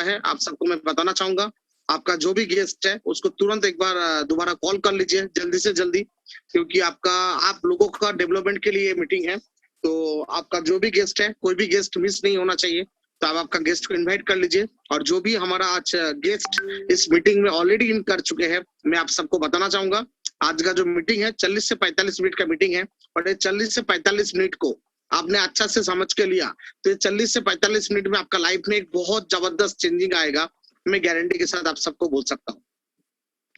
है, आप सबको मैं बताना चाहूंगा, आपका जो भी गेस्ट है उसको तुरंत एक बार दोबारा कॉल कर लीजिए जल्दी से जल्दी, क्योंकि आप लोगों का डेवलपमेंट के लिए मीटिंग है। तो आपका जो भी गेस्ट है, कोई भी गेस्ट मिस नहीं होना चाहिए, तो आप आपका गेस्ट को इनवाइट कर लीजिए। और जो भी हमारा आज गेस्ट इस मीटिंग में ऑलरेडी इन कर चुके हैं, मैं आप सबको बताना चाहूंगा, आज का जो मीटिंग है 40 से 45 मिनट का मीटिंग है, और ये 40 से 45 मिनट को आपने अच्छा से समझ के लिया तो ये 40 से 45 मिनट में आपका लाइफ में एक बहुत जबरदस्त चेंजिंग आएगा, मैं गारंटी के साथ आप सबको बोल सकता हूँ।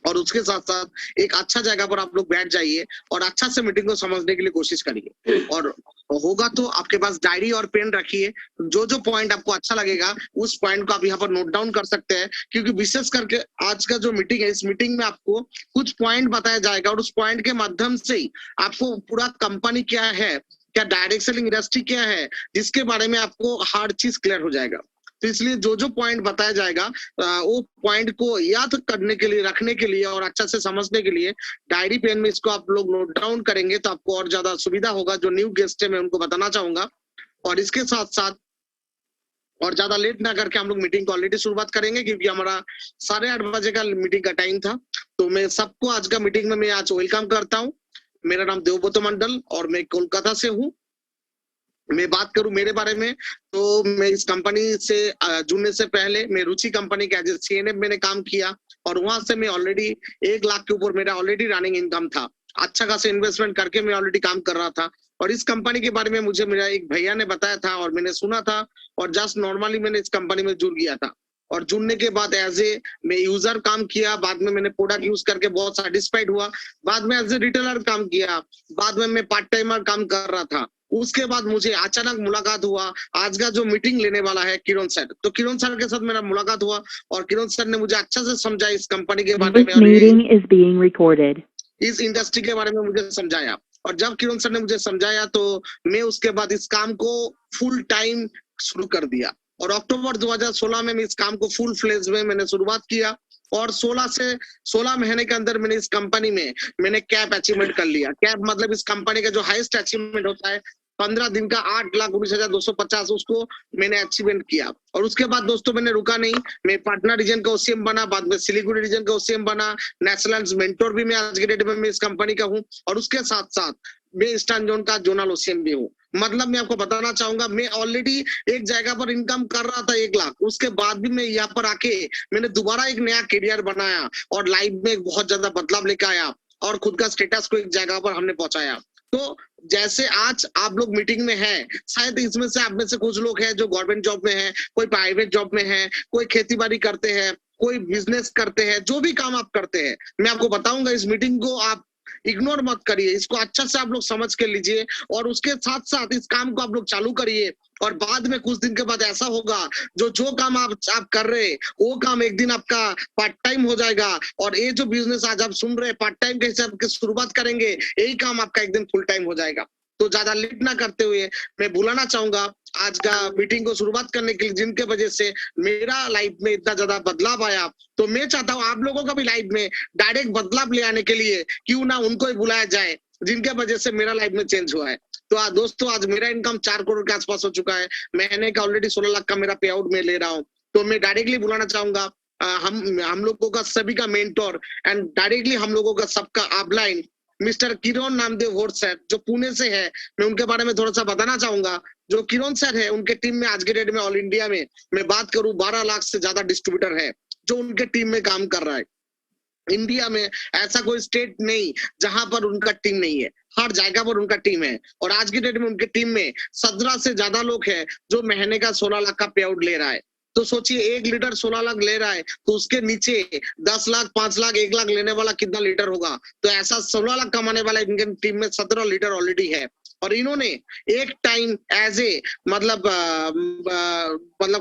और उसके साथ साथ एक अच्छा जगह पर आप लोग बैठ जाइए और अच्छा से मीटिंग को समझने के लिए कोशिश करिए, और होगा तो आपके पास डायरी और पेन रखिए, जो जो पॉइंट आपको अच्छा लगेगा उस पॉइंट को आप यहाँ पर नोट डाउन कर सकते हैं, क्योंकि विशेष करके आज का जो मीटिंग है, इस मीटिंग में आपको कुछ पॉइंट बताया जाएगा और उस पॉइंट के माध्यम से ही आपको पूरा कंपनी क्या है, क्या डायरेक्ट सेलिंग इंडस्ट्री क्या है, जिसके बारे में आपको हर चीज क्लियर हो जाएगा। तो इसलिए जो जो पॉइंट बताया जाएगा वो पॉइंट को याद करने के लिए, रखने के लिए और अच्छा से समझने के लिए डायरी पेन में इसको आप लोग नोट डाउन करेंगे तो आपको और ज्यादा सुविधा होगा। जो न्यू गेस्ट है मैं उनको बताना चाहूंगा। और इसके साथ साथ और ज्यादा लेट ना करके हम लोग मीटिंग को ऑलरेडी शुरुआत करेंगे, क्योंकि हमारा 8:30 बजे का मीटिंग का टाइम था। तो मैं सबको आज का मीटिंग में मैं आज वेलकम करता हूँ। मेरा नाम देवब्रत मंडल और मैं कोलकाता से हूँ। मैं बात करूं मेरे बारे में तो मैं इस कंपनी से जुड़ने से पहले मैं रुचि कंपनी के एज ए सीएनएफ मैंने काम किया, और वहां से मैं ऑलरेडी 1 लाख के ऊपर मेरा ऑलरेडी रनिंग इनकम था। अच्छा खासा इन्वेस्टमेंट करके मैं ऑलरेडी काम कर रहा था। और इस कंपनी के बारे में मुझे मेरा एक भैया ने बताया था और मैंने सुना था, और जस्ट नॉर्मली मैंने इस कंपनी में जुड़ गया था। और जुड़ने के बाद एज ए मैं यूजर काम किया, बाद में मैंने प्रोडक्ट यूज करके बहुत सेटिस्फाइड हुआ, बाद में एज ए रिटेलर काम किया, बाद में मैं पार्ट टाइमर काम कर रहा था। उसके बाद मुझे अचानक मुलाकात हुआ आज का जो मीटिंग लेने वाला है किरण सर, तो किरण सर के साथ मेरा मुलाकात हुआ और किरण सर ने मुझे अच्छा से समझा इस कंपनी के बारे में और इस इंडस्ट्री के बारे में मुझे समझाया। और जब किरण सर ने मुझे समझाया तो मैं उसके बाद इस काम को फुल टाइम शुरू कर दिया, और अक्टूबर 2016 में मैं इस काम को फुल फ्लेज में मैंने शुरुआत किया, और 16 महीने के अंदर मैंने इस कंपनी में मैंने कैप अचीवमेंट कर लिया। कैप मतलब इस कंपनी का जो हाईएस्ट अचीवमेंट होता है 15 दिन का 8,19,250, उसको मैंने अचीवमेंट किया। और उसके बाद दोस्तों मैंने रुका नहीं, मैं पटना रीजन का ओसीएम बना, बाद में सिलीगुड़ी रीजन का ओसीएम बना, नेशनल मेंटोर भी मैं आज के डेट में मैं इस कंपनी का हूँ, और उसके साथ साथ मैं ईस्टर्न जोन का जोनल ओसीएम भी हूँ। मतलब मैं आपको बताना चाहूंगा, मैं ऑलरेडी एक जगह पर इनकम कर रहा था 1 लाख, उसके बाद भी मैं यहाँ पर आके मैंने दोबारा एक नया करियर बनाया और लाइफ में एक बहुत ज्यादा बदलाव लेकर आया, और खुद का स्टेटस को एक जगह पर हमने पहुंचाया। तो जैसे आज आप लोग मीटिंग में हैं, शायद इसमें से आप में से कुछ लोग हैं जो गवर्नमेंट जॉब में हैं, कोई प्राइवेट जॉब में है, कोई खेती बाड़ी करते हैं, कोई बिजनेस करते हैं, जो भी काम आप करते हैं मैं आपको बताऊंगा। इस मीटिंग को आप इग्नोर मत करिए, इसको अच्छा से आप लोग समझ के लीजिए, और उसके साथ साथ इस काम को आप लोग चालू करिए। और बाद में कुछ दिन के बाद ऐसा होगा, जो काम आप कर रहे हैं वो काम एक दिन आपका पार्ट टाइम हो जाएगा, और ये जो बिजनेस आज आप सुन रहे हैं पार्ट टाइम के हिसाब से शुरुआत करेंगे, यही काम आपका एक दिन फुल टाइम हो जाएगा। तो ज्यादा लेट ना करते हुए मैं बुलाना चाहूंगा आज का मीटिंग को शुरुआत करने के लिए, जिनके वजह से मेरा लाइफ में इतना ज्यादा बदलाव आया। तो मैं चाहता हूँ आप लोगों का भी लाइफ में डायरेक्ट बदलाव ले आने के लिए क्यों ना उनको ही बुलाया जाए, जिनके वजह से मेरा लाइफ में चेंज हुआ है। तो दोस्तों आज मेरा इनकम 4 करोड़ के आसपास हो चुका है, महीने का ऑलरेडी 16 लाख का मेरा पे आउट में ले रहा हूँ। तो मैं डायरेक्टली बुलाना चाहूंगा हम लोगों का सभी का मेंटोर एंड डायरेक्टली हम लोगों का सबका अपलाइन मिस्टर किरण नामदेव होट सर, जो पुणे से है। मैं उनके बारे में थोड़ा सा बताना चाहूंगा। जो किरण सर है उनके टीम में आज के डेट में ऑल इंडिया में मैं बात करूं 12 लाख से ज्यादा डिस्ट्रीब्यूटर है जो उनके टीम में काम कर रहा है। इंडिया में ऐसा कोई स्टेट नहीं जहां पर उनका टीम नहीं है, हर जगह पर उनका टीम है। और आज की डेट में उनके टीम में 17 से ज्यादा लोग हैं जो महीने का 16 लाख का पे आउट ले रहा है। तो सोचिए 1 लीटर 16 लाख ले रहा है, तो उसके नीचे 10 लाख 5 लाख 1 लाख लेने वाला कितना लीटर होगा। तो ऐसा 16 लाख कमाने वाला इनके टीम में 17 लीटर ऑलरेडी है। और इन्होंने एक टाइम एज ए मतलब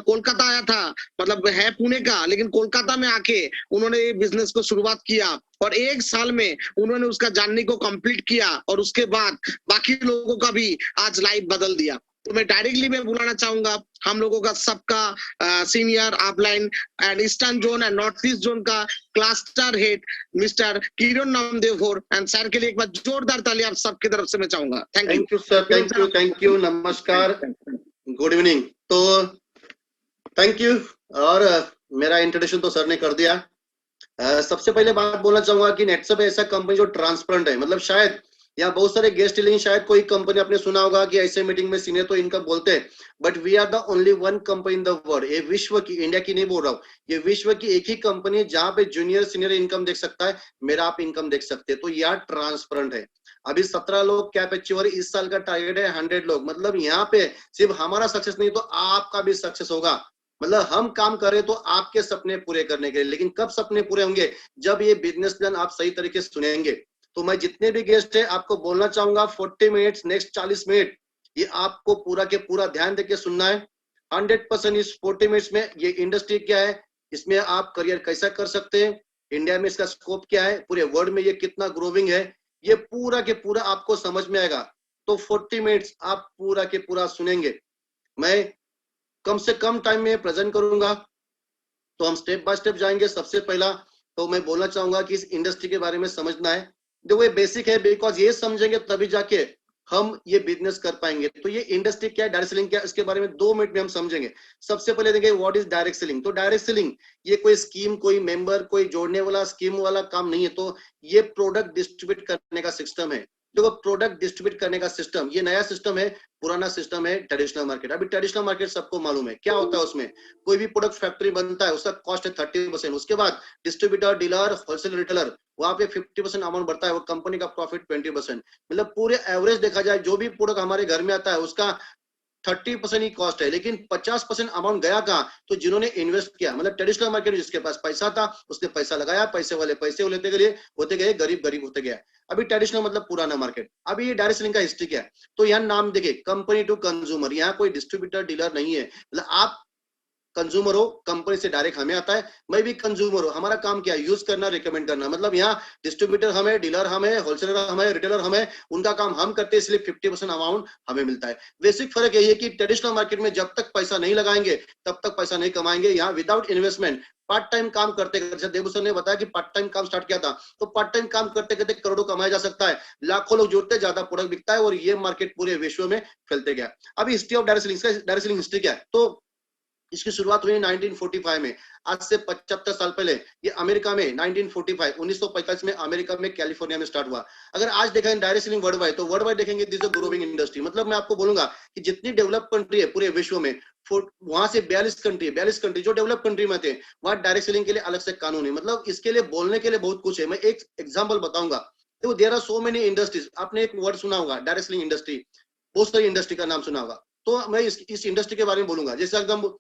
कोलकाता आया था, मतलब है पुणे का, लेकिन कोलकाता में आके उन्होंने ये बिजनेस को शुरुआत किया, और 1 साल में उन्होंने उसका जर्नी को कंप्लीट किया, और उसके बाद बाकी लोगों का भी आज लाइफ बदल दिया। तो मैं डायरेक्टली मैं बुलाना चाहूंगा हम लोगों का सबका senior upline and eastern zone and north east zone का क्लस्टर हेड मिस्टर किरण नामदेव होर, एंड सर के लिए एक बार जोरदार ताली आप सबकी तरफ से मैं चाहूंगा। Thank you sir, thank you, नमस्कार, गुड इवनिंग। तो थैंक यू और मेरा इंट्रोडक्शन तो सर ने कर दिया। सबसे पहले बात बोलना चाहूंगा कि नेटसप ऐसा कंपनी जो ट्रांसपेरेंट है, मतलब शायद यहाँ बहुत सारे गेस्ट, लेकिन शायद कोई कंपनी आपने सुना होगा कि ऐसे मीटिंग में सीनियर तो इनका बोलते हैं, but we are the only one company in the world, ये विश्व की, इंडिया की नहीं बोल रहा हूँ, ये विश्व की एक ही कंपनी जहां पे जूनियर सीनियर इनकम देख सकता है, मेरा आप इनकम देख सकते हैं, तो यहाँ ट्रांसपेरेंट है। अभी 17 लोग कैप अचीवर, इस साल का टारगेट है 100 लोग, मतलब यहाँ पे सिर्फ हमारा सक्सेस नहीं तो आपका भी सक्सेस होगा। मतलब हम काम करें तो आपके सपने पूरे करने के लिए, लेकिन कब सपने पूरे होंगे, जब ये बिजनेस प्लान आप सही तरीके से सुनेंगे। तो मैं जितने भी गेस्ट है आपको बोलना चाहूंगा 40 मिनट्स, नेक्स्ट 40 मिनट ये आपको पूरा के पूरा ध्यान देके सुनना है। 100% इस 40 मिनट्स में ये इंडस्ट्री क्या है, इसमें आप करियर कैसा कर सकते हैं, इंडिया में इसका स्कोप क्या है, पूरे वर्ल्ड में ये कितना ग्रोविंग है, ये पूरा के पूरा आपको समझ में आएगा। तो 40 मिनट्स आप पूरा के पूरा सुनेंगे। मैं कम से कम टाइम में प्रेजेंट करूंगा, तो हम स्टेप बाय स्टेप जाएंगे। सबसे पहला तो मैं बोलना चाहूंगा कि इस इंडस्ट्री के बारे में समझना है, जो ये बेसिक है, बिकॉज ये समझेंगे तभी जाके हम ये बिजनेस कर पाएंगे। तो ये इंडस्ट्री क्या है, डायरेक्ट सेलिंग क्या है, इसके बारे में 2 मिनट में हम समझेंगे। सबसे पहले देखेंगे व्हाट इज डायरेक्ट सेलिंग। तो डायरेक्ट सेलिंग ये कोई स्कीम, कोई मेंबर, कोई जोड़ने वाला स्कीम वाला काम नहीं है, तो ये प्रोडक्ट डिस्ट्रीब्यूट करने का सिस्टम है। देखो प्रोडक्ट डिस्ट्रीब्यूट करने का सिस्टम, ये नया सिस्टम है, पुराना सिस्टम है ट्रेडिशनल मार्केट। अभी ट्रेडिशनल मार्केट सबको मालूम है क्या होता है, उसमें कोई भी प्रोडक्ट फैक्ट्री बनता है, उसका कॉस्ट है 30%, उसके बाद डिस्ट्रीब्यूटर, डीलर, होलसेल रिटेलर, वहां पे 50% अमाउंट बढ़ता है, वो कंपनी का प्रॉफिट 20%। मतलब पूरे एवरेज देखा जाए जो भी प्रोडक्ट हमारे घर में आता है उसका 30% ही कॉस्ट है, लेकिन 50% अमाउंट गया कहाँ, तो जिन्होंने इन्वेस्ट किया, मतलब ट्रेडिशनल मार्केट में जिसके पास पैसा था उसने पैसा लगाया, पैसे वाले पैसे लेते गए, होते गए, गरीब गरीब होते गया। अभी ट्रेडिशनल मतलब पुराना मार्केट। अभी ये डायरेक्ट सेलिंग का हिस्ट्री क्या है, तो यहाँ नाम देखिए, कंपनी टू कंज्यूमर, यहाँ कोई डिस्ट्रीब्यूटर डीलर नहीं है। मतलब आप कंज्यूमर हो, कंपनी से डायरेक्ट हमें आता है, मैं भी कंज्यूमर हूं, हमारा काम क्या है, यूज करना, रिकमेंड करना। मतलब यहाँ डिस्ट्रीब्यूटर हमें, डीलर हमें, होलसेलर हमें, रिटेलर हमें, उनका काम हम करते हैं, इसलिए 50% अमाउंट हमें मिलता है। बेसिक फर्क यही है कि ट्रेडिशनल मार्केट में जब तक पैसा नहीं लगाएंगे तब तक पैसा नहीं कमाएंगे। यहाँ विदाउट इन्वेस्टमेंट पार्ट टाइम काम करते करते, देबू सर ने बताया कि पार्ट टाइम काम स्टार्ट किया था, तो पार्ट टाइम काम करते करते करोड़ों कमाया जा सकता है, लाखों लोग जुड़ते, ज्यादा प्रोडक्ट बिकता है, और ये मार्केट पूरे विश्व में फैलते गया। अभी history of direct selling, direct selling history क्या है, तो इसकी शुरुआत हुई 1945 में, आज से 75 साल पहले। ये अमेरिका में 1945 में अमेरिका में कैलिफोर्निया में स्टार्ट हुआ। अगर आज देखा डायरेक्ट सेलिंग वर्ल्ड वाइड, तो वर्ल्ड वाइड देखेंगे दिस इज ग्रोइंग इंडस्ट्री। मतलब मैं आपको बोलूंगा कि जितनी डेवलप कंट्री है पूरे विश्व में, वहां से 42 कंट्री जो डेवलप कंट्री में थे, वहां डायरेक्ट सेलिंग के लिए अलग से कानून है। मतलब इसके लिए बोलने के लिए बहुत कुछ है। मैं एक एग्जाम्पल बताऊंगा। देखो there are so many industries, आपने एक वर्ड सुना होगा डायरेक्ट सेलिंग इंडस्ट्री, बहुत सारी इंडस्ट्री का नाम सुना होगा। तो मैं इस इंडस्ट्री के बारे में बोलूंगा। जैसे एकदम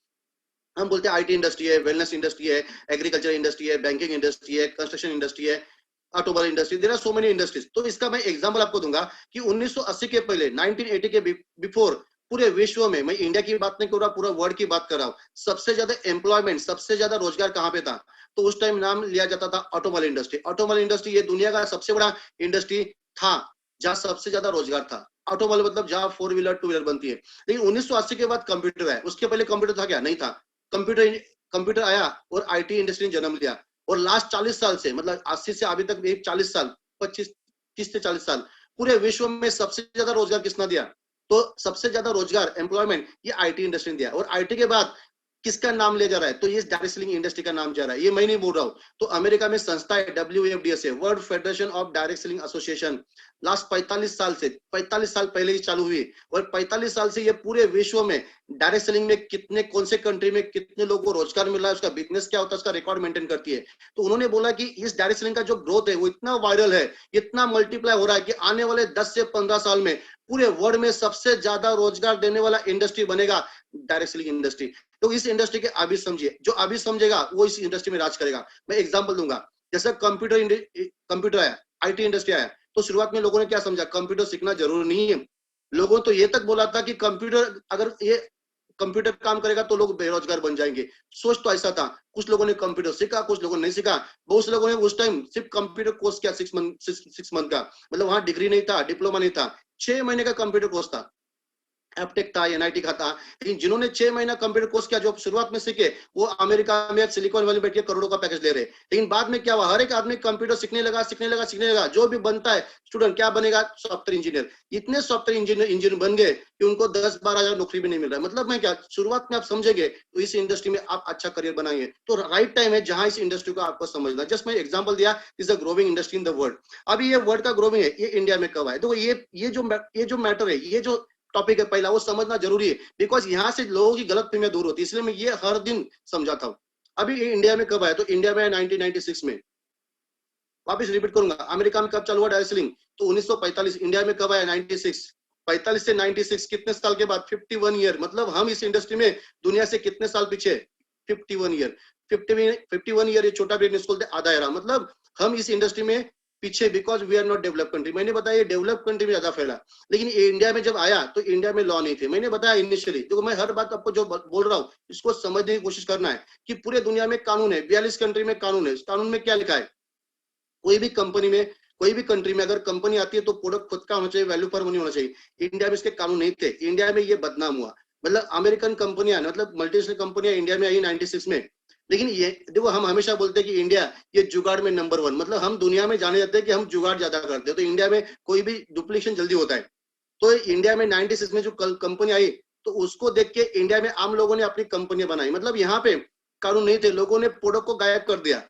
हम बोलते हैं आईटी इंडस्ट्री है, वेलनेस इंडस्ट्री है, एग्रीकल्चर इंडस्ट्री है, बैंकिंग इंडस्ट्री है, कंस्ट्रक्शन इंडस्ट्री है, automobile industry, there are so many industries. तो इसका मैं एग्जांपल आपको दूंगा कि 1980 के पहले, 1980 के बिफोर, पूरे विश्व में, मैं इंडिया की बात नहीं कर रहा, पूरा वर्ल्ड की बात कर रहा हूँ, सबसे ज्यादा एम्प्लॉयमेंट, सबसे ज्यादा रोजगार कहाँ पे था, तो उस टाइम नाम लिया जाता था ऑटोमोबाइल इंडस्ट्री। ऑटोमोबाइल इंडस्ट्री ये दुनिया का सबसे बड़ा इंडस्ट्री था जहां सबसे ज्यादा रोजगार था। ऑटोमोबाइल मतलब जहां 4 व्हीलर 2 व्हीलर बनती है। लेकिन 1980 के बाद कंप्यूटर है, उसके पहले कंप्यूटर था क्या, नहीं था। कंप्यूटर कंप्यूटर आया और आईटी इंडस्ट्री ने जन्म लिया। और लास्ट 40 साल से, मतलब 80 से अभी तक 40 साल, 25 30 से 40 साल, पूरे विश्व में सबसे ज्यादा रोजगार किसने दिया, तो सबसे ज्यादा रोजगार, एम्प्लॉयमेंट, ये आईटी इंडस्ट्री ने दिया। और आईटी के बाद किसका नाम ले जा रहा है, तो ये डायरेक्ट सेलिंग इंडस्ट्री का नाम जा रहा है, ये मैं नहीं बोल रहा हूँ। तो अमेरिका में संस्था है WFDS है, world federation of direct selling association. Last 45 साल से, 45 साल पहले ही चालू हुई, और 45 साल से ये पूरे विश्व में डायरेक्ट सेलिंग में कितने, कौन से कंट्री में कितने लोगों को रोजगार मिला है, उसका बिजनेस क्या होता है, उसका रिकॉर्ड मेंटेन करती है। तो उन्होंने बोला कि इस डायरेक्ट सेलिंग का जो ग्रोथ है वो इतना वायरल है, इतना मल्टीप्लाई हो रहा है कि आने वाले 10 से 15 साल में पूरे वर्ल्ड में सबसे ज्यादा रोजगार देने वाला इंडस्ट्री बनेगा डायरेक्ट सेलिंग इंडस्ट्री। तो इस इंडस्ट्री के अभी समझिए, जो अभी समझेगा वो इस इंडस्ट्री में राज करेगा। मैं एग्जांपल दूंगा, जैसे कंप्यूटर आया, आईटी इंडस्ट्री आया, तो शुरुआत में लोगों ने क्या समझा, कंप्यूटर सीखना जरूरी नहीं है। लोगों तो ये तक बोला था कि कंप्यूटर, अगर ये कंप्यूटर काम करेगा तो लोग बेरोजगार बन जाएंगे। सोच तो ऐसा था। कुछ लोगों ने कंप्यूटर सीखा, कुछ लोगों ने नहीं सीखा। बहुत से लोगों ने उस टाइम सिर्फ कंप्यूटर कोर्स किया, 6 मंथ का, मतलब वहां डिग्री नहीं था, डिप्लोमा नहीं था, 6 महीने का कंप्यूटर कोर्स था। एपटेक था, एनआईटी का था, लेकिन जिन्होंने 6 महीना कंप्यूटर कोर्स किया, जो शुरुआत में सीखे, वो अमेरिका में सिलिकॉन वैली बैठ के करोड़ों का पैकेज ले रहे। लेकिन बाद में क्या हुआ, हर एक आदमी कंप्यूटर सीखने लगा। जो भी बनता है स्टूडेंट क्या बनेगा, सॉफ्टवेयर इंजीनियर। इतने सॉफ्टवेयर इंजीनियर बन गए कि उनको 10-12 हजार नौकरी भी नहीं मिल रहा है। मतलब मैं क्या, शुरुआत में आप समझेंगे तो इस इंडस्ट्री में आप अच्छा करियर बनाएंगे। तो राइट टाइम है जहां इस इंडस्ट्री को आपको समझना। जस्ट मैं एग्जांपल दिया, is a growing industry in the world. अभी ये वर्ल्ड का ग्रोइंग है, ये इंडिया में कब है। देखो ये जो मैटर है, ये जो टॉपिक है पहला, वो समझना जरूरी है, बिकॉज यहाँ से लोगों की गलतफहमियां दूर होती है। इसलिए मैं ये हर दिन समझाता हूँ। अभी ये इंडिया में कब आया, तो इंडिया में 1996 में। वापस रिपीट करूंगा, अमेरिका में कब चालू हुआ डायरेक्ट सेलिंग, तो 1945। इंडिया में कब आया, 96। 45 से 96 कितने साल के बाद, 51 ईयर। मतलब हम इस इंडस्ट्री में दुनिया से कितने साल पीछे, 51 ईयर। 51 ईयर ये छोटा बिजनेस खोलते आधा एरा। मतलब हम इस इंडस्ट्री में पीछे, because we are not develop country. मैंने बताया ये डेवलप कंट्री में ज्यादा फैला, लेकिन इंडिया में जब आया तो इंडिया में लॉ नहीं थे। मैंने बताया इनिशियली, देखो मैं हर बात आपको जो बोल रहा हूँ इसको समझने की कोशिश करना है कि पूरे दुनिया में कानून है, 42 कंट्री में कानून है। कानून में क्या लिखा है, कोई भी कंपनी में, कोई भी कंट्री में अगर कंपनी आती है तो प्रोडक्ट खुद का होना चाहिए, वैल्यू फॉर मनी होना चाहिए। इंडिया में इसके कानून नहीं थे, इंडिया में ये बदनाम हुआ। मतलब अमेरिकन कंपनियां, मतलब मल्टीनेशनल कंपनियां इंडिया में आई 96 में। लेकिन ये देखो, हम हमेशा बोलते हैं कि इंडिया ये जुगाड़ में नंबर 1, मतलब हम दुनिया में जाने जाते हैं कि हम जुगाड़ ज्यादा करते हैं। तो इंडिया में कोई भी डुप्लीकेशन जल्दी होता है। तो इंडिया में 96 में जो कंपनी आई, तो उसको देख के इंडिया में आम लोगों ने अपनी कंपनियां बनाई। मतलब यहाँ पे कानून नहीं थे, लोगों ने प्रोडक्ट को गायब कर दिया,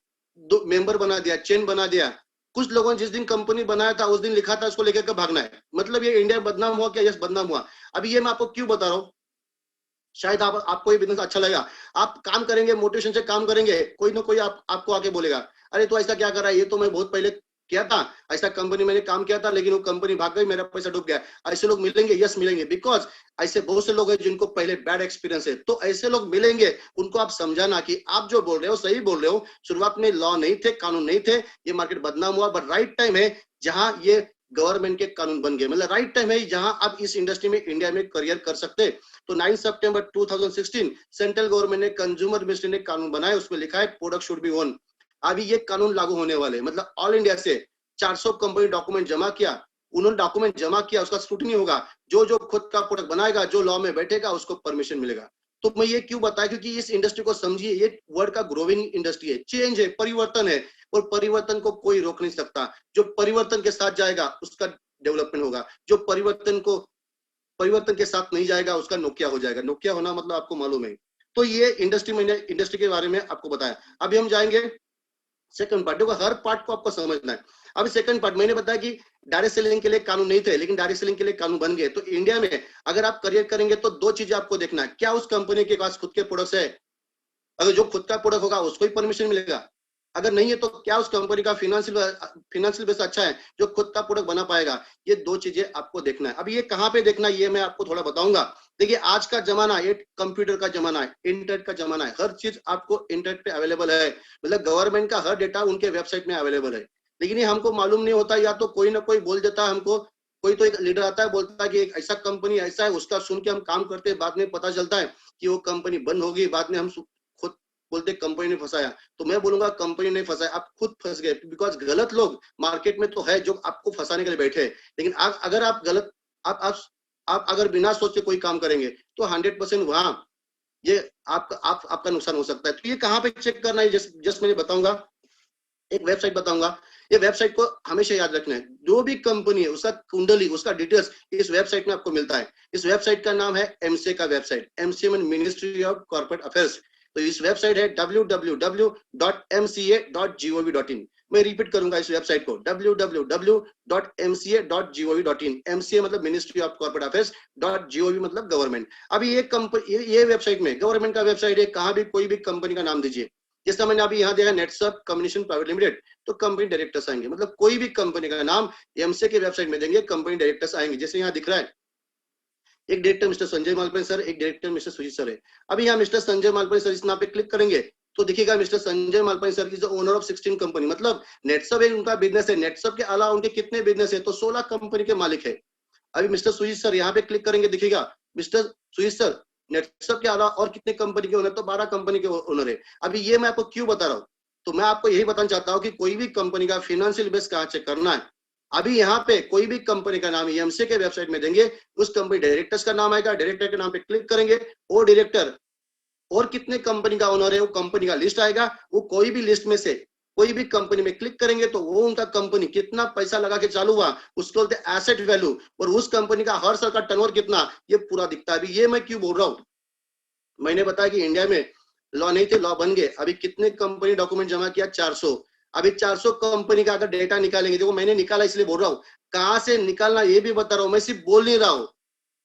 दो मेंबर बना दिया, चेन बना दिया। कुछ लोगों ने जिस दिन कंपनी बनाया था उस दिन लिखा था उसको लेकर के भागना है। मतलब ये इंडिया बदनाम हुआ क्या, यस बदनाम हुआ। अभी ये मैं आपको क्यों बता रहा हूँ, शायद आपको ये बिजनेस अच्छा लगेगा। आप काम करेंगे, मोटिवेशन से काम करेंगे, कोई ना कोई आपको आके बोलेगा, अरे तो ऐसा क्या कर रहा है, ये तो मैं बहुत पहले किया था, ऐसा कंपनी मैंने काम किया था, लेकिन वो कंपनी भाग गई, मेरा पैसा डूब गया। ऐसे लोग मिलेंगे, यस मिलेंगे, बिकॉज ऐसे बहुत से लोग हैं जिनको पहले बैड एक्सपीरियंस है। तो ऐसे लोग मिलेंगे, उनको आप समझाना कि आप जो बोल रहे हो सही बोल रहे हो, शुरुआत में लॉ नहीं थे, कानून नहीं थे, ये मार्केट बदनाम हुआ, बट राइट टाइम है जहां ये गवर्नमेंट के कानून बन गए। मतलब राइट टाइम है जहां आप इस इंडस्ट्री में, इंडिया में करियर कर सकते। तो 9 सितंबर 2016 सेंट्रल गवर्नमेंट ने, कंज्यूमर मिनिस्ट्री ने कानून बनाया, उसमें लिखा है प्रोडक्ट शुड बी ओन। अभी ये कानून लागू होने वाले, मतलब ऑल इंडिया से 400 कंपनी डॉक्यूमेंट जमा किया, उन्होंने डॉक्यूमेंट जमा किया, उसका स्क्रूटनी होगा, जो जो खुद का प्रोडक्ट बनाएगा, जो लॉ में बैठेगा उसको परमिशन मिलेगा। तो मैं ये क्यों बताया, क्योंकि इस इंडस्ट्री को समझिए, ये वर्ल्ड का ग्रोइंग इंडस्ट्री है, चेंज है, परिवर्तन है, और परिवर्तन को कोई रोक नहीं सकता। जो परिवर्तन के साथ जाएगा उसका डेवलपमेंट होगा, जो परिवर्तन के साथ नहीं जाएगा उसका नोकिया हो जाएगा। नोकिया होना मतलब आपको मालूम है। तो ये इंडस्ट्री, मैंने इंडस्ट्री के बारे में आपको बताया। अभी हम जाएंगे सेकंड पार्ट। देखो हर पार्ट को आपको समझना है। अभी सेकंड पार्ट मैंने बताया कि डायरेक्ट सेलिंग के लिए कानून नहीं थे, लेकिन डायरेक्ट सेलिंग के लिए कानून बन गए। तो इंडिया में अगर आप करियर करेंगे तो दो चीजें आपको देखना है, क्या उस कंपनी के पास खुद के प्रोडक्ट्स है, अगर जो खुद का प्रोडक्ट होगा उसको ही परमिशन मिलेगा, अगर नहीं है तो क्या उस कंपनी का फिनेंशियल बेस अच्छा है जो खुद का प्रोडक्ट बना पाएगा। ये दो चीजें आपको देखना है। अभी ये कहाँ पे देखना है ये मैं आपको थोड़ा बताऊंगा। देखिए आज का जमाना ये कंप्यूटर का जमाना है, इंटरनेट का जमाना है, हर चीज आपको इंटरनेट पे अवेलेबल है। मतलब गवर्नमेंट का हर डेटा उनके वेबसाइट में अवेलेबल है, लेकिन ये हमको मालूम नहीं होता, या तो कोई ना कोई बोल देता है हमको, कोई तो एक लीडर आता है बोलता है कि एक ऐसा कंपनी ऐसा है, उसका सुन के हम काम करते हैं, बाद में पता चलता है कि वो कंपनी बंद होगी, बाद में हम खुद बोलते कंपनी ने फंसाया। तो मैं बोलूंगा कंपनी ने फंसाया, आप खुद फंस गए, बिकॉज गलत लोग मार्केट में तो है जो आपको फंसाने के लिए बैठे हैं। लेकिन अगर आप गलत आप अगर बिना सोचे कोई काम करेंगे तो 100% वहां ये आपका नुकसान हो सकता है। तो ये कहाँ पे चेक करना है, जस्ट मैंने बताऊंगा, एक वेबसाइट बताऊंगा। ये वेबसाइट को हमेशा याद रखना है, जो भी कंपनी है उसका कुंडली, उसका डिटेल्स इस वेबसाइट में आपको मिलता है। इस वेबसाइट का नाम है एमसीए का website, MCA mean ministry of corporate affairs. तो इस वेबसाइट है www.mca.gov.in। मैं रिपीट करूंगा इस वेबसाइट को, www.mca.gov.in। एमसीए मतलब ministry of corporate affairs, .gov मतलब गवर्नमेंट। अभी ये कंपनी, ये वेबसाइट में गवर्नमेंट का वेबसाइट है, कहाँ भी कोई भी कंपनी का नाम दीजिए। जैसा मैंने अभी यहाँ दिया नेटसप कम्युनिकेशन प्राइवेट लिमिटेड, तो कंपनी डायरेक्टर्स आएंगे। मतलब कोई भी कंपनी का नाम एमसीए के वेबसाइट में देंगे, कंपनी डायरेक्टर्स आएंगे। जैसे यहाँ दिख रहा है, एक director mister Sanjay Malpani sir, एक डायरेक्टर मिस्टर सुजीत सर है। अभी यहाँ मिस्टर संजय मालपानी सर इस नाम पे क्लिक करेंगे तो दिखेगा mister Sanjay Malpani sir is the owner of 16 company. मतलब नेटसप एक उनका बिजनेस है, नेटसप के अलावा उनके कितने बिजनेस है, तो 16 कंपनी के मालिक है। अभी मिस्टर सुजीत सर यहाँ पे क्लिक करेंगे, दिखेगा मिस्टर सुजीत सर नेटसप के अलावा और कितने कंपनी के ओनर, तो 12 कंपनी के ओनर है। अभी ये मैं आपको क्यों बता रहा हूँ, तो मैं आपको यही बताना चाहता हूँ कि कोई भी कंपनी का फाइनेंशियल बेस कहाँ चेक करना है। अभी यहाँ पे कोई भी कंपनी का नाम एमसीए के वेबसाइट में देंगे, उस कंपनी डायरेक्टर्स का नाम आएगा, डायरेक्टर के नाम पे क्लिक करेंगे, वो डायरेक्टर और कितने कंपनी का ओनर है वो कंपनी का लिस्ट आएगा, वो कोई भी लिस्ट में से कोई भी कंपनी में क्लिक करेंगे तो वो उनका कंपनी कितना पैसा लगा के चालू हुआ उसको बोलते हैं एसेट वैल्यू, और उस कंपनी का हर साल का टर्नओवर कितना ये पूरा दिखता है। अभी ये मैं क्यों बोल रहा हूँ, मैंने बताया कि इंडिया में लॉ नहीं थे, लॉ बन गए। अभी कितने कंपनी डॉक्यूमेंट जमा किया, 400। अभी 400 कंपनी का अगर डेटा निकालेंगे, देखो मैंने निकाला इसलिए बोल रहा हूँ, कहाँ से निकालना ये भी बता रहा हूँ, मैं सिर्फ बोल नहीं रहा हूँ,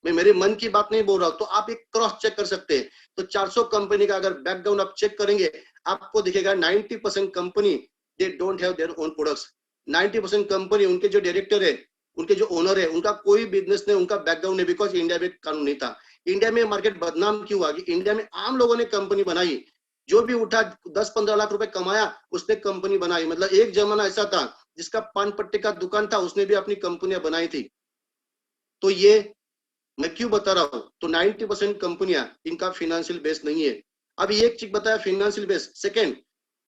मैं मेरे मन की बात नहीं बोल रहा हूँ, तो आप एक क्रॉस चेक कर सकते हैं। तो 400 कंपनी का अगर बैकग्राउंड आप चेक करेंगे, आपको दिखेगा 90% company they don't have their own products. 90% company, उनके जो डायरेक्टर है, उनके जो ओनर है, उनका कोई बिजनेस नहीं, उनका बैकग्राउंड नहीं, बिकॉज इंडिया में कानून नहीं था। इंडिया में मार्केट बदनाम क्यों हुआ कि इंडिया में आम लोगों ने कंपनी बनाई, जो भी उठा 10-15 लाख रुपए कमाया उसने कंपनी बनाई। मतलब एक जमाना ऐसा था जिसका पान पट्टी का दुकान था उसने भी अपनी कंपनियां बनाई थी। तो ये मैं क्यों बता रहा हूं, तो 90% कंपनियां इनका फाइनेंशियल बेस नहीं है। अब एक चीज बताया फाइनेंशियल बेस। सेकंड,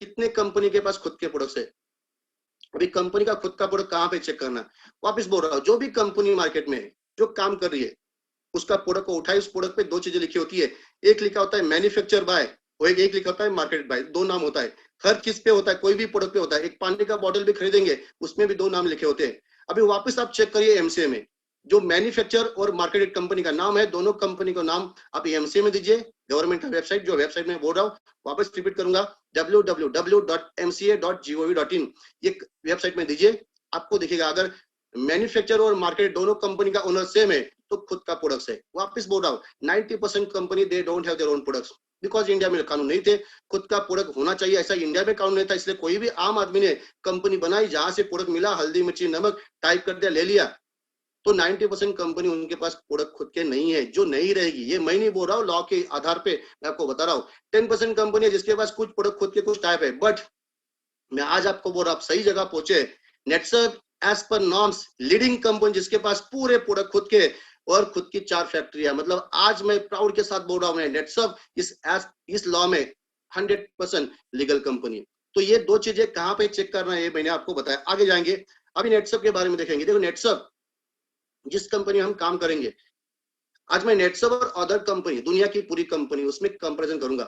कितने कंपनी के पास खुद के प्रोडक्ट्स है। अभी कंपनी का खुद का प्रोडक्ट कहां पे चेक करना, वापस बोल रहा हूं, जो भी कंपनी मार्केट में जो काम कर रही है उसका प्रोडक्ट को उठाए, उस प्रोडक्ट पे दो चीजें लिखी होती है, एक लिखा होता है मैन्युफैक्चर बाय और एक लिखा होता है मार्केट बाय, दो नाम होता है। हर किस पे होता है, कोई भी प्रोडक्ट पे होता है। एक पानी का बॉटल भी खरीदेंगे उसमें भी दो नाम लिखे होते हैं। अभी वापस आप चेक करिए एमसीए में, जो मैन्युफैक्चर और मार्केटेड कंपनी का नाम है, दोनों कंपनी का नाम आप एमसीए में दीजिए, गवर्नमेंट का वेबसाइट, जो वेबसाइट में बोल रहा हूँ वापस रिपीट करूंगा, www.mca.gov.in, ये वेबसाइट में दीजिए, आपको दिखेगा अगर मैन्युफैक्चर और मार्केट दोनों कंपनी का ओनर सेम है तो खुद का प्रोडक्ट्स है। वापस बोल रहा हूँ 90% company they don't have their own products, because India में कानून नहीं थे, खुद का प्रोडक्ट होना चाहिए ऐसा इंडिया में कानून नहीं था, इसलिए कोई भी आम आदमी ने कंपनी बनाई, जहां से प्रोडक्ट मिला, हल्दी मिर्ची नमक टाइप कर दिया, ले लिया। तो 90% कंपनी उनके पास प्रोडक्ट खुद के नहीं है, जो नहीं रहेगी, ये मैं नहीं बोल रहा हूँ, लॉ के आधार पे मैं आपको बता रहा हूँ। 10% कंपनी है जिसके पास कुछ प्रोडक्ट खुद के कुछ टाइप है, बट मैं आज आपको बोल रहा हूँ आप सही जगह पहुंचे। नेटसर्फ एज पर नॉर्म्स लीडिंग कंपनी जिसके पास पूरे प्रोडक्ट खुद के और खुद की 4 फैक्ट्रियां, मतलब आज मैं प्राउड के साथ बोल रहा हूँ नेटसर्फ इस लॉ में 100% लीगल कंपनी। तो ये दो चीजें कहां पे चेक करना है ये मैंने आपको बताया, आगे जाएंगे। अभी नेटसर्फ के बारे में देखेंगे। देखो नेटसर्फ जिस कंपनी हम काम करेंगे, आज मैं नेटसर्फ और अदर कंपनी, दुनिया की पूरी कंपनी, उसमें कंपैरिजन करूंगा।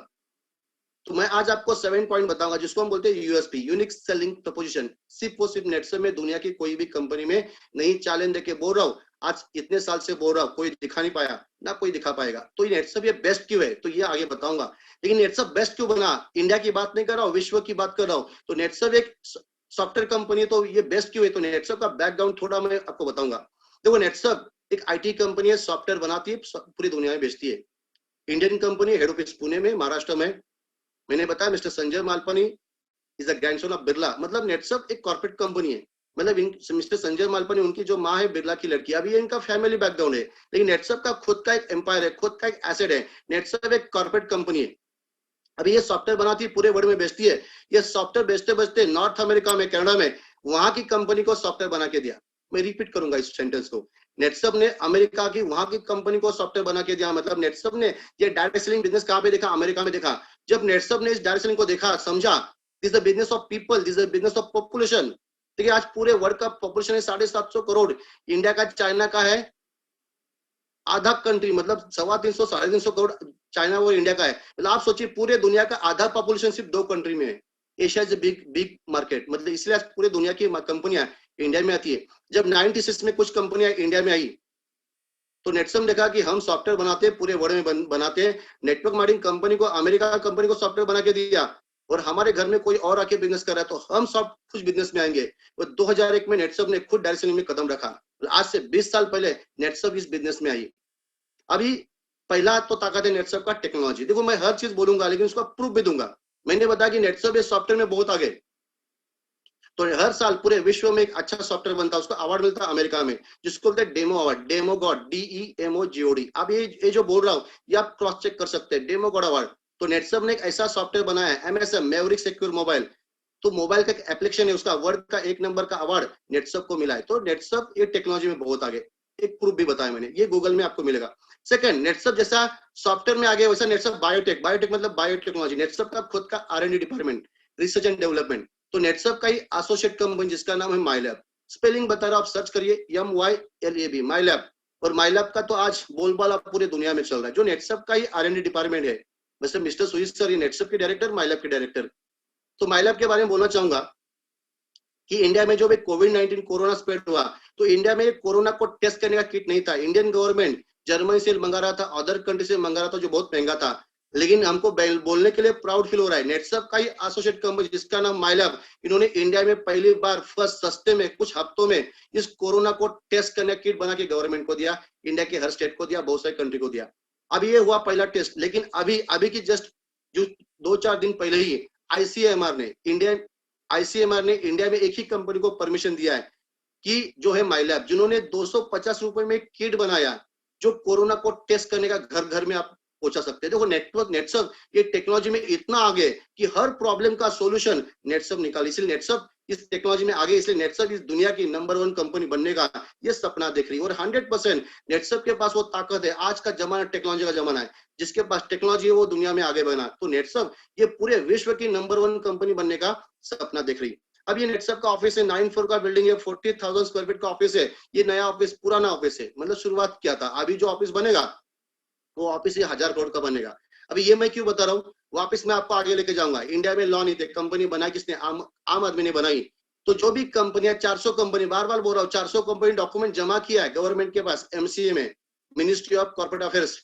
तो मैं आज आपको 7 पॉइंट बताऊंगा जिसको हम बोलते हैं यूएसपी, यूनिक सेलिंग प्रोपोजिशन। सिर्फ और सिर्फ नेटसर्फ में दुनिया की कोई भी कंपनी में नहीं, चैलेंज देके बोल रहा हूँ, आज इतने साल से बोल रहा हूँ, कोई दिखा नहीं पाया ना कोई दिखा पाएगा। तो नेटसर्फ ये बेस्ट क्यों है, तो ये आगे बताऊंगा। लेकिन नेटसर्फ बेस्ट क्यों बना, इंडिया की बात नहीं कर रहा हूँ, विश्व की बात कर रहा हूँ। तो नेटसर्फ एक सॉफ्टवेयर कंपनी है, तो ये बेस्ट क्यों है, तो नेटसर्फ का बैकग्राउंड थोड़ा मैं आपको बताऊंगा। देखो नेटसर्फ एक आईटी कंपनी है, सॉफ्टवेयर बनाती है, पूरी दुनिया में बेचती है। Indian company, head office Pune में, महाराष्ट्र में। मैंने बताया mister Sanjay Malpani is a grandson of Birla, मतलब नेटसर्फ एक कॉर्पोरेट कंपनी है। मतलब मिस्टर संजय मालपानी, उनकी जो माँ है बिरला की लड़की, अभी इनका फैमिली बैकग्राउंड है, लेकिन नेटसर्फ का खुद का एक एम्पायर है, खुद का एक एसेट है। नेटसर्फ एक कॉर्पोरेट कंपनी है। अभी ये सॉफ्टवेयर बनाती है, पूरे वर्ल्ड में बेचती है। ये सॉफ्टवेयर बेचते बेचते नॉर्थ अमेरिका में, कनाडा में, वहां की कंपनी को सॉफ्टवेयर बना के दिया। मैं रिपीट करूंगा इस सेंटेंस को, नेटसर्फ ने अमेरिका की वहां की कंपनी को सॉफ्टवेयर बना के दिया। मतलब नेटसर्फ ने ये डायरेक्ट सेलिंग बिजनेस कहां पे देखा, अमेरिका में देखा। जब नेटसर्फ ने इस डायरेक्ट सेलिंग को देखा, समझा, this is the business of people, this is the business of population. देखिए आज पूरे वर्ल्ड का पॉपुलेशन है 750 करोड़, इंडिया का, चाइना का है आधा कंट्री, मतलब 350-350 करोड़ चाइना और इंडिया का है। मतलब आप सोचिए पूरे दुनिया का आधा पॉपुलेशन सिर्फ 2 कंट्री में है। Asia is big big market, मतलब इसलिए पूरे दुनिया की कंपनियां इंडिया में आती है। जब 96 में कुछ कंपनियां इंडिया में आई तो नेटसर्फ देखा कि हम सॉफ्टवेयर बनाते हैं, पूरे वर्ल्ड में बनाते हैं। नेटवर्क मार्केटिंग कंपनी को, अमेरिका कंपनी को सॉफ्टवेयर बना के दिया, और हमारे घर में कोई और आके बिजनेस कर रहा है तो हम सब कुछ बिजनेस में आएंगे। और 2001 में नेटसर्फ ने खुद डायरेक्ट सेलिंग में कदम रखा। आज से 20 साल पहले नेटसर्फ इस बिजनेस में आई। अभी पहला तो ताकत है नेटसर्फ का टेक्नोलॉजी। देखो मैं हर चीज बोलूंगा लेकिन उसका प्रूफ भी दूंगा। मैंने बताया कि नेटसर्फ इस सॉफ्टवेयर में बहुत आगे, तो हर साल पूरे विश्व में एक अच्छा सॉफ्टवेयर बनता है, उसको अवार्ड मिलता है अमेरिका में, जिसको बोलते हैं demo award, demo God, DEMOGOD। अब ये जो बोल रहा हूँ ये आप क्रॉस चेक कर सकते हैं, डेमो गॉड अवार्ड। तो नेटसर्फ ने एक ऐसा सॉफ्टवेयर बनाया है, MSM, मैवरिक सिक्योर मोबाइल। तो मोबाइल का एक एप्लीकेशन है, उसका वर्ल्ड का 1 नंबर का अवार्ड नेटसर्फ को मिला है। तो नेटसर्फ ये टेक्नोलॉजी में बहुत आगे, एक प्रूफ भी बताया मैंने, ये गूगल में आपको मिलेगा। सेकंड, नेटसर्फ जैसा सॉफ्टवेयर में आगे, वैसा नेटसर्फ बायोटेक, बायोटेक मतलब बायोटेक्नोलॉजी। नेटसर्फ का खुद का R&D department, research and development. तो नेटसर्फ का ही एसोसिएट कंपनी जिसका नाम है माइलैब। स्पेलिंग बता रहा हूं, आप सर्च करिए MYLAB, माइलैब। और माइलैब का तो आज बोलबाला पूरे दुनिया में चल रहा है, जो नेटसप का ही R&D डिपार्टमेंट है। वैसे मिस्टर सुजीत सर ये नेटसप के डायरेक्टर, माइलैब के डायरेक्टर। तो माइलैब के बारे में बोलना चाहूंगा कि इंडिया में जो भी कोविड-19 कोरोना स्प्रेड हुआ, तो इंडिया में कोरोना को टेस्ट करने का किट नहीं था। इंडियन गवर्नमेंट जर्मनी से मंगा रहा था, अदर कंट्री से मंगा रहा था, जो बहुत महंगा था। लेकिन हमको बोलने के लिए प्राउड फील हो रहा है, नेटसप का ही एसोसिएट कंपनी जिसका नाम माइलैब, इन्होंने इंडिया में पहली बार फर्स्ट सस्ते में कुछ हफ्तों में इस कोरोना को टेस्ट करने का किट बना के गवर्नमेंट को दिया, इंडिया के हर स्टेट को दिया, बहुत सारे कंट्री को दिया। अब ये हुआ पहला टेस्ट। लेकिन अभी की जस्ट जो 2-4 दिन पहले ही आईसीएमआर ने इंडिया में एक ही कंपनी को परमिशन दिया है कि जो है माइलैब, जिन्होंने 250 रुपए में एक किट बनाया जो कोरोना को टेस्ट करने का घर घर में आप पहुंचा सकते हैं। देखो नेटसप ये टेक्नोलॉजी में इतना आगे कि हर प्रॉब्लम का सॉल्यूशन नेटसप निकाले, इसलिए नेटसप इस टेक्नोलॉजी में आगे, इसलिए नेटसप इस दुनिया की नंबर 1 कंपनी बनने का ये सपना देख रही है। और 100% नेटसप के पास वो ताकत है। आज का जमाना टेक्नोलॉजी का जमाना है, जिसके पास टेक्नोलॉजी है वो दुनिया में आगे बढ़ना। तो नेटसप ये पूरे विश्व की नंबर 1 कंपनी बनने का सपना देख रही है। अब ये नेटसप का ऑफिस है, 9 फ्लोर का बिल्डिंग है, 40,000 स्क्वायर फीट का ऑफिस है। ये नया ऑफिस, पुराना ऑफिस है, मतलब शुरुआत किया था। अभी जो ऑफिस बनेगा वो ऑफिस ये 1000 करोड़ का बनेगा। अभी ये मैं क्यों बता रहा हूँ, वापस मैं आपको आगे लेके जाऊंगा। इंडिया में लॉ नहीं थे, कंपनी बनाई किसने? आम आदमी ने बनाई। तो जो भी कंपनियां 400 कंपनी, बार बार बोल रहा हूँ, 400 कंपनी डॉक्यूमेंट जमा किया है गवर्नमेंट के पास, MCA में, ministry of corporate affairs,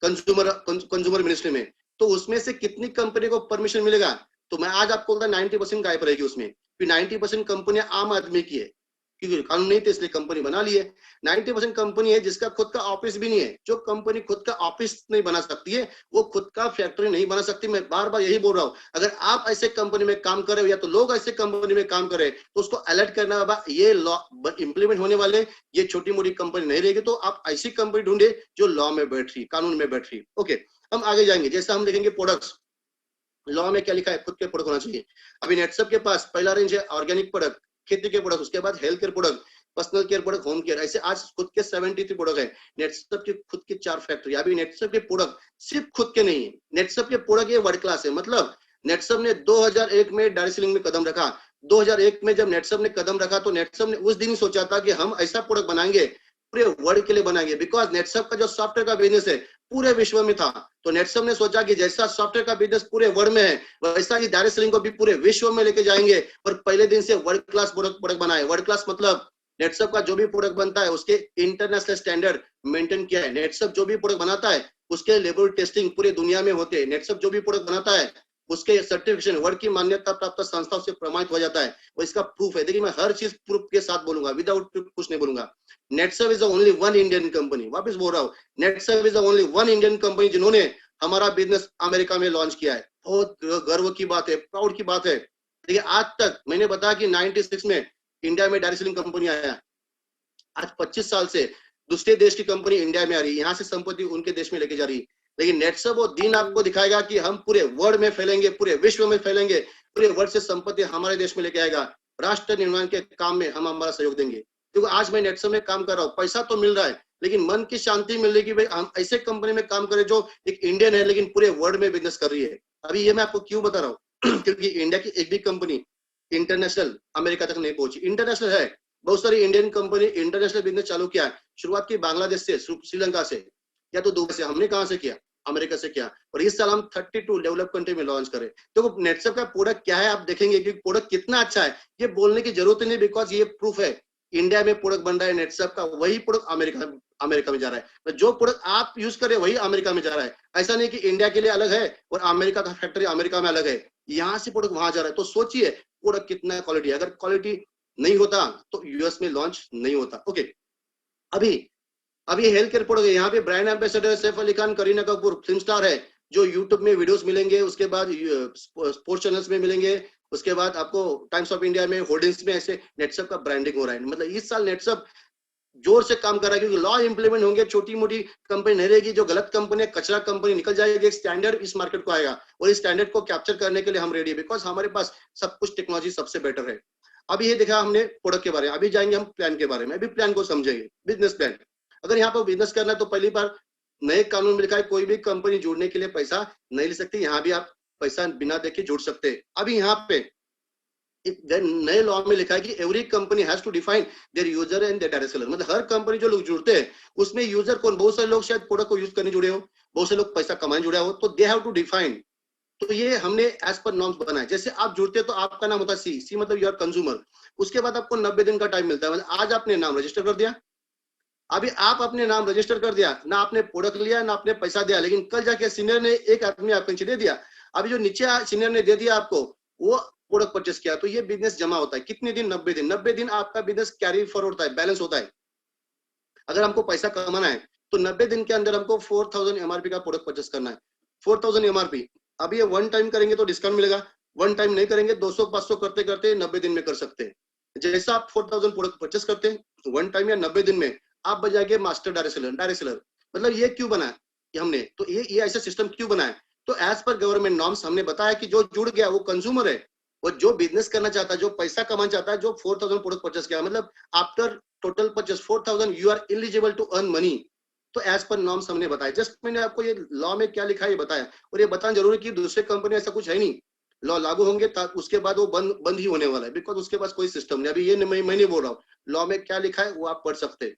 consumer ministry में। तो उसमें से कितनी कंपनी को परमिशन मिलेगा? तो मैं आज आपको बोलता 90% गायब रहेगी उसमें, फिर 90% कंपनियां आम आदमी की है, क्योंकि कानून नहीं थे इसलिए कंपनी बना ली है। 90% कंपनी है जिसका खुद का ऑफिस भी नहीं है। जो कंपनी खुद का ऑफिस नहीं बना सकती है वो खुद का फैक्ट्री नहीं बना सकती। मैं बार बार यही बोल रहा हूँ, अगर आप ऐसे कंपनी में काम कर रहे हो या तो लोग ऐसे कंपनी में काम करे तो उसको अलर्ट करना होगा। ये लॉ इंप्लीमेंट होने वाले, ये छोटी मोटी कंपनी नहीं रहेगी, तो आप ऐसी कंपनी ढूंढे जो लॉ में बैठ रही, कानून में बैठ रही। ओके, हम आगे जाएंगे। जैसे हम देखेंगे प्रोडक्ट्स, लॉ में क्या लिखा है, खुद के प्रोडक्ट होना चाहिए। अभी नेटसप के पास पहला रेंज है ऑर्गेनिक प्रोडक्ट, खेती के प्रोडक्ट, उसके बाद health care product, personal care product, home care, ऐसे आज खुद के 73 प्रोडक्ट है। नेटसप की खुद की 4 फैक्ट्री। अभी नेटसप के प्रोडक्ट सिर्फ खुद के नहीं है, नेटसप के प्रोडक्ट ये वर्ल्ड क्लास है। मतलब नेटसप ने 2001 में डायरेक्ट सेलिंग में कदम रखा। 2001 में जब नेटसप ने कदम रखा तो नेटसप ने उस दिन ही सोचा था कि हम ऐसा प्रोडक्ट बनाएंगे, पूरे वर्ल्ड के लिए बनाएंगे। बिकॉज नेटसप का जो सॉफ्टवेयर का बिजनेस है पूरे विश्व में था, तो नेटसप ने सोचा कि जैसा सॉफ्टवेयर का बिजनेस पूरे वर्ल्ड में है वैसा ही डायरेक्ट सेलिंग को भी पूरे विश्व में लेके जाएंगे। और पहले दिन से वर्ल्ड क्लास प्रोडक्ट बनाए। वर्ल्ड क्लास मतलब नेटसप का जो भी प्रोडक्ट बनता है उसके इंटरनेशनल स्टैंडर्ड मेंटेन किया है। नेटसप जो भी प्रोडक्ट बनाता है उसके लेबल टेस्टिंग पूरे दुनिया में होते हैं। नेटसप जो भी प्रोडक्ट बनाता है उसके सर्टिफिकेशन वर्ल्ड की मान्यता प्राप्त संस्थाओं से प्रमाणित हो जाता है, और इसका प्रूफ है। देखिए मैं हर चीज प्रूफ के साथ बोलूंगा, विदाउट प्रूफ कुछ नहीं बोलूंगा। Netsurf is the only one Indian company, वापस बोल रहा हूँ, Netsurf is the only one Indian company जिन्होंने हमारा बिजनेस अमेरिका में लॉन्च किया है। बहुत गर्व की बात है, प्राउड की बात है। देखिए आज तक मैंने बताया कि 96 में इंडिया में डायरेक्ट सेलिंग कंपनी आया, आज 25 साल से दूसरे देश की कंपनी इंडिया में आ रही है, यहाँ से संपत्ति उनके देश में लेके जा रही है। लेकिन नेटसप वो दिन आपको दिखाएगा कि हम पूरे वर्ल्ड में फैलेंगे, पूरे विश्व में फैलेंगे, पूरे वर्ल्ड से संपत्ति हमारे देश में लेके आएगा। राष्ट्र निर्माण के काम में हम हमारा सहयोग देंगे। क्योंकि आज मैं नेटसप में काम कर रहा हूँ, पैसा तो मिल रहा है लेकिन मन की शांति मिल रही है कि भाई हम ऐसे कंपनी में काम करें जो एक इंडियन है लेकिन पूरे वर्ल्ड में बिजनेस कर रही है। अभी ये मैं आपको क्यों बता रहा हूँ क्योंकि इंडिया की एक भी कंपनी इंटरनेशनल अमेरिका तक नहीं पहुंची। इंटरनेशनल है, बहुत सारी इंडियन कंपनी इंटरनेशनल बिजनेस चालू किया है। शुरुआत की बांग्लादेश से, श्रीलंका से या तो दुबई से। हमने कहां से किया? अमेरिका से किया। और इस साल हम 32 डेवलप कंट्री में लॉन्च करें। तो नेटसप का प्रोडक्ट क्या है आप देखेंगे कि प्रोडक्ट कितना अच्छा है ये बोलने की जरूरत नहीं, बिकॉज ये प्रूफ है। इंडिया में प्रोडक्ट बन रहा है नेटसप का, वही प्रोडक्ट अमेरिका में जा रहा है। तो जो प्रोडक्ट आप यूज करें वही अमेरिका में जा रहा है। ऐसा नहीं कि इंडिया के लिए अलग है और अमेरिका का फैक्ट्री अमेरिका में अलग है, यहाँ से प्रोडक्ट वहां जा रहा है। तो सोचिए प्रोडक्ट कितना क्वालिटी है। अगर क्वालिटी नहीं होता तो यूएस में लॉन्च नहीं होता। ओके, अभी हेल्थ केयर प्रोडक्ट है। यहाँ पे brand ambassador Saif Ali Khan, Kareena Kapoor film star है, जो यूट्यूब में वीडियोस मिलेंगे, उसके बाद स्पोर्ट्स चैनल्स में मिलेंगे, उसके बाद आपको टाइम्स ऑफ इंडिया में, होर्डिंग्स में, ऐसे नेटसप का ब्रांडिंग हो रहा है। मतलब इस साल नेटसप जोर से काम कर रहा है क्योंकि लॉ इंप्लीमेंट होंगे, छोटी मोटी कंपनी नहीं रहेगी, जो गलत कंपनी है, कचरा कंपनी निकल जाएगी, एक स्टैंडर्ड इस मार्केट को आएगा। और इस स्टैंडर्ड को कैप्चर करने के लिए हम रेडी है, बिकॉज हमारे पास सब कुछ टेक्नोलॉजी सबसे बेटर है। अभी ये देखा हमने प्रोडक्ट के बारे में, अभी जाएंगे हम प्लान के बारे में। अभी प्लान को समझेंगे, बिजनेस प्लान। अगर यहाँ पर बिजनेस करना है तो पहली बार नए कानून में लिखा है कोई भी कंपनी जुड़ने के लिए पैसा नहीं ले सकती। यहाँ भी आप पैसा बिना देखे जुड़ सकते हैं। अभी यहाँ पे नए लॉ में लिखा है कि every company has to define their user and their direct seller. मतलब हर कंपनी जो लोग जुड़ते हैं उसमें यूजर कौन, बहुत सारे लोग शायद प्रोडक्ट को यूज करने जुड़े हो, बहुत से लोग पैसा कमाने जुड़े हो, तो दे हैव टू डिफाइन। तो ये हमने एज पर नॉर्म्स बनाया। जैसे आप जुड़ते हैं तो आपका नाम होता है सी मतलब यू आर कंज्यूमर। उसके बाद आपको 90 दिन का टाइम मिलता है। मतलब आज आपने नाम रजिस्टर कर दिया, अभी आप अपने नाम रजिस्टर कर दिया, ना आपने प्रोडक्ट लिया ना आपने पैसा दिया, लेकिन कल जाके सीनियर ने एक आदमी आपको नीचे दे दिया, अभी जो नीचे सीनियर ने दे दिया आपको वो प्रोडक्ट परचेस किया, तो ये बिजनेस जमा होता है। कितने दिन? 90 दिन। 90 दिन आपका बिजनेस कैरी फॉरवर्ड होता है, बैलेंस होता है। अगर हमको पैसा कमाना है तो 90 दिन के अंदर हमको 4000 एमआरपी का प्रोडक्ट परचेस करना है। 4000 एमआरपी, अभी ये वन टाइम करेंगे तो डिस्काउंट मिलेगा, वन टाइम नहीं करेंगे 200-500 करते करते 90 दिन में कर सकते हैं। जैसा आप 4000 प्रोडक्ट परचेस करते हैं वन टाइम या 90 दिन में, आप बन जाएंगे master direct seller. Direct seller मतलब ये क्यों बना है हमने, तो ये ऐसा सिस्टम क्यों बना है? तो एज पर गवर्नमेंट नॉर्म्स हमने बताया कि जो जुड़ गया वो कंज्यूमर है, और जो बिजनेस करना चाहता है, जो पैसा कमाना चाहता है, जो 4000 प्रोडक्ट परचेस किया, मतलब after total purchase 4000 you are eligible to earn money. तो एज पर नॉर्म्स हमने बताया। जस्ट मैंने आपको ये लॉ में क्या लिखा है ये बताया, और ये बताना जरूरी कि दूसरे कंपनी ऐसा कुछ है नहीं, लॉ लागू होंगे उसके बाद वो बंद ही होने वाला है, बिकॉज उसके पास कोई सिस्टम नहीं। अभी ये मैं नहीं बोल रहा हूँ, लॉ में क्या लिखा है वो आप पढ़ सकते हैं।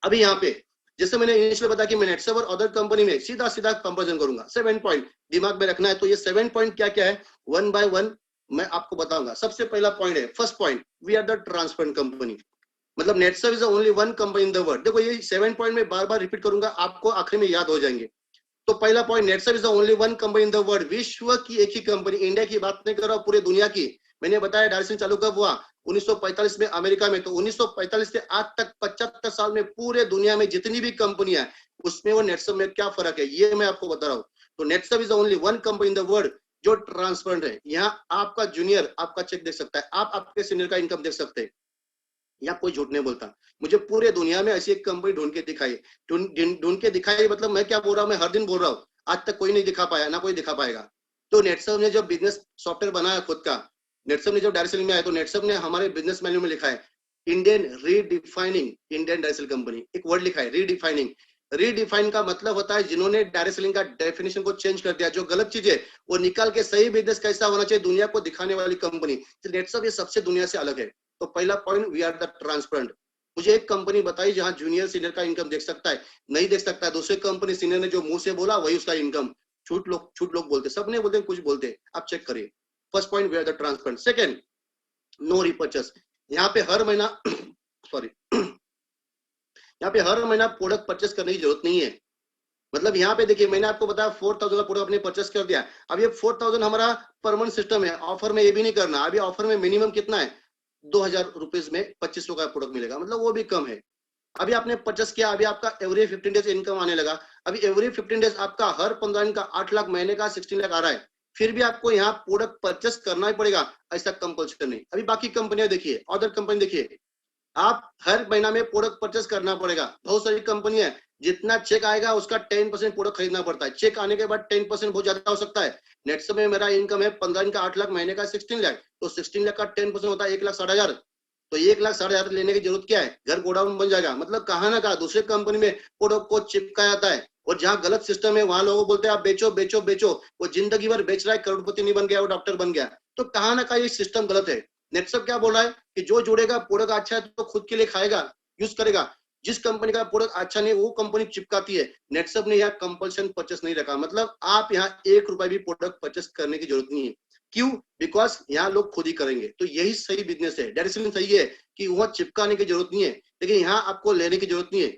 अभी यहाँ पे जैसे मैंने इनिशियली बताया कि मैं नेटसर्व और अदर कंपनी में सीधा सीधा कंपेरिजन करूंगा। 7 पॉइंट दिमाग में रखना है। तो ये 7 पॉइंट क्या क्या है, वन बाय वन मैं आपको बताऊंगा। सबसे पहला पॉइंट है, first point, we are the transparent company. मतलब Netsurf is only one company in the world. देखो ये 7 पॉइंट में बार बार रिपीट करूंगा, आपको आखिर में याद हो जाएंगे। तो पहला point, Netsurf is the only one company in the world. विश्व की एक ही कंपनी, इंडिया की बात नहीं कर रहा हूं, पूरे दुनिया की। मैंने बताया डायरेक्शन चालू कब हुआ, 1945 में अमेरिका में। तो 1945 से आज तक 75 साल में पूरे दुनिया में जितनी भी कंपनियां उसमें वो नेटसर्व में क्या फर्क है ये मैं आपको बता रहा हूँ। तो Netsurf is the only one company in the world जो ट्रांसपेरेंट है। यहाँ आपका जूनियर आपका चेक देख सकता है, आप आपके सीनियर का इनकम देख सकते हैं, या कोई झूठ नहीं बोलता। मुझे पूरे दुनिया में ऐसी एक कंपनी ढूंढ के दिखाई, ढूंढ के दिखाई, मतलब मैं क्या बोल रहा हूँ, मैं हर दिन बोल रहा हूँ, आज तक कोई नहीं दिखा पाया, ना कोई दिखा पाएगा। तो नेटसर्व ने जब बिजनेस सॉफ्टवेयर बनाया खुद का, नेटसर्व ने जब डायरेक्ट सेलिंग में आया, तो नेटसर्व ने हमारे बिजनेस मैन्यू में लिखा है Indian redefining Indian direct selling company, एक वर्ड लिखा है रीडिफाइनिंग। रीडिफाइन का मतलब होता है जिन्होंने डायरेक्ट सेलिंग का डेफिनेशन को चेंज कर दिया, जो गलत चीज है वो निकाल के सही बिजनेस कैसा होना चाहिए दुनिया को दिखाने वाली कंपनी। नेटसर्व ये सबसे दुनिया से अलग है। तो पहला point, we are the transparent. मुझे एक कंपनी बताई जहां जूनियर सीनियर का इनकम देख सकता है, नहीं देख सकता है। दूसरे कंपनी सीनियर ने जो मुंह से बोला वही उसका इनकम। झूठ लोग बोलते, सब नहीं बोलते, कुछ बोलते, आप चेक करिए। First point, we are the transparent. Second, no repurchase. यहाँ पे हर महीना सॉरी यहाँ पे हर महीना प्रोडक्ट परचेस करने की जरूरत नहीं है। मतलब यहाँ पे देखिए, मैंने आपको बताया 4000 का प्रोडक्ट आपने परचेस कर दिया, अब ये 4000 हमारा परमानेंट सिस्टम है। ऑफर में ये भी नहीं करना, अभी ऑफर में मिनिमम कितना है, 2000 रुपीज में 2500 का प्रोडक्ट मिलेगा, मतलब वो भी कम है। अभी आपने परचेस किया, अभी आपका एवरी 15 डेज इनकम आने लगा। अभी एवरी 15 डेज आपका हर 15 दिन का 8 लाख, महीने का 16 लाख आ रहा है, फिर भी आपको यहाँ प्रोडक्ट परचेस करना ही पड़ेगा, ऐसा कंपल्सरी नहीं। अभी बाकी कंपनियां देखिए, अदर कंपनी देखिए, आप हर महीना में प्रोडक्ट परचेस करना पड़ेगा। बहुत सारी कंपनी है, जितना चेक आएगा उसका 10% प्रोडक्ट खरीदना पड़ता है। चेक आने के बाद 10% बहुत ज्यादा हो सकता है। नेटसर्व में मेरा इनकम है 15 दिन का 8 लाख, महीने का 16 लाख, तो 16 लाख का 10% होता है 1,60,000। तो 1,60,000 लेने की जरूरत क्या है, घर गोडाउन बन जाएगा। मतलब कहा ना कहा दूसरे कंपनी में प्रोडक्ट को चिपका जाता है, और जहाँ गलत सिस्टम है वहां लोगों बोलते हैं आप बेचो बेचो बेचो। वो जिंदगी भर बेच रहा है, करोड़पति नहीं बन गया, वो डॉक्टर बन गया। तो कहा ना कहा ये सिस्टम गलत है। नेटसर्व क्या बोल रहा है कि जो जुड़ेगा, प्रोडक्ट अच्छा है तो खुद के लिए खाएगा, यूज करेगा। जिस कंपनी का प्रोडक्ट अच्छा नहीं वो कंपनी चिपकाती है। नेटसर्व ने यहाँ कंपल्सन परचेस नहीं रखा, मतलब आप यहाँ 1 रुपए भी प्रोडक्ट परचेस करने की जरूरत नहीं है। क्यों? बिकॉज यहाँ लोग खुद ही करेंगे। तो यही सही बिजनेस है। डायरेक्ट सेलिंग सही है कि वहां चिपकाने की जरूरत नहीं है, लेकिन यहाँ आपको लेने की जरूरत नहीं है,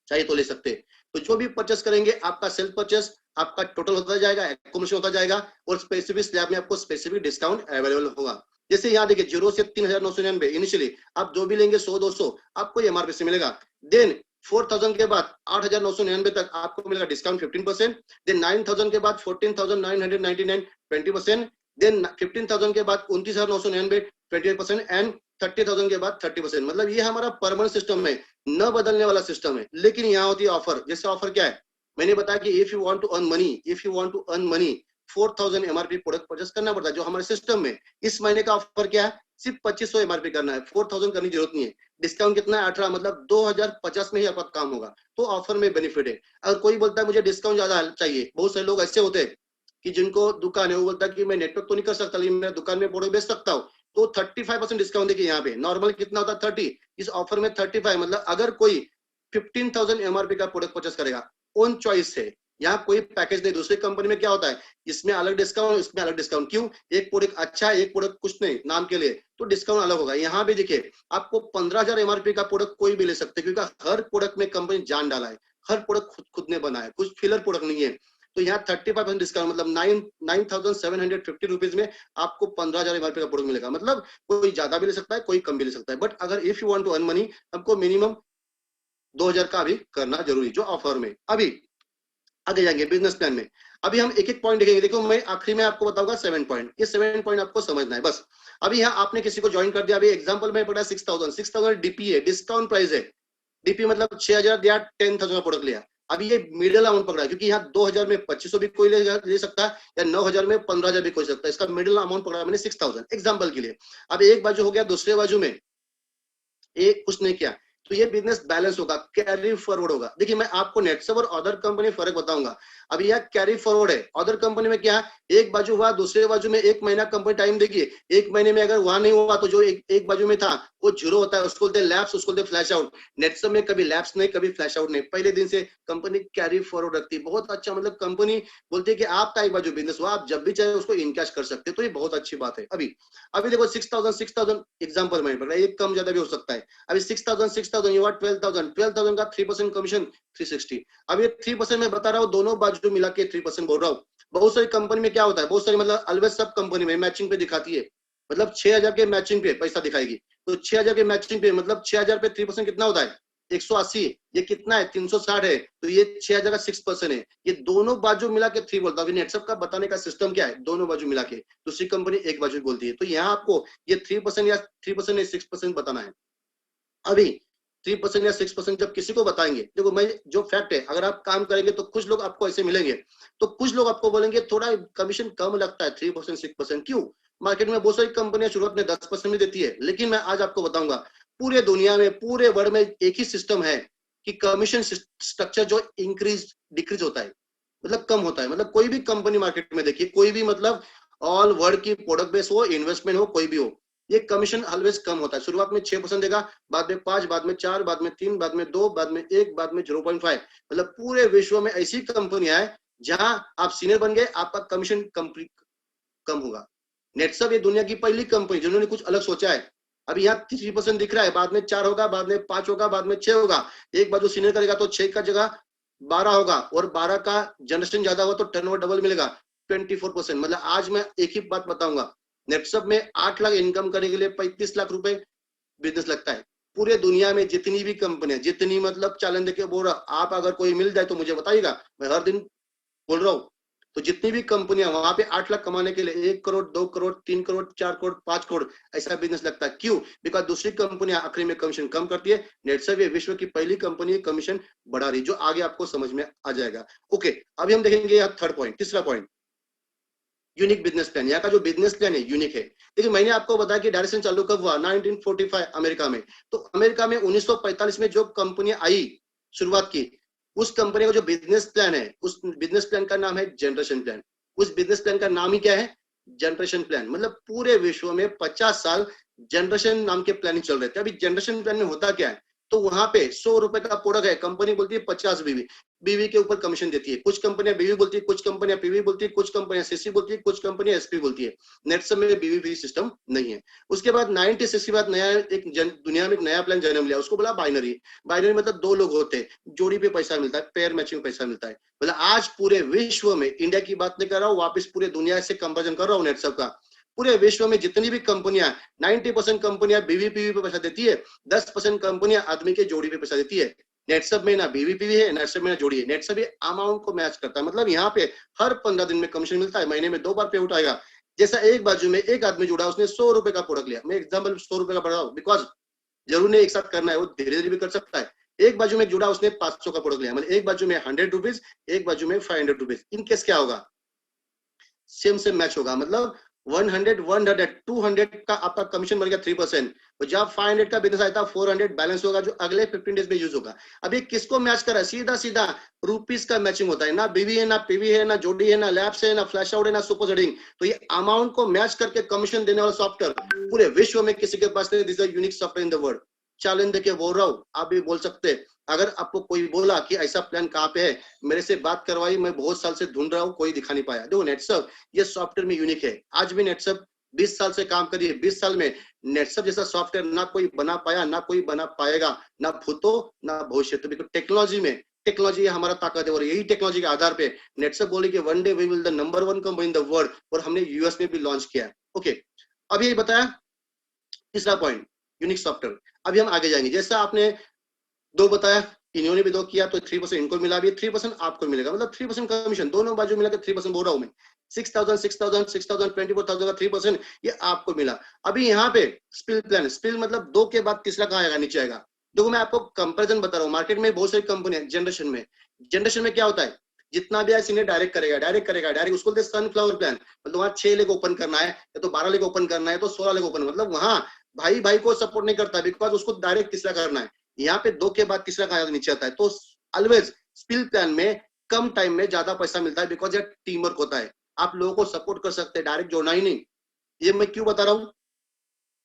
चाहिए तो ले सकते हैं। तो जो भी परचेस करेंगे आपका सेल्फ परचेस, आपका टोटल होता जाएगा, एकोमोडेशन होता जाएगा, और स्पेसिफिक स्लैब में आपको स्पेसिफिक डिस्काउंट अवेलेबल होगा। जैसे यहाँ देखिए 0 से 3,999 इनिशियली, आप जो भी लेंगे 100-200 आपको एमआरपी से मिलेगा। देन 4,000 के बाद 8,999 तक आपको मिलेगा डिस्काउंट 15%। देन 9,000 के बाद 14,999 20%। देन 15,000 के बाद 29,999 28%। एंड 30,000 के बाद 30%। मतलब ये हमारा परमानेंट सिस्टम है, न बदलने वाला सिस्टम है। लेकिन यहाँ होती है ऑफर। जैसे ऑफर क्या है, मैंने बताया कि if you want to earn money 4,000 MRP product purchase करना पड़ता है, जो हमारे सिस्टम में। इस महीने का ऑफर क्या है, सिर्फ 2500 एमआरपी करना है, 4,000 करने की जरूरत नहीं है। डिस्काउंट कितना है, 18, मतलब 2050 में ही आपका काम होगा। तो ऑफर में बेनिफिट है। अगर कोई बोलता है मुझे डिस्काउंट ज्यादा चाहिए, बहुत सारे लोग ऐसे होते हैं कि जिनको दुकान है, वो बोलता है कि मैं नेटवर्क तो नहीं कर सकता, लेकिन मैं दुकान में प्रोडक्ट बेच सकता हूँ, तो 35% डिस्काउंट देखिए यहाँ पे। नॉर्मल कितना होता है 30, इस ऑफर में 35, मतलब अगर कोई 15,000 एमआरपी का प्रोडक्ट परचेस करेगा ओन चॉइस है, यहाँ कोई पैकेज नहीं। दूसरी कंपनी में क्या होता है, इसमें अलग डिस्काउंट, इसमें अलग डिस्काउंट। क्यों? एक प्रोडक्ट अच्छा है, एक प्रोडक्ट कुछ नहीं, नाम के लिए, तो डिस्काउंट अलग होगा। यहाँ भी देखिए आपको 15,000 एमआरपी का प्रोडक्ट कोई भी ले सकते हैं, क्योंकि हर प्रोडक्ट में कंपनी जान डाला है, हर प्रोडक्ट खुद ने बनाया है, कुछ फिलर प्रोडक्ट नहीं है। तो यहाँ 35% डिस्काउंट, मतलब 9,750 रुपीज में आपको 15,000 एमआरपी का प्रोडक्ट मिलेगा। मतलब कोई ज्यादा भी ले सकता है, कोई कम भी ले सकता है, बट अगर if you want to earn money, हमको मिनिमम 2,000 का भी करना जरूरी, जो ऑफर में। अभी आगे जाएंगे बिजनेस प्लान में। अभी हम एक एक पॉइंट देखेंगे। देखो मैं आखिरी में आपको बताऊंगा 7 पॉइंट, ये 7 पॉइंट आपको समझना है बस। अभी यहाँ आपने किसी को ज्वाइन कर दिया, अभी एग्जांपल में पड़ा 6,000 डीपी है, डिस्काउंट प्राइस है। डीपी मतलब 6,000 दिया, 10,000 का प्रोडक्ट लिया। अभी ये मिडिल अमाउंट पकड़ा है, क्योंकि यहाँ 2,000 में 2,500 भी कोई ले सकता है, या 9,000 में 15,000 भी कोई सकता है। इसका मिडिल अमाउंट पकड़ा मैंने 6,000 एग्जाम्पल के लिए। अब एक बाजू हो गया, दूसरे बाजू में एक कुछ नहीं किया, तो ये बिजनेस बैलेंस होगा, कैरी फॉरवर्ड होगा। देखिए मैं आपको नेटसब और अदर कंपनी फर्क बताऊंगा। अभी यह कैरी फॉरवर्ड है, अदर कंपनी में क्या, एक बाजू हुआ, दूसरे बाजू में 1 महीना कंपनी टाइम देगी। 1 महीने में अगर वहां नहीं हुआ तो जो एक बाजू में था वो जीरो होता है, उसको बोलते हैं लैप्स, उसको बोलते हैं फ्लैश आउट। नेटसब में कभी लैप्स नहीं, कभी फ्लैश आउट नहीं, पहले दिन से कंपनी कैरी फॉरवर्ड रखती है। बहुत अच्छा, मतलब कंपनी बोलती है कि आपका एक बाजू बिजनेस हुआ, आप जब भी चाहे उसको इनकैश कर सकते हैं, तो ये बहुत अच्छी बात है। अभी देखो 6,000 एग्जाम्पल में पड़ रहा है, एक कम ज्यादा भी हो सकता है। अभी 6,000 यू आर 12,000 का 3% कमीशन 360। अब ये 3% मैं बता रहा हूँ, दोनों बाजू मिला के 3% बोल रहा हूँ। बहुत सारी कंपनी में क्या होता है, बहुत सारी मतलब अलवेज सब कंपनी में मैचिंग पे दिखाती है, मतलब 6,000 के मैचिंग पे पैसा दिखाएगी। तो 6,000 के मैचिंग पे मतलब 6,000 पे 3% कितना होता है, 180। ये कितना है, 360 है, तो ये 6,000 का 6% है। ये दोनों बाजू मिला के 3 बोलता है। नेटसब का बताने का सिस्टम क्या है, दोनों बाजू मिला के, दूसरी कंपनी एक बाजू बोलती है। तो यहाँ आपको ये 3% या 3% या 6% बताना है। अभी 3% या 6% जब किसी को बताएंगे, देखो मैं जो फैक्ट है, अगर आप काम करेंगे तो कुछ लोग आपको ऐसे मिलेंगे, तो कुछ लोग आपको बोलेंगे थोड़ा कमीशन कम लगता है, 3% 6%। क्यों? मार्केट में बहुत सारी कंपनियां शुरुआत में 10% में देती है, लेकिन मैं आज आपको बताऊंगा पूरे दुनिया में, पूरे वर्ल्ड में एक ही सिस्टम है कि कमीशन स्ट्रक्चर जो इंक्रीज डिक्रीज होता है, मतलब कम होता है। मतलब कोई भी कंपनी मार्केट में देखिए, कोई भी मतलब ऑल वर्ल्ड की प्रोडक्ट बेस हो, इन्वेस्टमेंट हो, कोई भी हो, ये कमीशन ऑलवेज कम होता है। शुरुआत में 6% देगा, बाद में 5, बाद में 4, बाद में 3, बाद में 2, बाद में 1, बाद में 0.5। मतलब पूरे विश्व में ऐसी कंपनियां हैं जहां आप सीनियर बन गए, आपका कमीशन कम होगा। नेटसब ये दुनिया की पहली कंपनी जिन्होंने कुछ अलग सोचा है। अभी यहाँ 3% दिख रहा है, बाद में 4 होगा, बाद में 5 होगा, बाद में 6 होगा। एक बाजू सीनियर करेगा तो 6 का जगह 12 होगा, और 12 का जनरेशन ज्यादा हुआ तो टर्नओवर डबल मिलेगा, 24%। मतलब आज मैं एक ही बात बताऊंगा, नेटसब में 8 लाख इनकम करने के लिए 35 लाख रुपए बिजनेस लगता है। पूरे दुनिया में जितनी भी कंपनियां, जितनी मतलब चैलेंज देके बोल रहा, आप अगर कोई मिल जाए तो मुझे बताइएगा, मैं हर दिन बोल रहा हूँ। तो जितनी भी कंपनियां, वहां पे 8 लाख कमाने के लिए 1 करोड़, 2 करोड़, 3 करोड़, 4 करोड़, 5 करोड़ ऐसा बिजनेस लगता है। क्यों? बिकॉज दूसरी कंपनियां आखिरी में कमीशन कम करती है, नेटसब ये विश्व की पहली कंपनी कमीशन बढ़ा रही, जो आगे आपको समझ में आ जाएगा। ओके, अभी हम देखेंगे यहाँ थर्ड पॉइंट, तीसरा पॉइंट, यूनिक बिजनेस प्लान। यहाँ का जो बिजनेस प्लान है यूनिक है। देखिए मैंने आपको बताया कि डायरेक्शन चालू कब हुआ, 1945 अमेरिका में। तो अमेरिका में 1945 में जो कंपनी आई, शुरुआत की, उस कंपनी का जो बिजनेस प्लान है, उस बिजनेस प्लान का नाम है जनरेशन प्लान। उस बिजनेस प्लान का नाम ही क्या है, जनरेशन प्लान। मतलब पूरे विश्व में 50 साल जनरेशन नाम के प्लानिंग चल रहे थे। अभी जनरेशन प्लान में होता क्या है, तो वहां पे 100 रुपए का प्रोडक्ट है, कंपनी बोलती है 50 बीवी, बीवी के ऊपर कमीशन देती है। कुछ कंपनियां बीवी बोलती है, कुछ कंपनियां पीवी बोलती है, कुछ कंपनियां सीसी बोलती है, कुछ कंपनियां एसपी बोलती है। नेटसब में बीवी पीवी सिस्टम नहीं है। उसके बाद 96 के बाद नया एक दुनिया में एक नया प्लान जन्म लिया, उसको बोला बाइनरी। बाइनरी मतलब 2 लोग होते हैं, जोड़ी पे पैसा मिलता है, पेयर मैचिंग पैसा मिलता है। मतलब आज पूरे विश्व में, इंडिया की बात नहीं कर रहा हूँ, वापस पूरे दुनिया से कंपेरिजन कर रहा हूँ नेटसब का, पूरे विश्व में जितनी भी कंपनियां, 90% कंपनियां बीवी पीवी पे पैसा देती है, 10% कंपनियां आदमी के जोड़ी पे पैसा देती है। नेटसब में ना बीवी पीवी है, नेटसब में ना जोड़ी है। नेटसब ये अमाउंट को मैच करता है। मतलब यहाँ पे हर 15 दिन में कमीशन मिलता है, महीने में 2 बार पे आउट आएगा। जैसा एक बाजू में एक आदमी जुड़ा, उसने 100 रुपए का प्रोडक्ट लिया, मैं एग्जाम्पल 100 रुपए का बढ़ा रहा हूँ, बिकॉज जरूर नहीं एक साथ करना है, वो धीरे धीरे भी कर सकता है। एक बाजू में जुड़ा, उसने 500 का प्रोडक्ट लिया, मतलब एक बाजू में 100 रुपीज, एक बाजू में 500 रुपीज। इन केस क्या होगा, सेम मैच होगा। मतलब 100, 100, 200 का आपका कमीशन बन गया 3%। तो जब 500 का बिजनेस आया था 400 बैलेंस होगा जो अगले 15 डेज में यूज होगा। अब ये किसको मैच कर रहा है? सीधा सीधा रुपीस का मैचिंग होता है, ना बीवी है, ना पीवी है, ना जोड़ी है, ना लैब्स है, ना फ्लैश आउट है, ना सुपर सेडिंग। तो ये अमाउंट को मैच करके कमीशन देने वाला सॉफ्टवेयर पूरे विश्व में किसी के पास नहीं। This is unique software in the world. Challenge देके बोल रहा हूँ, आप भी बोल सकते हैं। अगर आपको कोई बोला कि ऐसा प्लान कहाँ पे है, मेरे से बात करवाई, मैं बहुत साल से ढूंढ रहा हूँ, कोई दिखा नहीं पाया। देखो नेटसर्फ ये सॉफ्टवेयर में यूनिक है। आज भी नेटसर्फ 20 साल से काम करिए, 20 साल में नेटसर्फ जैसा सॉफ्टवेयर ना कोई बना पाया, ना कोई बना पाएगा, ना भूतो ना भविष्य। तो टेक्नोलॉजी में, टेक्नोलॉजी हमारा ताकत है और यही टेक्नोलॉजी के आधार पे नेटसर्फ बोले कि one day we will the number 1 company in the world, और हमने यूएस में भी लॉन्च किया। ओके, अब ये बताया तीसरा पॉइंट, यूनिक सॉफ्टवेयर। अभी हम आगे जाएंगे। जैसा आपने दो बताया, इन्होंने भी दो किया, तो 3% इनको मिला, भी 3% आपको मिलेगा, मतलब 3% कमीशन दोनों बाजू मिला के 3% बोल रहा हूं मैं। 6,000 6,000 6,000 24,000 का 3% ये आपको मिला। अभी यहाँ पे स्पिल प्लान, स्पिल मतलब दो के बाद तीसरा कहाँ आएगा? नीचे आएगा। देखो मैं आपको कंपैरिजन बता रहा हूँ, मार्केट में बहुत सारी कंपनी है। जनरेशन में क्या होता है, जितना भी सीनियर डायरेक्ट करेगा, डायरेक्ट उसको सनफ्लावर प्लान, मतलब वहाँ 6 लेग ओपन करना है, या तो 12 लेग ओपन करना है, तो 16 लेग ओपन, मतलब वहाँ भाई भाई को सपोर्ट नहीं करता, बिकॉज उसको डायरेक्ट तीसरा करना है। यहाँ पे दो के बाद तीसरा कहाँ नीचे आता है। तो ऑलवेज स्पिल प्लान में कम टाइम में ज्यादा पैसा मिलता है, बिकॉज ये टीम वर्क होता है। आप लोगों को सपोर्ट कर सकते हैं, डायरेक्ट जोड़ना ही नहीं। ये मैं क्यों बता रहा हूँ,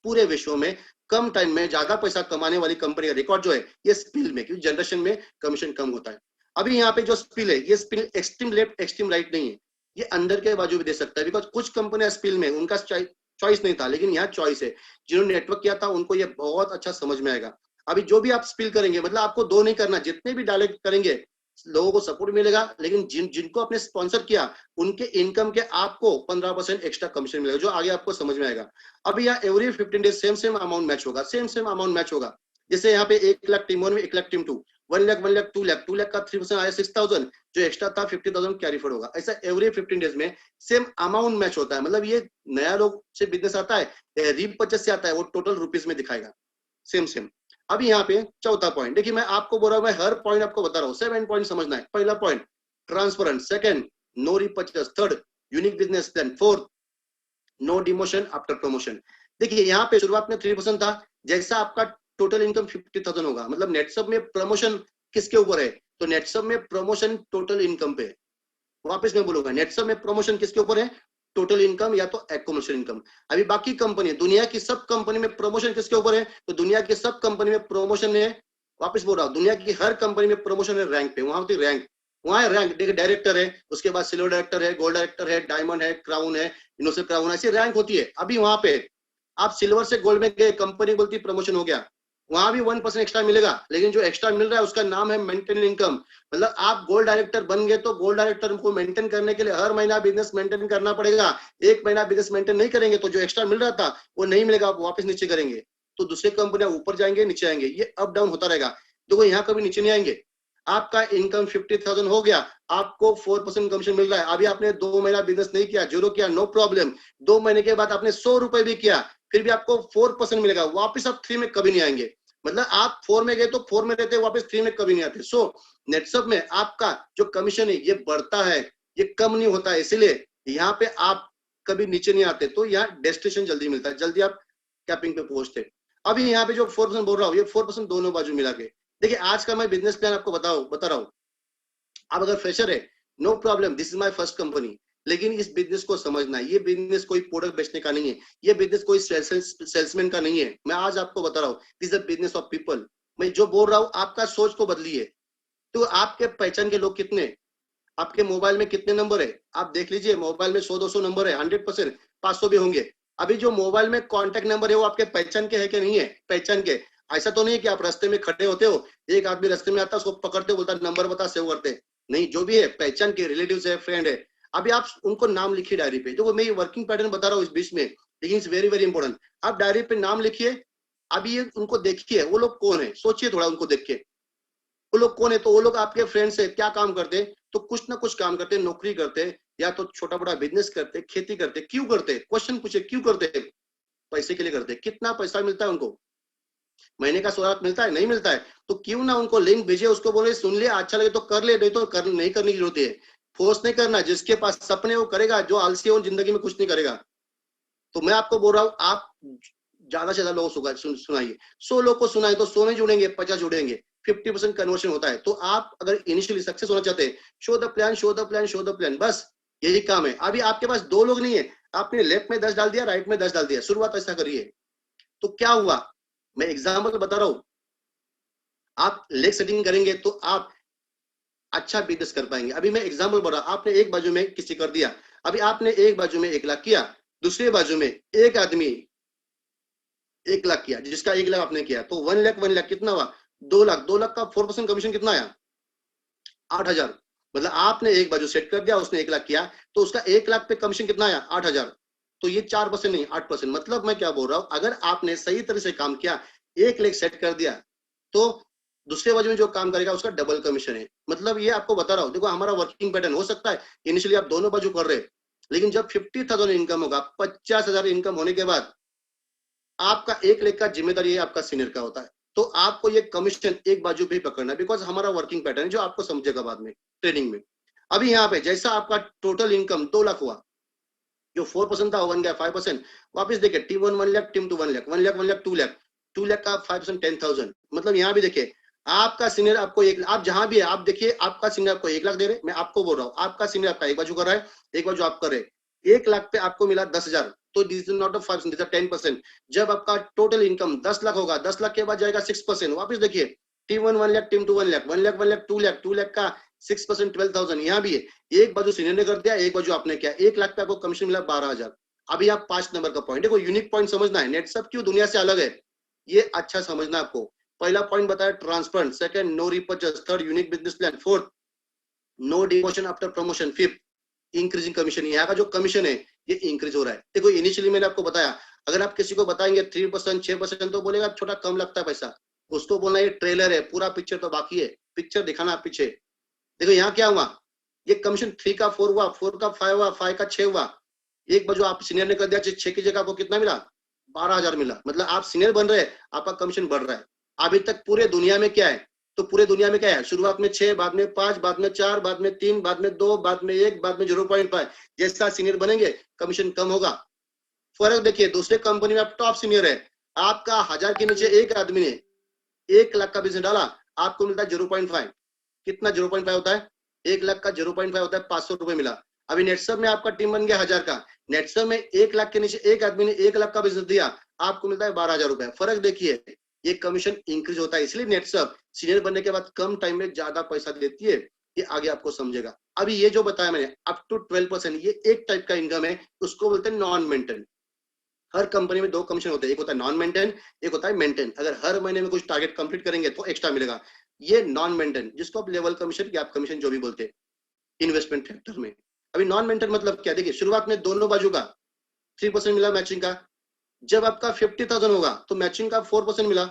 पूरे विश्व में कम टाइम में ज्यादा पैसा कमाने वाली कंपनी का रिकॉर्ड जो है ये स्पिल में, क्योंकि जनरेशन में कमीशन कम होता है। अभी यहाँ पे जो स्पिल है, ये spill extreme left extreme right नहीं है, ये अंदर के बाजू भी दे सकता है, बिकॉज कुछ कंपनियां स्पिल में उनका चॉइस नहीं था, लेकिन यहाँ चॉइस है। जिन्होंने नेटवर्क किया था उनको ये बहुत अच्छा समझ में आएगा। अभी जो भी आप स्पिल करेंगे, मतलब आपको दो नहीं करना, जितने भी डायरेक्ट करेंगे लोगों को सपोर्ट मिलेगा, लेकिन जिनको आपने स्पॉन्सर किया उनके इनकम के आपको 15% एक्स्ट्रा कमीशन मिलेगा, जो आगे आपको समझ में आएगा। अभी यहाँ every 15 days same amount match होगा, सेम अमाउंट मैच होगा। जैसे यहाँ पे 1 लाख टीम 1 में, 1 लाख टीम 2, 1 लाख 1 लाख 2 लाख, 2 लाख का 3% आया 6,000, जो एक्स्ट्रा था 50,000 कैरी फॉरवर्ड होगा। ऐसा एवरी 15 डेज में सेम अमाउंट मैच होता है। मतलब ये नया लोग से बिजनेस आता है, रीपर्चेस से आता है, वो टोटल रुपीज में दिखाएगा सेम। अभी यहाँ पे चौथा पॉइंट देखिए, मैं आपको बोल रहा हूँ, मैं हर पॉइंट आपको बता रहा हूँ, 7 पॉइंट समझना है। पहला point transparent, second no repurchase, third unique business plan, fourth no demotion after promotion. देखिए यहाँ पे शुरुआत में 3% था, जैसा आपका टोटल इनकम 50,000 होगा, मतलब नेटसब में प्रमोशन किसके ऊपर है, तो नेटसब में प्रमोशन टोटल इनकम पे। वापस मैं बोलूंगा, नेटसब में प्रमोशन किसके ऊपर है, टोटल इनकम या तो एक्यूमुलेशन इनकम। अभी बाकी कंपनी, दुनिया की सब कंपनी में प्रमोशन किसके ऊपर है, तो दुनिया की सब कंपनी में प्रमोशन है। वापस बोल रहा हूँ, दुनिया की हर कंपनी में प्रमोशन है रैंक पे, वहां होती रैंक, वहां है रैंक। देखिए डायरेक्टर है, उसके बाद सिल्वर डायरेक्टर है, गोल्ड डायरेक्टर है, डायमंड है, क्राउन है, इनोसे क्राउन, ऐसी रैंक होती है। अभी वहां पे आप सिल्वर से गोल्ड में गए, कंपनी बोलती प्रमोशन हो गया, वहां भी 1% एक्स्ट्रा मिलेगा, लेकिन जो एक्स्ट्रा मिल रहा है उसका नाम है मेंटेन इनकम। मतलब आप गोल्ड डायरेक्टर बन गए तो गोल्ड डायरेक्टर को मेंटेन करने के लिए हर महीना बिजनेस मेंटेन करना पड़ेगा। एक महीना बिजनेस मेंटेन नहीं करेंगे तो जो एक्स्ट्रा मिल रहा था वो नहीं मिलेगा, आप वापस नीचे करेंगे तो दूसरी कंपनियां ऊपर जाएंगे, नीचे आएंगे, ये अप डाउन होता रहेगा। देखो यहाँ कभी नीचे नहीं आएंगे। आपका इनकम 50,000 हो गया, आपको 4% कमीशन मिल रहा है। अभी आपने 2 महीना बिजनेस नहीं किया, जीरो किया, नो प्रॉब्लम। 2 महीने के बाद आपने 100 रुपए भी किया, फिर भी आपको 4% मिलेगा। वापस आप 3 में कभी नहीं आएंगे। मतलब आप 4 में गए तो 4 में रहते, वापस 3 में कभी नहीं आते। सो नेटसब में आपका जो कमीशन है ये बढ़ता है, ये कम नहीं होता है, इसलिए यहाँ पे आप कभी नीचे नहीं आते। तो यहाँ डेस्टिनेशन जल्दी मिलता है, जल्दी आप कैपिंग पे पहुंचते। अभी यहाँ पे जो 4% बोल रहा हूँ, ये 4% दोनों बाजू मिला के। देखिए आज का मैं बिजनेस प्लान आपको बता रहा हूँ। आप अगर फ्रेशर है, no problem, this is my first company, लेकिन इस बिजनेस को समझना है। ये बिजनेस कोई प्रोडक्ट बेचने का नहीं है, ये बिजनेस कोई सेल्समैन का नहीं है। मैं आज आपको बता रहा हूँ, this is business of people. मैं जो बोल रहा हूँ आपका सोच को बदलिए। तो आपके पहचान के लोग कितने, आपके मोबाइल में कितने नंबर है, आप देख लीजिए। मोबाइल में 100-200 नंबर है, 100% 500 भी होंगे। अभी जो मोबाइल में कॉन्टेक्ट नंबर है वो आपके पहचान के है कि नहीं है, पहचान के। ऐसा तो नहीं है कि आप रास्ते में खड़े होते हो, एक आदमी रास्ते में आता है, उसको पकड़ते, बोलता नंबर बता, सेव करते। नहीं, जो भी है पहचान के, रिलेटिव्स है, फ्रेंड है, अभी आप उनको नाम लिखिए डायरी पे। देखो मैं ये वर्किंग पैटर्न बता रहा हूँ इस बीच में, लेकिन इट्स वेरी वेरी इंपॉर्टेंट। आप डायरी पे नाम लिखिए। अभी ये उनको देखिए, वो लोग कौन है, सोचिए थोड़ा उनको देख के, वो लोग कौन है। तो वो लोग आपके फ्रेंड्स है, क्या काम करते, तो कुछ ना कुछ काम करते, नौकरी करते, या तो छोटा बड़ा बिजनेस करते, खेती करते। क्यों करते, क्वेश्चन पूछे, क्यों करते, पैसे के लिए करते। कितना पैसा मिलता है उनको, महीने का 16 मिलता है, नहीं मिलता है, तो क्यों ना उनको लिंक भेजे, उसको बोले सुन ले, अच्छा लगे तो कर ले, नहीं तो नहीं करने की जरूरत है। फोर्स नहीं करना, जिसके पास सपने वो करेगा, जो आलसी हो जिंदगी में कुछ नहीं करेगा। तो मैं आपको बोल रहा हूँ, आप ज्यादा से ज्यादा लोगों को सुनाइए। 100 लोग को सुनाए तो 100 नहीं जुड़ेंगे, 50 जुड़ेंगे, 50% कन्वर्शन होता है। तो आप अगर इनिशियली सक्सेस होना चाहते हैं, show the plan, show the plan, show the plan, बस यही काम है। अभी आपके पास 2 लोग नहीं है, आपने लेफ्ट में 10 डाल दिया, राइट में 10 डाल दिया, शुरुआत ऐसा करिए। तो क्या हुआ, मैं एग्जाम्पल बता रहा हूँ, आप लेग सेटिंग करेंगे तो आप अच्छा बिजनेस कर पाएंगे। अभी मैं एग्जाम्पल बोल रहा हूं, आपने एक बाजू में किसी कर दिया, अभी आपने एक बाजू में 1 लाख किया, दूसरे बाजू में एक आदमी 1 लाख किया, जिसका 1 लाख आपने किया, तो 1 लाख 1 लाख कितना हुआ, 2 लाख। 2 लाख का 4% कमीशन कितना आया, 8,000। मतलब आपने एक बाजू सेट कर दिया, उसने 1 लाख किया, तो उसका 1 लाख पे कमीशन कितना आया, 8,000। तो ये 4% नहीं, 8%। मतलब मैं क्या बोल रहा हूं, अगर आपने सही तरह से काम किया, 1 लाख सेट कर दिया, तो दूसरे बाजू में जो काम करेगा उसका डबल कमीशन है। मतलब ये आपको बता रहा हूँ, देखो हमारा वर्किंग पैटर्न हो सकता है इनिशियली आप दोनों बाजू कर रहे हैं, लेकिन जब 50,000 इनकम होगा, 50,000 इनकम होने के बाद आपका 1 लाख का जिम्मेदारी आपका सीनियर का होता है। तो आपको ये कमीशन एक बाजू पे ही पकड़ना है, बिकॉज हमारा वर्किंग पैटर्न है जो आपको समझेगा बाद में ट्रेनिंग में। अभी यहाँ पे जैसा आपका टोटल इनकम 2 लाख हुआ, जो 4% था 1 गया 5%, वापस देखिए टीम 1 लाख, टीम 2 1 लाख, 1 लाख 1 लाख 2 लाख, 2 लाख का 5% 10,000। मतलब यहाँ भी देखिए आपका सीनियर आपको एक, आप जहां भी है आप देखिए आपका सीनियर आपको 1 लाख दे रहे, मैं आपको बोल रहा हूँ आपका सीनियर आपका एक बाजू कर रहा है, एक बाजू आप कर रहे, 1 लाख पे आपको मिला 10,000, तो this is not a 5%, this is 10%। जब आपका टोटल इनकम 10 लाख होगा, 10 लाख के बाद जाएगा 6%, वापस देखिए टीम 1 1 लाख, टीम 2 1 लाख, 1 लाख 1 लाख 2 लाख, 2 लाख का 6% 12,000। यहाँ भी है, एक बाजू सीनियर ने कर दिया, एक बाजू आपने किया, 1 लाख पे आपको कमीशन मिला 12,000। अभी आप 5 नंबर का पॉइंट, देखो यूनिक पॉइंट समझना है, नेटसप क्यों दुनिया से अलग है, ये अच्छा समझना आपको। पहला पॉइंट बताया transparent, second no repurchase, third unique business plan, fourth no demotion after promotion, fifth increasing commission. यहाँ का जो कमीशन है ये इंक्रीज हो रहा है। देखो इनिशियली मैंने आपको बताया, अगर आप किसी को बताएंगे 3%, 6%, तो बोलेगा छोटा कम लगता है पैसा, उसको बोलना ये ट्रेलर है, पूरा पिक्चर तो बाकी है, पिक्चर दिखाना आप पीछे। देखो यहाँ क्या हुआ, ये कमीशन 3 का 4 हुआ, 4 का 5 हुआ, 5 का 6 हुआ, एक बाजू आप सीनियर ने कर दिया, 6 की जगह आपको कितना मिला, 12,000 मिला। मतलब आप सीनियर बन रहे हैं, आपका कमीशन बढ़ रहा है। अभी तक पूरे दुनिया में क्या है, तो पूरे दुनिया में क्या है, शुरुआत में 6, बाद में 5, बाद में 4, बाद में 3, बाद में 2, बाद में 1, बाद में 0.5। जैसा सीनियर बनेंगे कमीशन कम होगा। फर्क देखिए, दूसरे कंपनी में आप टॉप सीनियर है, आपका 1,000 के नीचे एक आदमी ने 1 लाख का बिजनेस डाला, आपको मिलता है 0.5। कितना 0.5 होता है, 1 लाख का 0.5 होता है, 500 रुपए मिला। अभी नेटसप में आपका टीम बन गया 1,000 का, नेटसप में 1 लाख के नीचे एक आदमी ने 1 लाख का बिजनेस दिया, आपको मिलता है 12,000 रुपए। फर्क देखिए, ये कमीशन इंक्रीज होता है, इसलिए नेटसप सीनियर बनने के बाद कम टाइम में ज्यादा पैसा देती है, ये आगे आपको समझेगा। अभी ये जो बताया मैंने अप टू 12%, ये एक टाइप का इनकम है, उसको बोलते हैं नॉन मेंटेन। हर कंपनी में 2 कमीशन होते हैं, एक होता है नॉन मेंटेन, एक होता है मेंटेन। अगर हर महीने में कुछ टारगेट कंप्लीट करेंगे तो एक्स्ट्रा मिलेगा, ये नॉन मेंटेन, जिसको आप लेवल कमीशन या आप कमीशन जो भी बोलते हैं इन्वेस्टमेंट फैक्टर में। अभी नॉन मेंटेन मतलब क्या, देखिए शुरुआत में दोनों बाजू का 3% मिला मैचिंग का, जब आपका 50,000 होगा तो मैचिंग का 4% मिला,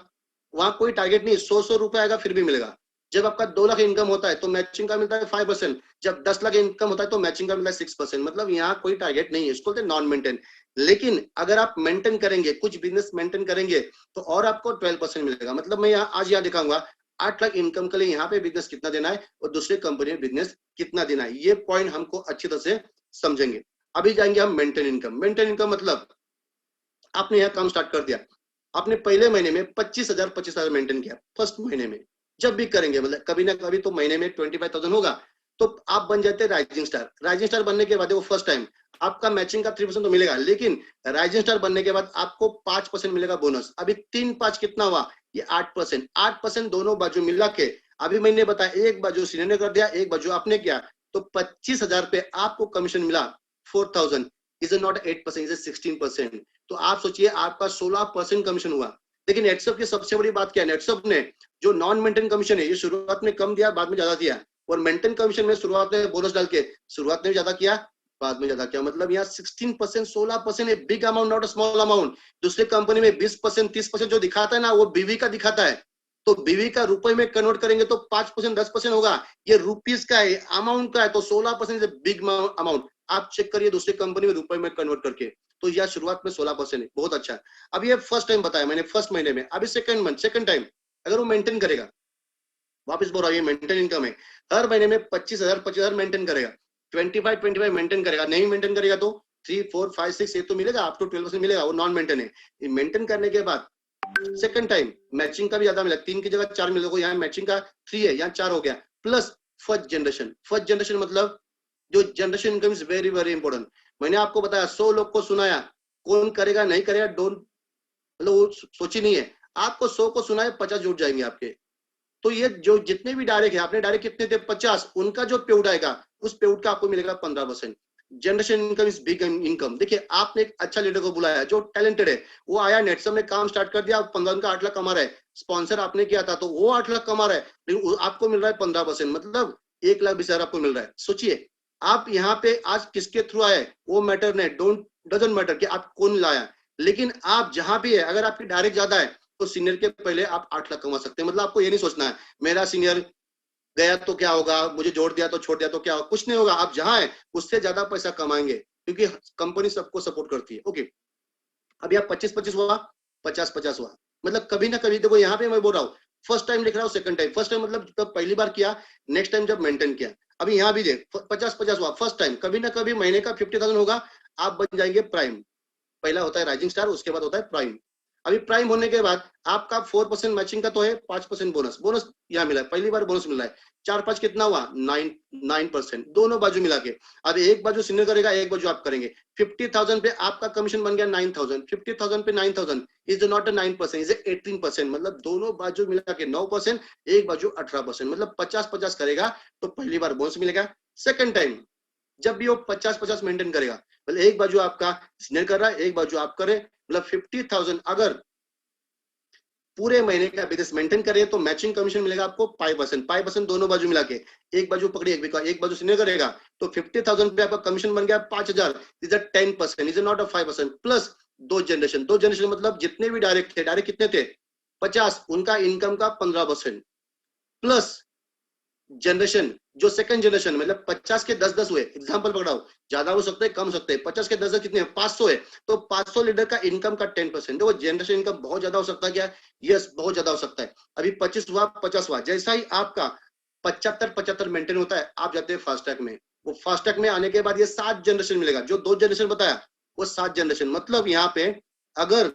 वहां कोई टारगेट नहीं, 100 रुपए आएगा फिर भी मिलेगा। जब आपका 2 लाख इनकम होता है तो मैचिंग का मिलता है 5%, जब 10 लाख इनकम होता है तो मैचिंग का मिलता है 6%। मतलब यहाँ कोई टारगेट नहीं है, इसको बोलते हैं नॉन मेंटेन। लेकिन अगर आप मेंटेन करेंगे, कुछ बिजनेस मेंटेन करेंगे, तो और आपको 12% मिलेगा। मतलब मैं यहाँ आज यहाँ दिखाऊंगा 8 लाख इनकम के लिए यहाँ पे बिजनेस कितना देना है और दूसरे कंपनी में बिजनेस कितना देना है, ये पॉइंट हमको अच्छी तरह से समझेंगे। अभी जाएंगे हम मेंटेन इनकम। मेंटेन इनकम मतलब आपने यहाँ काम स्टार्ट कर दिया, आपने पहले महीने में 25,000 मेंटेन किया, फर्स्ट महीने में। जब भी करेंगे मतलब कभी ना कभी तो महीने में 25,000 होगा, तो आप बन जाते हैं राइजिंग स्टार। राइजिंग स्टार बनने के बाद वो फर्स्ट टाइम आपका मैचिंग का 3% तो मिलेगा, लेकिन राइजिंग स्टार बनने के बाद आपको 5% मिलेगा बोनस। अभी 3-5 कितना हुआ, ये 8%। 8% दोनों बाजू मिला के, अभी मैंने बताया एक बाजू सीनियर ने कर दिया, एक बाजू आपने किया, तो 25,000 पे आपको कमीशन मिला 4,000, इज नॉट 8%, इज 16%। तो आप सोचिए आपका 16% कमीशन हुआ। लेकिन नेटसप की सबसे बड़ी बात क्या है, नेटसप ने जो नॉन मेंटेन कमीशन है ये शुरुआत में कम दिया, बाद में ज्यादा दिया, और मेंटेन कमीशन में शुरुआत में बोनस डाल के शुरुआत में ज्यादा किया, बाद में ज्यादा किया। मतलब यहाँ 16%, 16% है, big amount, not a small amount. दूसरे कंपनी में 20%, 30% जो दिखाता है ना, वो बीवी का दिखाता है, तो बीवी का रुपए में कन्वर्ट करेंगे तो 5%, 10% होगा, ये रुपीज का है, अमाउंट का है, तो 16% बिग अमाउंट। आप चेक करिए दूसरी कंपनी में रुपए में कन्वर्ट करके, तो यह शुरुआत में 16% है, बहुत अच्छा है। अब ये फर्स्ट टाइम बताया मैंने, फर्स्ट महीने में। अभी सेकंड मंथ, सेकंड टाइम अगर वो मेंटेन करेगा, वापस बोल रहा हूँ ये मेंटेन इनकम है, हर महीने में 25,000 मेंटेन करेगा, 25 मेंटेन करेगा, नहीं मेंटेन करेगा तो 3, 4, 5, 6 ये तो मिलेगा, अप टू 12% मिलेगा, वो नॉन मेंटेन है। मेंटेन करने के बाद सेकंड टाइम मैचिंग का भी ज्यादा मिला, 3 की जगह 4 मिलेगा, यहाँ मैचिंग का 3 है, यहाँ 4 हो गया, प्लस फर्स्ट जनरेशन मतलब जो generation income is very very important. मैंने आपको बताया 100 लोग को सुनाया, कौन करेगा नहीं करेगा डोंट, मतलब वो सोची नहीं है, आपको 100 को सुनाए 50 जुट जाएंगे आपके। तो ये जो जितने भी डायरेक्ट है, आपने डायरेक्ट कितने थे 50, उनका जो पेउट आएगा उस पेउट का आपको मिलेगा 15%। Generation income is big income. देखिए आपने एक अच्छा लीडर को बुलाया जो टैलेंटेड है, वो आया नेटसम में काम स्टार्ट कर दिया, 15 दिन का 8 लाख कमा रहा है, स्पॉन्सर आपने किया था तो वो 8 लाख कमा रहा है, लेकिन आपको मिल रहा है 15%, मतलब 1,20,000 आपको मिल रहा है। सोचिए आप यहाँ पे आज किसके थ्रू आए वो मैटर नहीं, डजंट मैटर कि आप कौन लाया, लेकिन आप जहां भी है अगर आपकी डायरेक्ट ज्यादा है तो सीनियर के पहले आप 8 लाख कमा सकते हैं। मतलब आपको ये नहीं सोचना है मेरा सीनियर गया तो क्या होगा, मुझे जोड़ दिया तो छोड़ दिया तो क्या होगा, कुछ नहीं होगा। आप जहां है उससे ज्यादा पैसा कमाएंगे क्योंकि कंपनी सबको सपोर्ट करती है। ओके, अभी आप 25-25 हुआ, 50-50 हुआ, मतलब कभी ना कभी देखो यहाँ पे मैं बोल रहा हूँ फर्स्ट टाइम लिख रहा हूँ, सेकंड टाइम, फर्स्ट टाइम मतलब जब पहली बार किया, नेक्स्ट टाइम जब मेंटेन किया, अभी यहाँ भी देख 50-50 हुआ फर्स्ट टाइम, कभी ना कभी महीने का 50,000 होगा, आप बन जाएंगे प्राइम। पहला होता है राइजिंग स्टार, उसके बाद होता है प्राइम। अभी प्राइम होने के बाद आपका 4% मैचिंग का तो है, 5% बोनस यहाँ मिला है, पहली बार बोनस मिला है, 4-5 कितना हुआ 9%, दोनों बाजू मिला के। अब एक बाजू सीनियर करेगा, एक बाजू आप करेंगे, 50,000 पे आपका कमीशन बन गया 9,000, 50,000 पे 9,000 इज नॉट अ 9%, इज 18%, मतलब दोनों बाजू मिला के 9%, एक बाजू 18%, मतलब 50-50 करेगा तो पहली बार बोनस मिलेगा। सेकंड टाइम जब भी वो 50-50 मेंटेन करेगा, मतलब एक बाजू आपका सीनियर कर रहा है, एक बाजू आप करे, मतलब 50,000 अगर पूरे महीने का बिजनेस मेंटेन करे तो मैचिंग कमीशन मिलेगा आपको 5% दोनों बाजू मिला के, एक बाजू पकड़ी एक बाजू सीनियर करेगा तो 50,000 पे आपका कमीशन बन गया 5,000, is a 10%, is not a 5%, plus दो जनरेशन मतलब जितने भी डायरेक्ट थे, डायरेक्ट कितने थे 50, उनका इनकम का 15%, प्लस जनरेशन जो सेकंड जनरेशन मतलब 50 के 10-10 हुए, एग्जांपल पकड़ाओ, ज्यादा हो सकते हैं कम हो सकते हैं, 50 के 10-10 कितने हैं 500 है, तो 500 लीडर का इनकम का 10%, देखो जनरेशन इनकम बहुत ज्यादा हो सकता है क्या, यस बहुत ज्यादा हो सकता है। अभी 25 हुआ 50 हुआ, जैसा ही आपका 75-75 मेंटेन होता है आप जाते हैं फास्ट ट्रैक में, वो फास्ट ट्रैक में आने के बाद ये 7 जनरेशन मिलेगा, जो 2 जनरेशन बताया वो 7 जनरेशन, मतलब यहाँ पे अगर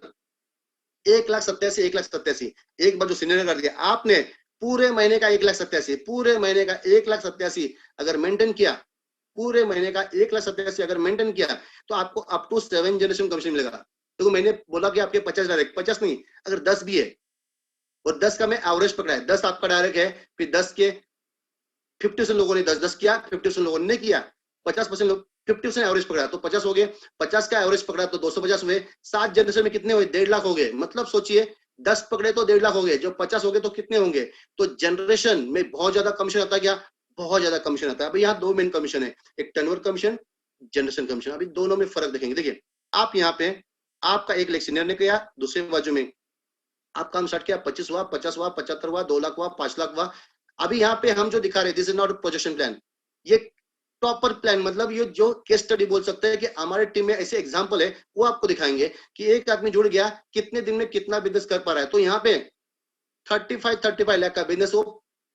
1,87,1,87 एक बार जो सीनियर कर दिया आपने, पूरे महीने का 1,87,000, पूरे महीने का 1,87,000 अगर मेंटेन किया, पूरे महीने का 1,87,000 अगर मेंटेन किया तो आपको अप टू 7 जनरेशन कमीशन मिलेगा। देखो मैंने बोला कि आपके 50 डायरेक्ट, 50 नहीं अगर 10 भी है और 10 का मैं एवरेज पकड़ा है, 10 आपका डायरेक्ट है, फिर 10 के 50% लोगों ने 10-10 किया, 50% लोगों ने नहीं किया, 50% लोग 50% एवरेज पकड़ा तो 50 हो गए, 50 का एवरेज पकड़ा तो 250 हुए, 7 जनरेशन में कितने हुए 1.5 लाख हो गए, मतलब सोचिए 10 पकड़े तो 1.5 लाख हो गए, जो 50 हो गए तो कितने होंगे। तो जनरेशन में बहुत ज्यादा कमीशन आता है क्या, बहुत ज्यादा कमीशन आता है। अभी यहाँ 2 मेन कमीशन है, एक टर्नओवर कमीशन, जनरेशन कमीशन। अभी दोनों में फर्क देखेंगे। देखिए आप यहाँ पे आपका एक सीनियर ने किया, दूसरे बाजू में आप काम स्टार्ट किया, 25 हुआ, 50 हुआ, 75 हुआ, 2 लाख हुआ, 5 लाख हुआ। अभी यहाँ पे हम जो दिखा रहे हैं this is not projection plan, ये प्रॉपर प्लान, मतलब ये जो केस स्टडी बोल सकते हैं कि हमारे टीम में ऐसे एग्जांपल है, वो आपको दिखाएंगे कि एक आदमी जुड़ गया कितने दिन में कितना बिजनेस कर पा रहा है। तो यहाँ पे 35 लाख का बिजनेस वो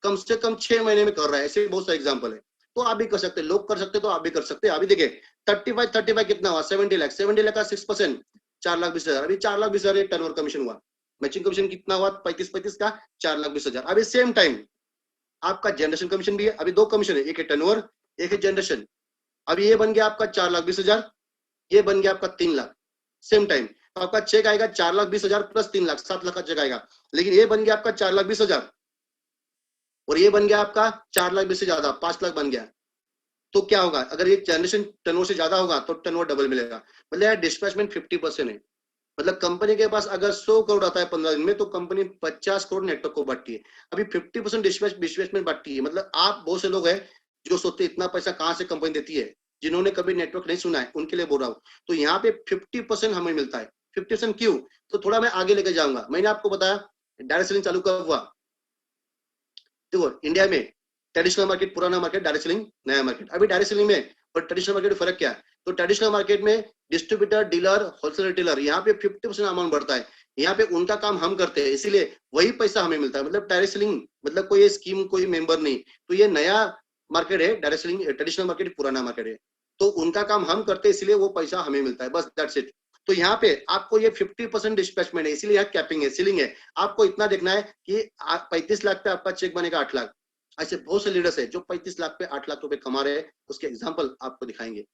कम से कम 6 महीने में कर रहा है, ऐसे बहुत सारे एग्जाम्पल है। तो आप भी कर सकते हैं, लोग कर सकते हैं तो आप भी कर सकते हैं। अभी देखिए 35 कितना हुआ 70 लाख का 6%, 4,20,000, अभी 4,20,000 टर्नओवर कमीशन हुआ। मैचिंग कमीशन कितना हुआ 35 का 4,20,000। अभी सेम टाइम आपका जनरेशन कमीशन भी है, अभी 2 कमीशन है, एक है टर्नओवर एक है जनरेशन। अभी ये बन गया आपका 4,20,000, ये बन गया आपका 3 लाख, सेम टाइम तो आपका चेक आएगा 4,20,000 प्लस 3 लाख, 7 लाख का चेक आएगा। लेकिन ये बन गया आपका 4,20,000 और ये बन गया आपका 4,20,000 से ज्यादा 5 लाख बन गया। तो क्या होगा, अगर ये जनरेशन टर्नओवर से ज्यादा होगा तो टर्नओवर डबल मिलेगा। मतलब डिस्पैचमेंट 50% है, मतलब कंपनी के पास अगर 100 करोड़ आता है 15 दिन में तो कंपनी 50 करोड़ नेटवर्क को बांटती है। अभी 50% डिस्पैचमेंट बांटती है, मतलब आप बहुत से लोग हैं जो सोचते इतना पैसा कहां से कंपनी देती है, जिन्होंने कभी नेटवर्क नहीं सुना है उनके लिए बोल रहा हूँ। तो यहाँ पे 50% हमें मिलता है। 50% क्यों, तो थोड़ा मैं आगे लेके जाऊंगा। मैंने आपको बताया डायरेक्ट सेलिंग चालू कब हुआ, देखो इंडिया में ट्रेडिशनल मार्केट पुराना मार्केट, डायरेक्ट सेलिंग नया मार्केट। अभी डायरेक्ट सेलिंग में और ट्रेडिशनल मार्केट में फर्क क्या है, तो ट्रेडिशनल मार्केट में डिस्ट्रीब्यूटर डीलर होलसेल रिटेलर यहाँ पे 50% अमाउंट बढ़ता है, यहाँ पे उनका काम हम करते हैं, इसीलिए वही पैसा हमें मिलता है। मतलब डायरेक्ट सेलिंग मतलब कोई स्कीम कोई मेंबर नहीं, तो ये नया मार्केट है डायरेक्ट सेलिंग, ट्रेडिशनल मार्केट पुराना मार्केट है। तो उनका काम हम करते हैं, इसलिए वो पैसा हमें मिलता है, बस दैट्स इट। तो यहाँ पे आपको ये 50% डिस्पैचमेंट है, इसीलिए यहाँ कैपिंग है, सीलिंग है। आपको इतना देखना है कि 35 लाख पे आपका चेक बनेगा 8 लाख। ऐसे बहुत से लीडर्स है जो 35 लाख पे 8 लाख रुपए कमा रहे हैं, उसके एग्जाम्पल आपको दिखाएंगे।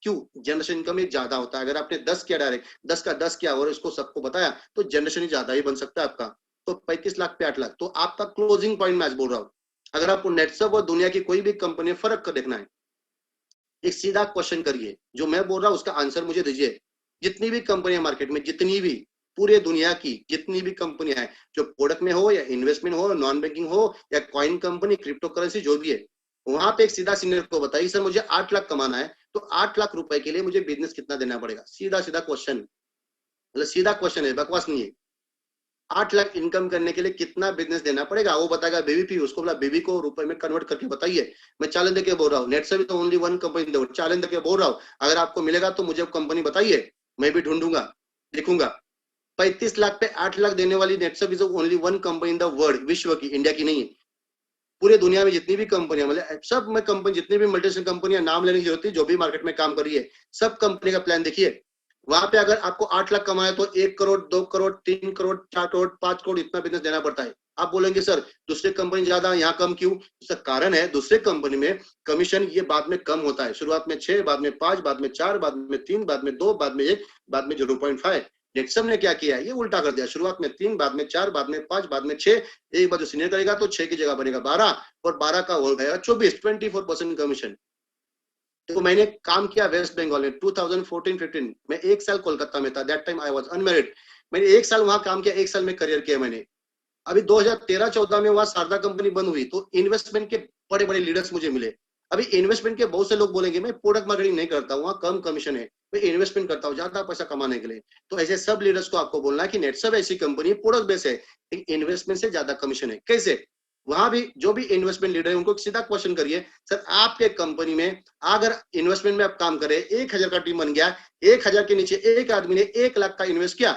क्यों? जनरेशन इनकम ही ज्यादा होता है। अगर आपने 10 किया डायरेक्ट, 10 का 10 किया और इसको सबको बताया, तो जनरेशन ही ज्यादा ही बन सकता है आपका। तो 35 लाख पे 8 लाख, तो आपका क्लोजिंग पॉइंट मैं आज बोल रहा हूँ। अगर आपको नेटसप और दुनिया की कोई भी कंपनी फर्क कर देखना है, एक सीधा क्वेश्चन करिए, जो मैं बोल रहा हूँ उसका आंसर मुझे दीजिए। जितनी भी कंपनियां मार्केट में, जितनी भी पूरे दुनिया की जितनी भी कंपनियां हैं, जो प्रोडक्ट में हो या इन्वेस्टमेंट हो, नॉन बैंकिंग हो या कॉइन कंपनी, क्रिप्टो करेंसी, जो भी है, वहां पे एक सीधा सीनियर को बताइए, सर मुझे 8 लाख कमाना है, तो 8 लाख रुपए के लिए मुझे बिजनेस कितना देना पड़ेगा? सीधा सीधा क्वेश्चन, मतलब सीधा क्वेश्चन है, बकवास नहीं है। 8 लाख इनकम करने के लिए कितना बिजनेस देना पड़ेगा? वो बताएगा बीबीपी, उसको बोला बीबी को रुपए में कन्वर्ट करके बताइए। मैं चैलेंज देके बोल रहा हूँ, नेट से भी तो ओनली वन कंपनी, चैलेंज देके बोल रहा हूँ, अगर आपको मिलेगा तो मुझे कंपनी बताइए, मैं भी ढूंढूंगा, लिखूंगा। 35 लाख पे 8 लाख देने वाली Netsurf is only one company in the world, विश्व की, इंडिया की नहीं है। पूरे दुनिया में जितनी भी कंपनियां, मतलब सब में कंपनी, जितनी भी मल्टीनेशनल कंपनियां, नाम लेने की जरूरत है, जो भी मार्केट में काम कर रही है, सब कंपनी का प्लान देखिए। वहां पे अगर आपको 8 लाख कमाना है तो 1 करोड़, 2 करोड़, 3 करोड़, 4 करोड़, 5 करोड़ इतना बिजनेस देना पड़ता है। आप बोलेंगे सर दूसरे कंपनी ज्यादा, यहाँ कम क्यों? उसका कारण है, दूसरे कंपनी में कमीशन ये बाद में कम होता है, शुरुआत में 6, बाद में 5, बाद में 4, बाद में 3, बाद में 2, बाद में 1, बाद में 0.5। नेक्सम ने क्या किया? ये उल्टा कर दिया, शुरुआत में 3, बाद में 4, बाद में 5, बाद में 6। एक बार जो सीनियर करेगा तो 6 की जगह बनेगा 12, और 12 का हो गया 24, 24% कमीशन। तो मैंने काम किया वेस्ट बंगाल में 2014-15 में, 1 साल कोलकाता में था, that time I was unmarried. मैंने 1 साल वहां काम किया, 1 साल में करियर किया मैंने। अभी 2013-14 में वहां शारदा कंपनी बंद हुई, तो इन्वेस्टमेंट के बड़े बड़े लीडर्स मुझे मिले। अभी इन्वेस्टमेंट के बहुत से लोग बोलेंगे मैं प्रोडक्ट मार्केटिंग नहीं करता, वहां कम कमीशन है, मैं इन्वेस्टमेंट करता हूँ ज्यादा पैसा कमाने के लिए। तो ऐसे सब लीडर्स को आपको बोलना है कि नेटसप ऐसी कंपनी प्रोडक्ट बेस है, इन्वेस्टमेंट से ज्यादा कमीशन है। कैसे? वहां भी जो भी इन्वेस्टमेंट लीडर है उनको सीधा क्वेश्चन करिए, सर आपके कंपनी में अगर इन्वेस्टमेंट में आप काम करें, 1000 का टीम बन गया, 1000 के नीचे एक आदमी ने 1 लाख का इन्वेस्ट किया,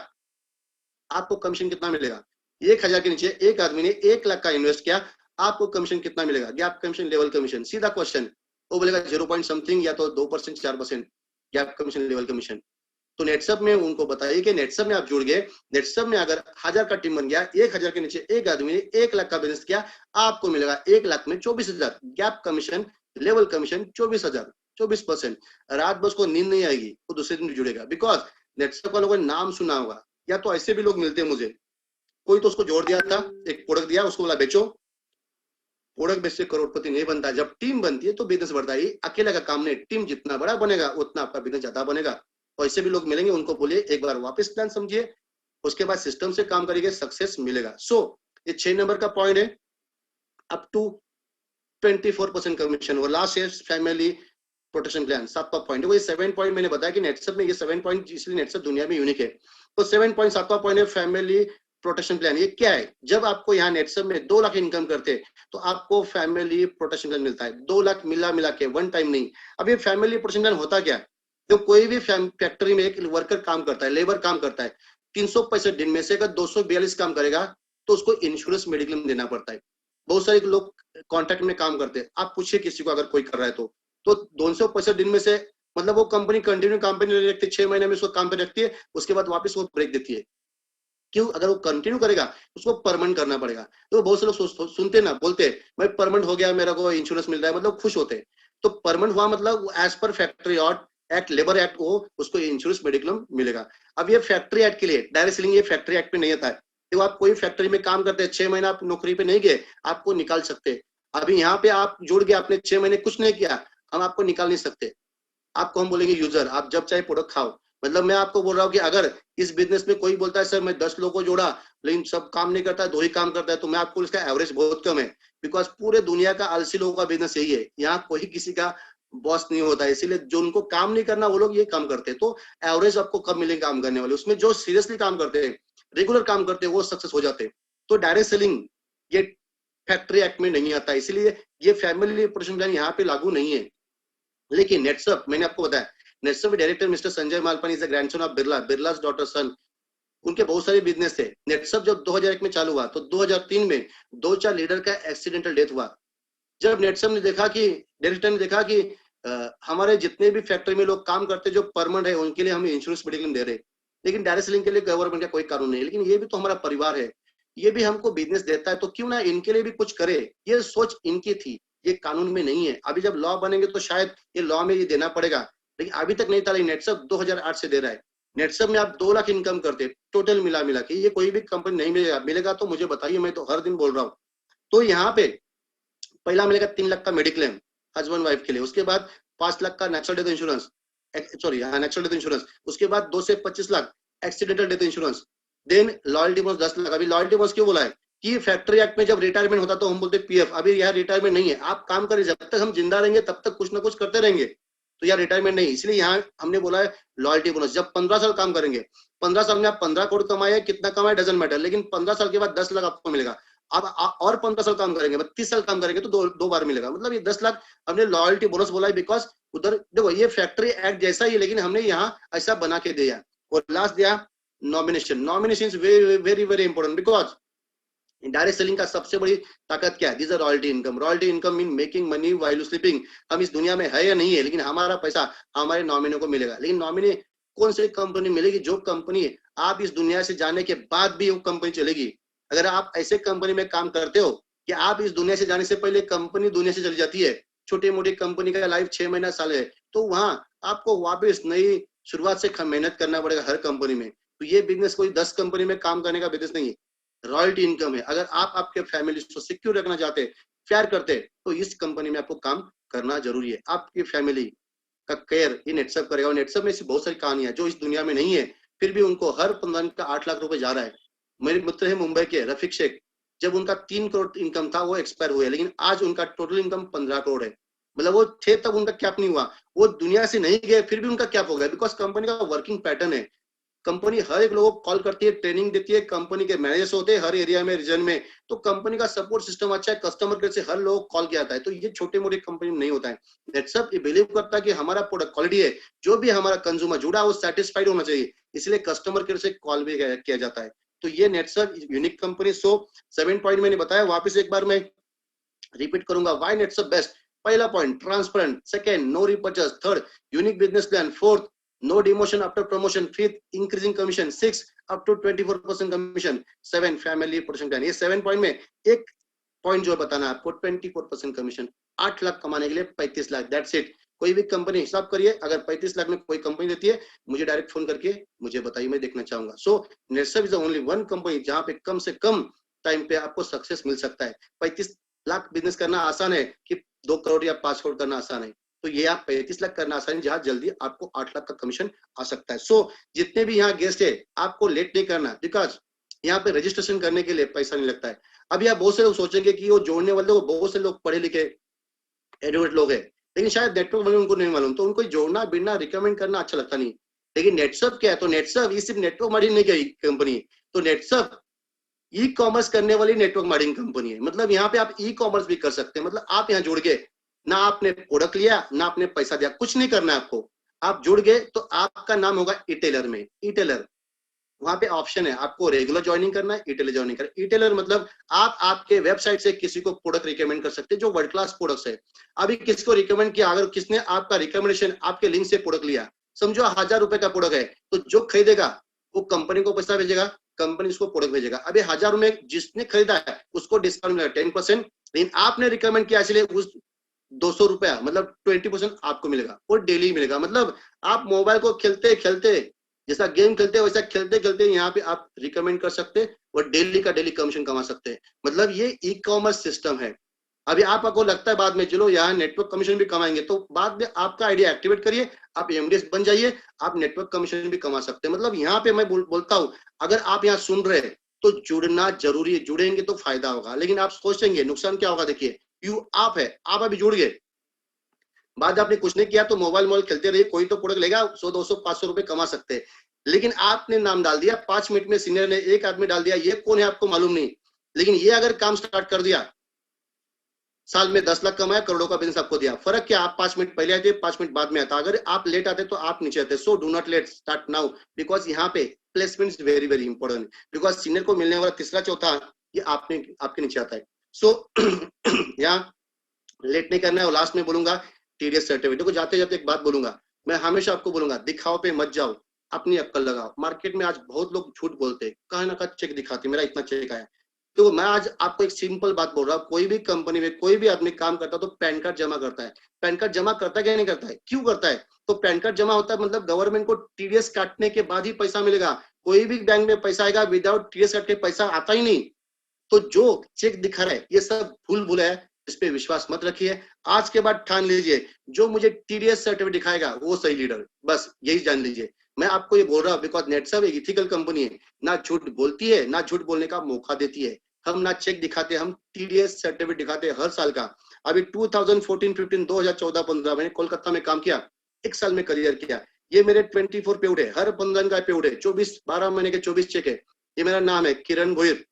आपको कमीशन कितना मिलेगा? 1000 के नीचे एक आदमी ने 1 लाख का इन्वेस्ट किया, आपको कमीशन कितना मिलेगा? गैप कमीशन, लेवल कमीशन, सीधा क्वेश्चन। वो बोलेगा 0 पॉइंट समथिंग, या तो 2%, 4% गैप कमीशन, लेवल कमीशन। तो नेटसप में उनको बताइए कि नेटसप में आप जुड़ गए, नेटसप में अगर 1000 का टीम बन गया, 1000 के नीचे एक आदमी ने 1 लाख का बिजनेस किया, आपको मिलेगा 1 लाख में 24,000 गैप कमीशन, लेवल कमीशन 24,000, 24%। रात भर उसको नींद नहीं आएगी, वो दूसरे दिन जुड़ेगा, बिकॉज नेटसप वालों का नाम सुना होगा। या तो ऐसे भी लोग मिलते हैं मुझे, कोई तो उसको जोड़ दिया था, एक प्रोडक्ट दिया, उसको बोला बेचो, प्रोडक्ट बेच से करोड़पति नहीं बनता। जब टीम बनती है तो बिजनेस बढ़ता है। अकेला का काम नहीं, टीम जितना बड़ा बनेगा उतना आपका बिजनेस ज्यादा बनेगा। तो ऐसे भी लोग मिलेंगे, उनको बोलिए एक बार वापस प्लान समझिए, उसके बाद सिस्टम से काम करेंगे, सक्सेस मिलेगा। सो ये 6 नंबर का पॉइंट है, अप टू 24% कमीशन। और लास्ट है फैमिली प्रोटेक्शन प्लान, 7वां पॉइंट। वही 7 पॉइंट मैंने बताया कि नेटसप में ये 7 पॉइंट, इसलिए नेटसप दुनिया में यूनिक है। तो 7 पॉइंट, 7वां पॉइंट है फैमिली प्रोटेक्शन प्लान। ये क्या है? जब आपको यहाँ नेटसप में 2 लाख इनकम करते हैं तो आपको फैमिली प्रोटेक्शन प्लान मिलता है, 2 लाख मिला के, वन टाइम नहीं। अब ये फैमिली प्रोटेक्शन प्लान होता क्या? तो कोई भी फैक्ट्री में एक वर्कर काम करता है, लेबर काम करता है, 365 दिन में से अगर 242 काम करेगा तो उसको इंश्योरेंस मेडिक्लेम देना पड़ता है। बहुत सारे लोग कॉन्ट्रैक्ट में काम करते हैं, आप पूछिए किसी को अगर कोई कर रहा है तो 265 दिन में से, मतलब वो कंपनी कंटिन्यू काम पे नहीं रखती, 6 महीने में उसको काम पे रखती है, उसके बाद वापस वो ब्रेक देती है। क्यों? अगर वो कंटिन्यू करेगा उसको परमानेंट करना पड़ेगा। तो बहुत से लोग सुनते ना, बोलते मैं परमानेंट हो गया, मेरा को इंश्योरेंस मिल रहा है, मतलब खुश होते। तो परमानेंट हुआ मतलब as per factory act, labour act, वो उसको इंश्योरेंस मेडिक्लेम मिलेगा। अब ये फैक्ट्री एक्ट के लिए, डायरेक्ट सेलिंग ये फैक्ट्री एक्ट पे नहीं आता है। तो आप कोई फैक्ट्री में काम करते हैं, 6 महीना आप नौकरी पे नहीं गए, आपको निकाल सकते। अभी यहाँ पे आप जुड़ गए, आपने 6 महीने कुछ नहीं किया, हम आपको निकाल नहीं सकते। आपको हम बोलेंगे यूजर, आप जब चाहे प्रोडक्ट खाओ। मतलब मैं आपको बोल रहा हूँ कि अगर इस बिजनेस में कोई बोलता है सर मैं 10 लोगों को जोड़ा लेकिन सब काम नहीं करता है, 2 ही काम करता है, तो मैं आपको इसका एवरेज बहुत कम है। बिकॉज पूरे दुनिया का आलसी लोगों का बिजनेस यही है, यहाँ कोई किसी का बॉस नहीं होता है, इसीलिए जो उनको काम नहीं करना वो लोग ये काम करते हैं। तो एवरेज आपको कम मिलेंगे काम करने वाले, उसमें जो सीरियसली काम करते हैं, रेगुलर काम करते हैं, वो सक्सेस हो जाते हैं। तो डायरेक्ट सेलिंग ये फैक्ट्री एक्ट में नहीं आता, इसलिए ये फैमिली प्रोटेक्शन प्लान यहाँ पे लागू नहीं है। लेकिन नेटसप, मैंने आपको बताया, Netsurf director mister Sanjay Malpani is the grandson of Birla, Birla's daughter son. उनके बहुत सारे बिजनेस थे। नेटसप जब 2001 में चालू हुआ तो 2003 में 2-4 लीडर का एक्सीडेंटल डेथ हुआ। जब नेटसप ने देखा कि, डायरेक्टर ने देखा कि हमारे जितने भी फैक्ट्री में लोग काम करते जो परमानेंट है उनके लिए हम इंश्योरेंस मेडिक्लेम दे रहे, लेकिन डायरेक्ट सेलिंग के लिए गवर्नमेंट का कोई कानून नहीं है। लेकिन ये भी तो हमारा परिवार है, ये भी हमको बिजनेस देता है, तो क्यों ना इनके लिए भी कुछ करे। ये सोच इनकी थी, ये कानून में नहीं है। अभी जब लॉ बनेंगे तो शायद ये लॉ में ये देना पड़ेगा, लेकिन अभी तक नहीं था। नेटसप 2008 से दे रहा है। नेटसप में आप 2 लाख इनकम करते टोटल मिला मिला के, ये कोई भी कंपनी नहीं मिलेगा। मिलेगा तो मुझे बताइए, मैं तो हर दिन बोल रहा हूँ। तो यहाँ पे पहला मिलेगा 3 लाख का मेडिक्लेम हस्बैंड वाइफ के लिए, उसके बाद 5 लाख का natural death insurance, sorry natural death insurance, उसके बाद 2 से 25 lakh accidental death insurance, then loyalty bonus 10 lakh. अभी लॉयल्टी बोनस क्यों बोला है कि फैक्ट्री एक्ट में जब रिटायरमेंट होता तो हम बोलते पीएफ, अभी यहाँ रिटायरमेंट नहीं है। आप काम करें, जब तक हम जिंदा रहेंगे तब तक कुछ ना कुछ करते रहेंगे, तो यहाँ रिटायरमेंट नहीं। इसलिए यहाँ हमने बोला है लॉयल्टी बोनस। जब 15 साल काम करेंगे, 15 साल में आप 15 करोड़ कमाए, कितना कमाए डजंट मैटर, लेकिन 15 साल के बाद 10 लाख आपको मिलेगा। अब और 15 साल काम करेंगे, 32 साल काम करेंगे तो दो बार मिलेगा। मतलब ये 10 लाख हमने लॉयल्टी बोनस बोला है, बिकॉज उधर देखो ये फैक्ट्री एक्ट जैसा ही, लेकिन हमने यहाँ ऐसा बना के दिया। और लास्ट दिया nomination. Nomination is very very very important, because direct selling का सबसे बड़ी ताकत क्या है? This is royalty income. Royalty income mean making money while sleeping. हम इस दुनिया में है या नहीं है, लेकिन हमारा पैसा हमारे नॉमिनी को मिलेगा। लेकिन नॉमिनी कौन सी कंपनी मिलेगी? जो कंपनी आप इस दुनिया से जाने के बाद भी वो कंपनी चलेगी। अगर आप ऐसे कंपनी में काम करते हो कि आप इस दुनिया से जाने से पहले कंपनी दुनिया से चली जाती है, छोटी मोटी कंपनी का लाइफ 6 महीना साल है, तो वहां आपको वापस नई शुरुआत से मेहनत करना पड़ेगा हर कंपनी में। तो ये बिजनेस कोई 10 कंपनी में काम करने का बिजनेस नहीं है, रॉयल्टी इनकम है। अगर आप आपके फैमिली को सिक्योर रखना चाहते, प्यार करते, तो इस कंपनी में आपको काम करना जरूरी है। आपकी फैमिली का केयर ये नेटसप करेगा। और नेटसप में ऐसी बहुत सारी कहानियां जो इस दुनिया में नहीं है, फिर भी उनको हर 15 का 8 लाख रुपए जा रहा है। मेरे मित्र है मुंबई के रफीक शेख, जब उनका 3 करोड़ इनकम था वो एक्सपायर हुए, लेकिन आज उनका टोटल इनकम 15 करोड़ है। मतलब वो थे तब उनका कैप नहीं हुआ, वो दुनिया से नहीं गए फिर भी उनका कैप हो गया, बिकॉज कंपनी का वर्किंग पैटर्न है। कंपनी हर एक लोगों को कॉल करती है, ट्रेनिंग देती है, कंपनी के मैनेजर्स होते हैं हर एरिया में, रीजन में, तो कंपनी का सपोर्ट सिस्टम अच्छा है, कस्टमर केयर से हर लोग कॉल किया जाता है। तो ये छोटे मोटे कंपनी में नहीं होता है। नेटसप ये बिलीव करता है कि हमारा प्रोडक्ट क्वालिटी है, जो भी हमारा कंज्यूमर जुड़ा वो सेटिस्फाइड होना चाहिए, इसलिए कस्टमर केयर से कॉल भी किया जाता है। तो ये Netsurf unique company. So 7 point मैंने बताया, वापस एक बार मैं रिपीट करूंगा। Why Netsurf best? पहला point transparent, second no repurchase, third unique business plan, fourth no demotion after promotion, fifth increasing commission, 6 up to 24% commission, 7 family protection plan। ये 7 point में एक पॉइंट जो बताना आपको 24% कमीशन। 8 लाख कमाने के लिए 35 लाख, दैट्स इट। कोई भी कंपनी हिसाब करिए, अगर 35 लाख में कोई कंपनी देती है, मुझे डायरेक्ट फोन करके मुझे बताइए, मैं देखना चाहूंगा। सो नेटसप इज ओनली वन कंपनी जहां पे कम से कम टाइम पे आपको सक्सेस मिल सकता है। 35 लाख बिजनेस करना आसान है कि 2 करोड़ या 5 करोड़ करना आसान है। तो ये आप 35 लाख करना आसान है, जहां जल्दी आपको 8 लाख का कमीशन आ सकता है। सो जितने भी यहाँ गेस्ट है, आपको लेट नहीं करना, बिकॉज यहाँ पे रजिस्ट्रेशन करने के लिए पैसा नहीं लगता है। अभी आप बहुत से लोग सोचेंगे कि वो जोड़ने वाले लोग बहुत से लोग पढ़े लिखे एडुकेट लोग हैं, लेकिन शायद नेटवर्क मार्केटिंग उनको नहीं मालूम, तो उनको जोड़ना बिड़ना रिकमेंड करना अच्छा लगता नहीं। लेकिन नेटसप क्या है? तो नेटसप ये सिर्फ नेटवर्क मार्केटिंग नहीं की कंपनी, तो नेटसप ई कॉमर्स करने वाली नेटवर्क मार्केटिंग कंपनी है। मतलब यहाँ पे आप ई कॉमर्स भी कर सकते हैं। मतलब आप यहाँ जुड़ गए, ना आपने प्रोडक्ट लिया ना आपने पैसा दिया, कुछ नहीं करना है आपको। आप जुड़ गए तो आपका नाम होगा ई टेलर में। ई टेलर वहां पे ऑप्शन है, आपको रेगुलर ज्वाइनिंग करना है, ई टेलर ज्वाइनिंग करना है। ई टेलर मतलब आप आपके वेबसाइट से किसी को प्रोडक्ट रिकमेंड कर सकते हैं जो वर्ल्ड क्लास प्रोडक्ट्स है। अभी किसको रिकमेंड किया? अगर किसने आपका रिकमेंडेशन आपके लिंक से प्रोडक्ट लिया, समझो 1000 रुपए का प्रोडक्ट है, तो जो खरीदेगा वो कंपनी को पैसा भेजेगा, कंपनी उसको प्रोडक्ट भेजेगा। अभी 1000 में जिसने खरीदा है उसको डिस्काउंट मिलेगा 10%, लेकिन आपने रिकमेंड किया इसलिए उस 200 रुपया मतलब 20% आपको मिलेगा, और डेली मिलेगा। मतलब आप मोबाइल को खेलते खेलते, जैसा गेम खेलते वैसा खेलते खेलते यहाँ पे आप रिकमेंड कर सकते और डेली का डेली कमीशन कमा सकते हैं। मतलब ये ई कॉमर्स सिस्टम है। अभी आपको लगता है बाद में चलो यहाँ नेटवर्क कमीशन भी कमाएंगे, तो बाद में आपका आइडिया एक्टिवेट करिए, आप एमडीएस बन जाइए, आप नेटवर्क कमीशन भी कमा सकते हैं। मतलब यहाँ पे मैं बोलता हूँ, अगर आप यहाँ सुन रहे हैं तो जुड़ना जरूरी है, जुड़ेंगे तो फायदा होगा। लेकिन आप सोचेंगे नुकसान क्या होगा? देखिए आप है, आप अभी जुड़ गए, बाद आपने कुछ नहीं किया तो मोबाइल खेलते रहिए, कोई तो प्रोडक्ट लेगा, 100 200 500 रुपए कमा सकते हैं। लेकिन आपने नाम डाल दिया 5 मिनट में, सीनियर ने एक आदमी डाल दिया, ये कौन है आपको मालूम नहीं, लेकिन ये अगर काम स्टार्ट कर दिया, साल में 10 लाख कमाया, करोड़ों का बिजनेस आपको दिया। फर्क क्या? आप 5 मिनट पहले आते, 5 मिनट बाद में आता। अगर आप लेट आते तो आप नीचे आते। So do not let, start now, because यहाँ पे placement is very very important, because senior को मिलने वाला तीसरा चौथा ये आपके नीचे आता है। सो यहाँ लेट नहीं करना है। और लास्ट में बोलूंगा, टीडीएस सर्टिफिकेट। देखो जाते जाते एक बात बोलूंगा, मैं हमेशा आपको बोलूंगा, दिखाओ पे मत जाओ, अपनी अक्ल लगाओ। मार्केट में आज बहुत लोग झूठ बोलते हैं, कहीं ना कहीं चेक दिखाते मेरा इतना चेक आया। तो मैं आज आपको एक सिंपल बात बोल रहा हूँ, कोई भी कंपनी में कोई भी आदमी काम करता है तो पैन कार्ड जमा करता है। पैन कार्ड जमा करता है क्या नहीं करता है? क्यों करता है? तो पैन कार्ड जमा होता है मतलब गवर्नमेंट को टीडीएस काटने के बाद ही पैसा मिलेगा। कोई भी बैंक में पैसा आएगा विदाउट टीडीएस काट के पैसा आता ही नहीं। तो जो चेक दिखा रहा है ये सब भूल है, इस पे विश्वास मत रखिए। आज के बाद ठान लीजिए, जो मुझे टीडीएस सर्टिफिकेट दिखाएगा वो सही लीडर, बस यही जान लीजिए। मैं आपको ये बोल रहा हूँ बिकॉज नेटसब एक इथिकल कंपनी है, ना झूठ बोलती है ना झूठ बोलने का मौका देती है। हम ना चेक दिखाते, हम टीडीएस सर्टिफिकेट दिखाते हर साल का। अभी 2014-15 2014-15 मैंने कोलकाता में काम किया, एक साल में करियर किया। ये मेरे 24 पेड है, हर 15 दिन का पेड है, 12 महीने के 24 चेक है। ये मेरा नाम है किरण भोईर,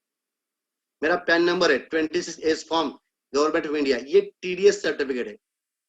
मेरा पैन नंबर है 26S form government of India, ये टीडीएस सर्टिफिकेट है।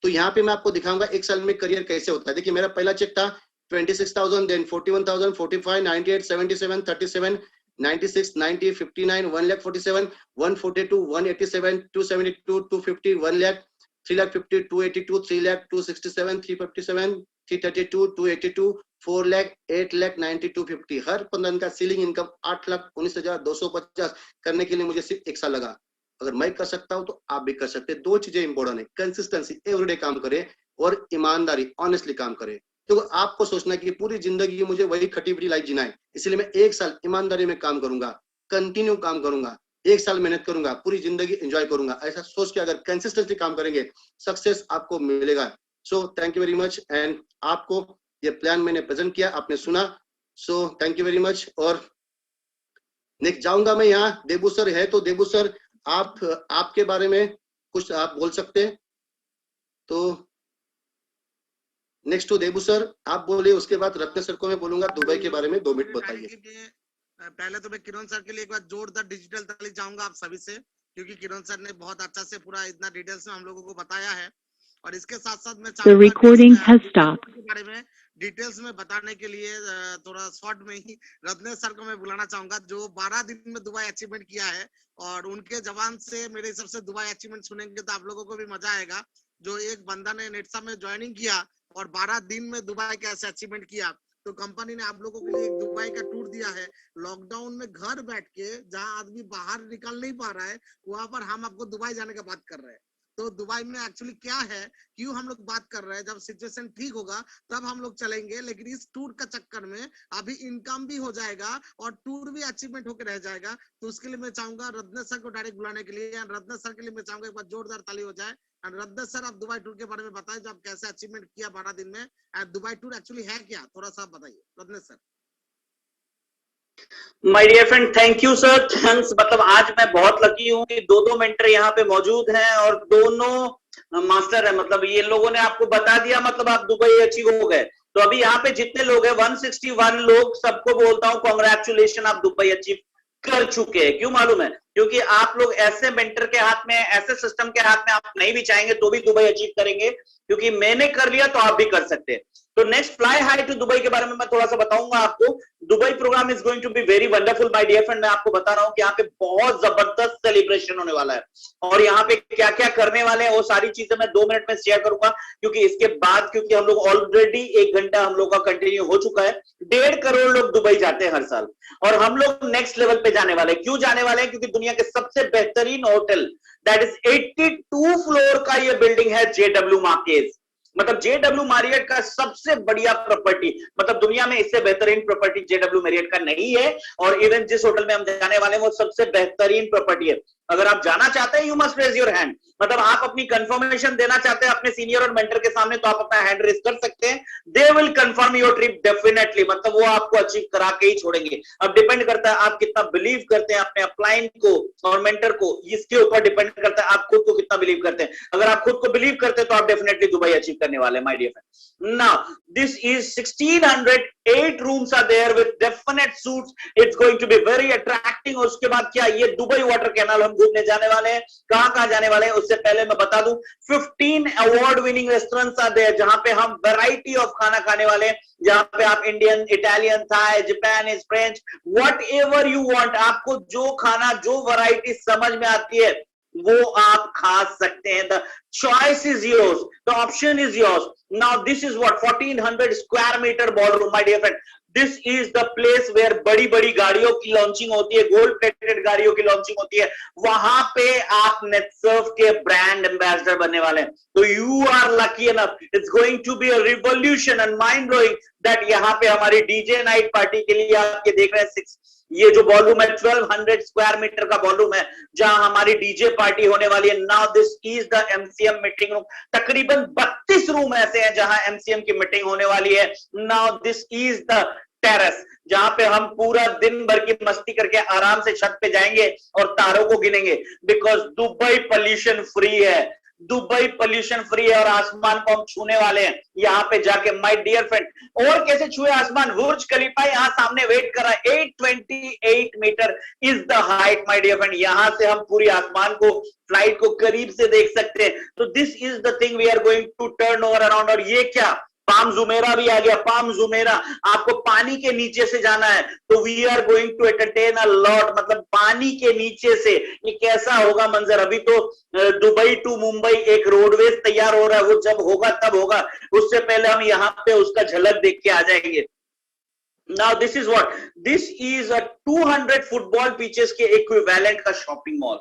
तो यहाँ पे मैं आपको दिखाऊंगा एक साल में करियर कैसे होता है। देखिए मेरा पहला चेक था 26,000, then 41,000, 45, 98, 77, 37, 96, 90, 59, 1,47, 142, 187, 272, 250, 1 lakh, 3,50,000, 282, 3 lakh, 267, 357, 332, 282, 4 lakh, 8 lakh 90, 250। हर 15 दिन का सीलिंग इनकम 8,19,250 करने के लिए मुझे सिर्फ एक साल लगा। अगर मैं कर सकता हूं तो आप भी कर सकते हैं। दो चीजें इंपॉर्टेंट है, कंसिस्टेंसी, एवरीडे काम करें, और ईमानदारी, ऑनेस्टली काम करें। तो आपको सोचना कि पूरी जिंदगी मुझे वही खटी पिटी लाइफ जीना है, इसलिए मैं एक साल ईमानदारी में काम करूंगा, कंटिन्यू काम करूंगा, एक साल मेहनत करूंगा, पूरी जिंदगी एंजॉय करूंगा। ऐसा सोच के अगर कंसिस्टेंटली काम करेंगे सक्सेस आपको मिलेगा। So thank you very much. And आपको ये प्लान मैंने प्रेजेंट किया, आपने सुना, so thank you very much. और नेक्स्ट जाऊंगा मैं, यहाँ देबू सर है, तो देबू सर आप आपके बारे में कुछ आप बोल सकते हैं। तो नेक्स्ट टू देबू सर, आप बोलिए, उसके बाद रत्न सर को मैं बोलूंगा दुबई के बारे में 2 मिनट बताइए। पहले तो मैं किरण सर के लिए एक बार जोरदार डिजिटल ताली चाहूंगा आप सभी से, क्योंकि किरण सर ने बहुत अच्छा से पूरा इतना डिटेल्स में हम लोगों को बताया है। और इसके साथ साथ मैं के बारे में डिटेल्स में बताने के लिए थोड़ा शॉर्ट में ही रत्नेश सर को मैं बुलाना चाहूंगा, जो 12 दिन में दुबई अचीवमेंट किया है। और उनके जवान से मेरे हिसाब से दुबई अचीवमेंट सुनेंगे तो आप लोगों को भी मजा आएगा। जो एक बंदा ने नेटसब में ज्वाइनिंग किया और 12 दिन में दुबई कैसे अचीवमेंट किया, तो कंपनी ने आप लोगों के लिए एक दुबई का टूर दिया है। लॉकडाउन में घर बैठ के जहां आदमी बाहर निकल नहीं पा रहा है, वहां पर हम आपको दुबई जाने का बात कर रहे हैं। तो दुबई में एक्चुअली क्या है, क्यों हम लोग बात कर रहे हैं, जब सिचुएशन ठीक होगा तब हम लोग चलेंगे। लेकिन इस टूर का चक्कर में अभी इनकम भी हो जाएगा और टूर भी अचीवमेंट होकर रह जाएगा। तो उसके लिए मैं चाहूंगा रत्नेश सर को डायरेक्ट बुलाने के लिए। रत्नेश सर के लिए मैं चाहूंगा एक बार जोरदार ताली हो जाए। रत्नेश सर, आप दुबई टूर के बारे में बताएं, जो आप कैसे अचीवमेंट किया 12 दिन में। दुबई टूर एक्चुअली है क्या, थोड़ा सा बताइए Ratnesh sir. My dear friend, thank you sir, thanks. मतलब आज मैं बहुत लकी हूँ कि दो मेंटर यहाँ पे मौजूद हैं और दोनों मास्टर हैं। मतलब ये लोगों ने आपको बता दिया, मतलब आप दुबई अचीव हो गए। तो अभी यहाँ पे जितने लोग हैं 161 लोग, सबको बोलता हूँ कॉन्ग्रेचुलेशन, आप दुबई अचीव कर चुके हैं। क्यों मालूम है? क्योंकि आप लोग ऐसे मेंटर के हाथ में, ऐसे सिस्टम के हाथ में आप नहीं भी चाहेंगे तो भी दुबई अचीव करेंगे, क्योंकि मैंने कर लिया तो आप भी कर सकते हैं। तो next fly high to Dubai के बारे में मैं थोड़ा सा बताऊंगा आपको। Dubai program is going to be very wonderful my dear friend. मैं आपको बता रहा हूं कि यहाँ पे बहुत जबरदस्त सेलिब्रेशन होने वाला है, और यहाँ पे क्या क्या करने वाले हैं वो सारी चीजें मैं 2 मिनट में शेयर करूंगा। क्योंकि इसके बाद, क्योंकि हम लोग ऑलरेडी 1 घंटा हम लोग का कंटिन्यू हो चुका है, 1.5 करोड़ लोग दुबई जाते हैं हर साल, और हम लोग नेक्स्ट लेवल पे जाने वाले हैं। क्यों जाने वाले हैं? क्योंकि दुनिया के सबसे बेहतरीन होटल, दैट इज 82 फ्लोर का ये बिल्डिंग है JW मार्केज। मतलब JW मैरियट का सबसे बढ़िया प्रॉपर्टी, मतलब दुनिया में इससे बेहतरीन प्रॉपर्टी JW मैरियट का नहीं है। और इवन जिस होटल में हम जाने वाले हैं वो सबसे बेहतरीन प्रॉपर्टी है। अगर आप जाना चाहते हैं, you must raise your hand. मतलब आप अपनी कंफर्मेशन देना चाहते हैं अपने सीनियर और मेंटर के सामने, तो आप अपना हैंड रेज कर सकते हैं। They will confirm your trip definitely, मतलब वो आपको अचीव करा के ही छोड़ेंगे। अब डिपेंड करता है आप कितना बिलीव करते हैं अपने अपलाइन को और मेंटर को, इसके ऊपर डिपेंड करता है आप खुद को कितना बिलीव करते हैं। अगर आप खुद को बिलीव करते हैं तो आप डेफिनेटली दुबई अचीव करने वाले, my dear friend. Now this is 1608 rooms are there with definite suites, it's going to be very attracting. और उसके बाद क्या, ये दुबई वाटर कैनाल हम घूमने जाने वाले हैं। कहां जाने वाले हैं उससे पहले मैं बता दूं, 15 award winning restaurants are there, जहां पे हम वैरायटी ऑफ खाना खाने वाले हैं, जहां पे आप Indian, Italian, Thai, Japanese, French, whatever you want, आपको जो खाना, जो वैरायटी समझ में आती है वो आप खा सकते हैं। The choice is yours, the option is yours. Now this is what 1400 square metre ballroom my dear friend. This is the place where बड़ी बड़ी गाड़ियों की लॉन्चिंग होती है, गोल्ड प्लेटेड गाड़ियों की लॉन्चिंग होती है। वहां पे आप नेटसर्फ के ब्रांड एम्बेसडर बनने वाले हैं। तो you are lucky enough, it's going to be a revolution and mind blowing that यहाँ पे हमारी डीजे नाइट पार्टी के लिए आप ये देख रहे हैं ये जो बॉलरूम है 1200 स्क्वायर मीटर का बॉलरूम है जहां हमारी डीजे पार्टी होने वाली है। Now this is the MCM meeting room. तकरीबन 32 रूम ऐसे हैं जहां एमसीएम की मीटिंग होने वाली है। Now this is the terrace जहां पे हम पूरा दिन भर की मस्ती करके आराम से छत पे जाएंगे और तारों को गिनेंगे, बिकॉज दुबई पोल्यूशन फ्री है। दुबई पोल्यूशन फ्री है और आसमान को हम छूने वाले हैं यहाँ पे जाके माय डियर फ्रेंड। और कैसे छुए आसमान? बुर्ज खलीफा यहाँ सामने वेट कर रहा है। 828 metre is the height my dear friend. यहां से हम पूरी आसमान को, फ्लाइट को करीब से देख सकते हैं। तो this is the thing we are going to turn over around. और ये क्या, पाम जुमेरा भी आ गया। पाम जुमेरा आपको पानी के नीचे से जाना है, तो we are going to entertain a lot. मतलब पानी के नीचे से ये कैसा होगा मंजर। अभी तो दुबई टू मुंबई एक रोडवेज तैयार हो रहा है, वो जब होगा तब होगा। उससे पहले हम यहाँ पे उसका झलक देख के आ जाएंगे। Now this is what? This is a 200 football pitches के इक्विवेलेंट का शॉपिंग मॉल।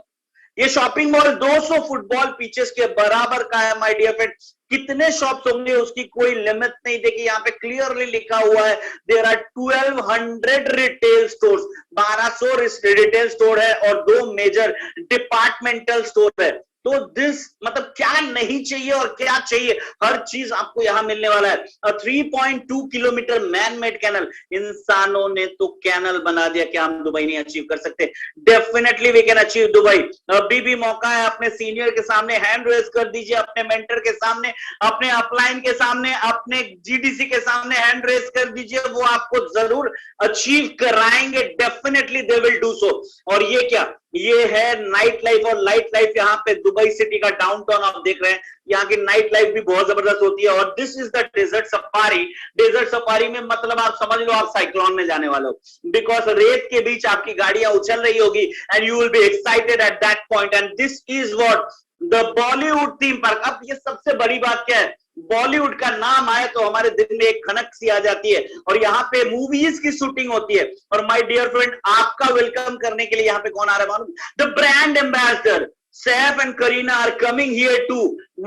ये शॉपिंग मॉल 200 फुटबॉल पिचेस के बराबर का है माय डियर फ्रेंड। कितने शॉप्स होंगे उसकी कोई लिमिट नहीं। देखिए यहाँ पे क्लियरली लिखा हुआ है there are 1200 retail stores. 1200 retail store है और 2 मेजर डिपार्टमेंटल स्टोर है। तो दिस मतलब क्या नहीं चाहिए और क्या चाहिए, हर चीज आपको यहां मिलने वाला है। 3.2 किलोमीटर मैन मेड कैनल। इंसानों ने तो कैनल बना दिया, क्या हम दुबई नहीं अचीव कर सकते? Definitely we can achieve Dubai. अभी भी मौका है, अपने सीनियर के सामने हैंड रेज कर दीजिए, अपने मेंटर के सामने, अपने अपलाइन के सामने, अपने जीडीसी के सामने हैंड रेज कर दीजिए। वो आपको जरूर अचीव कराएंगे। Definitely they will do so. और ये क्या, ये है नाइट लाइफ और लाइट लाइफ। यहाँ पे दुबई सिटी का डाउनटाउन आप देख रहे हैं, यहाँ की नाइट लाइफ भी बहुत जबरदस्त होती है। और this is the desert safari. Desert safari में मतलब आप समझ लो आप साइक्लोन में जाने वाले हो, बिकॉज रेत के बीच आपकी गाड़ियां उछल रही होगी and you will be excited at that point. And this is what the Bollywood theme park. अब ये सबसे बड़ी बात क्या है, बॉलीवुड का नाम आए तो हमारे दिल में एक खनक सी आ जाती है और यहाँ पे मूवीज की शूटिंग होती है। और माय डियर फ्रेंड, आपका वेलकम करने के लिए यहाँ पे कौन आ रहा है मालूम? The brand ambassador Saif and Kareena are coming here to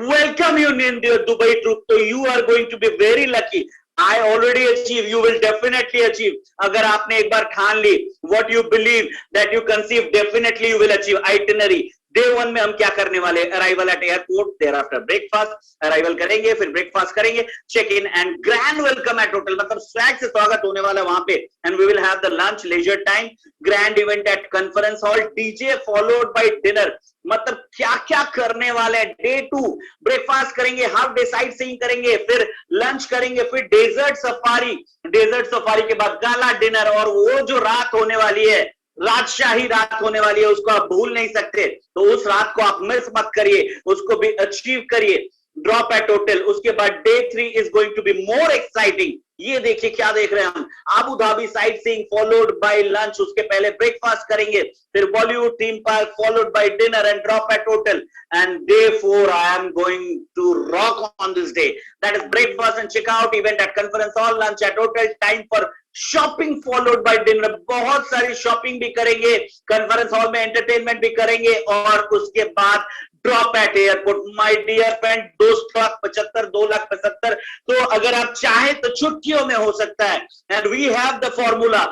welcome you in the Dubai Truth. So you are going to be very lucky. I already achieve. You will definitely achieve. अगर आपने एक बार ठान ली, what you believe that you conceive, definitely you will achieve. Itinerary. Day 1 में हम क्या करने वाले? Arrival at airport, thereafter breakfast. Arrival करेंगे, फिर ब्रेकफास्ट करेंगे, check in and grand welcome at hotel. मतलब स्वैग से स्वागत होने वाला है वहां पे। And we will have the lunch, leisure time, grand event at conference hall, DJ followed by dinner. मतलब क्या क्या करने वाले हैं। डे 2 ब्रेकफास्ट करेंगे, हाफ डे साइट सीइंग करेंगे, फिर लंच करेंगे, फिर डेजर्ट सफारी। डेजर्ट सफारी के बाद गाला डिनर। और वो जो रात होने वाली है, राजशाही रात होने वाली है, उसको आप भूल नहीं सकते। तो उस रात को आप मिस मत करिए, उसको भी अचीव करिए। Drop at hotel. उसके बाद day 3 is going to be more exciting. ये देखिए क्या देख रहे हैं हम, Abu Dhabi sightseeing followed by lunch. उसके पहले ब्रेकफास्ट करेंगे, फिर Bollywood theme park followed by dinner and drop at hotel. And day 4 I am going to rock on this day, that is breakfast and checkout, event at conference hall, lunch at hotel, time for shopping followed by dinner. बहुत सारी shopping भी करेंगे, conference hall में entertainment भी करेंगे और उसके बाद drop at airport. My dear friend, 2,75,000, 2,75,000 तो अगर आप चाहे तो छुट्टियों में हो सकता है। And we have the formula,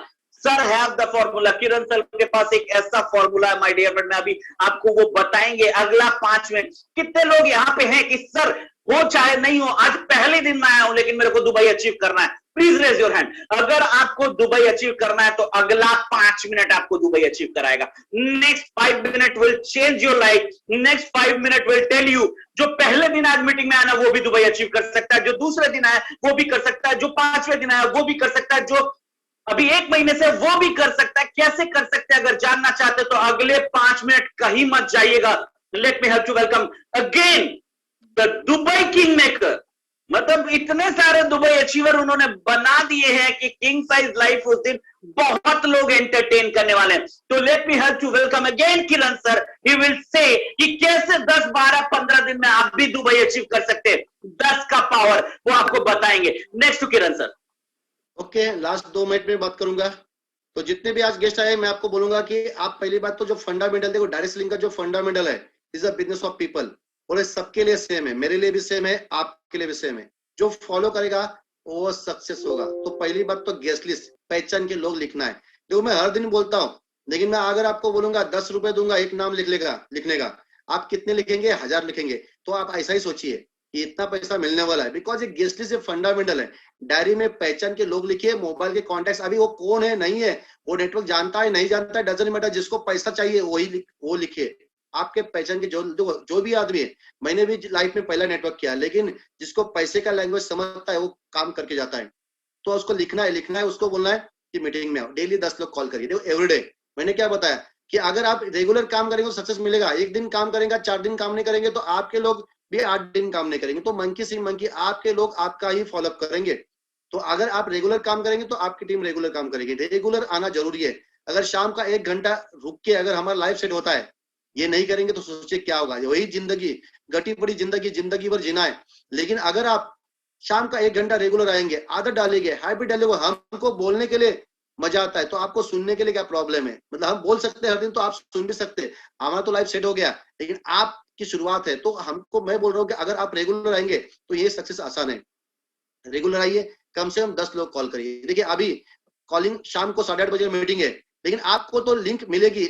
sir have the formula. Kiran sir के पास एक ऐसा फॉर्मूला है माय डियर फ्रेंड, मैं अभी आपको वो बताएंगे अगला 5 मिनट। कितने लोग यहाँ पे हैं कि सर हो चाहे नहीं हो, आज पहले दिन में आया हूं लेकिन मेरे को दुबई अचीव करना है? Please raise your hand. अगर आपको दुबई अचीव करना है तो अगला 5 मिनट आपको दुबई अचीव कराएगा। Next 5 minute will change your life. Next 5 minute will tell you, जो पहले दिन आज मीटिंग में आना वो भी दुबई अचीव कर सकता है, जो दूसरे दिन आया वो भी कर सकता है, जो 5वें दिन आया वो भी कर सकता है, जो अभी 1 महीने से वो भी कर सकता है। कैसे कर सकते हैं अगर जानना चाहते तो अगले 5 मिनट कहीं मत जाइएगा। Let me help to welcome again the Dubai king maker, मतलब इतने सारे दुबई अचीवर उन्होंने बना दिए हैं कि किंग साइज लाइफ उस दिन बहुत लोग एंटरटेन करने वाले हैं। तो let me help to welcome again Kiran sir, he will say कि कैसे 10, 12, 15 दिन में आप भी दुबई अचीव कर सकते हैं। 10 का पावर वो आपको बताएंगे। Next to Kiran sir. Okay, last 2 minute में बात करूंगा। तो जितने भी आज गेस्ट आए मैं आपको बोलूंगा कि आप पहली बात तो जो फंडामेंटल देखो, डायरेक्ट लिंक का जो फंडामेंटल है is a business of people, और ये सबके लिए सेम है, मेरे लिए भी सेम है, आपके लिए भी सेम है। जो फॉलो करेगा वो सक्सेस होगा। तो पहली बात तो गेस्ट लिस्ट पहचान के लोग लिखना है। देखो मैं हर दिन बोलता हूँ, लेकिन मैं अगर आपको बोलूंगा 10 रुपए दूंगा एक नाम लिखने का, आप कितने लिखेंगे? 1000 लिखेंगे। तो आप ऐसा ही सोचिए कि इतना पैसा मिलने वाला है, बिकॉज ये गेस्ट लिस्ट फंडामेंटल है। डायरी में पहचान के लोग लिखिए, मोबाइल के कॉन्टेक्ट, अभी वो कौन है नहीं है, वो नेटवर्क जानता है नहीं जानता है, डजंट मैटर, जिसको पैसा चाहिए वो लिखिए। आपके पहचान के जो भी आदमी है, मैंने भी लाइफ में पहला नेटवर्क किया, लेकिन जिसको पैसे का लैंग्वेज समझता है वो काम करके जाता है। तो उसको लिखना है, उसको बोलना है कि मीटिंग में आओ, डेली 10 लोग कॉल करिए। देखो एवरीडे मैंने क्या बताया कि अगर आप रेगुलर काम करेंगे तो सक्सेस मिलेगा। एक दिन काम करेंगे, 4 दिन काम नहीं करेंगे तो आपके लोग भी 8 दिन काम नहीं करेंगे। तो मंकी सी मंकी, आपके लोग आपका ही फॉलोअप करेंगे। तो अगर आप रेगुलर काम करेंगे तो आपकी टीम रेगुलर काम करेगी। रेगुलर आना जरूरी है। अगर शाम का 1 घंटा रुक के अगर हमारा लाइफ सेट होता है, ये नहीं करेंगे तो सोचिए क्या होगा। वही जिंदगी, घटी पड़ी जिंदगी भर जीना है। लेकिन अगर आप शाम का 1 घंटा रेगुलर आएंगे, आदत डालेंगे, हैबिट डालेंगे, हमको बोलने के लिए मजा आता है तो आपको सुनने के लिए क्या प्रॉब्लम है? मतलब हम बोल सकते हैं हर दिन तो आप सुन भी सकते हैं, हमारा तो लाइफ सेट हो गया, लेकिन आपकी शुरुआत है। तो हमको मैं बोल रहा हूँ कि अगर आप रेगुलर आएंगे तो ये सक्सेस आसान है। रेगुलर आइए, कम से कम 10 लोग कॉल करिए। देखिए अभी कॉलिंग शाम को 8:30 बजे मीटिंग है, लेकिन आपको तो लिंक मिलेगी,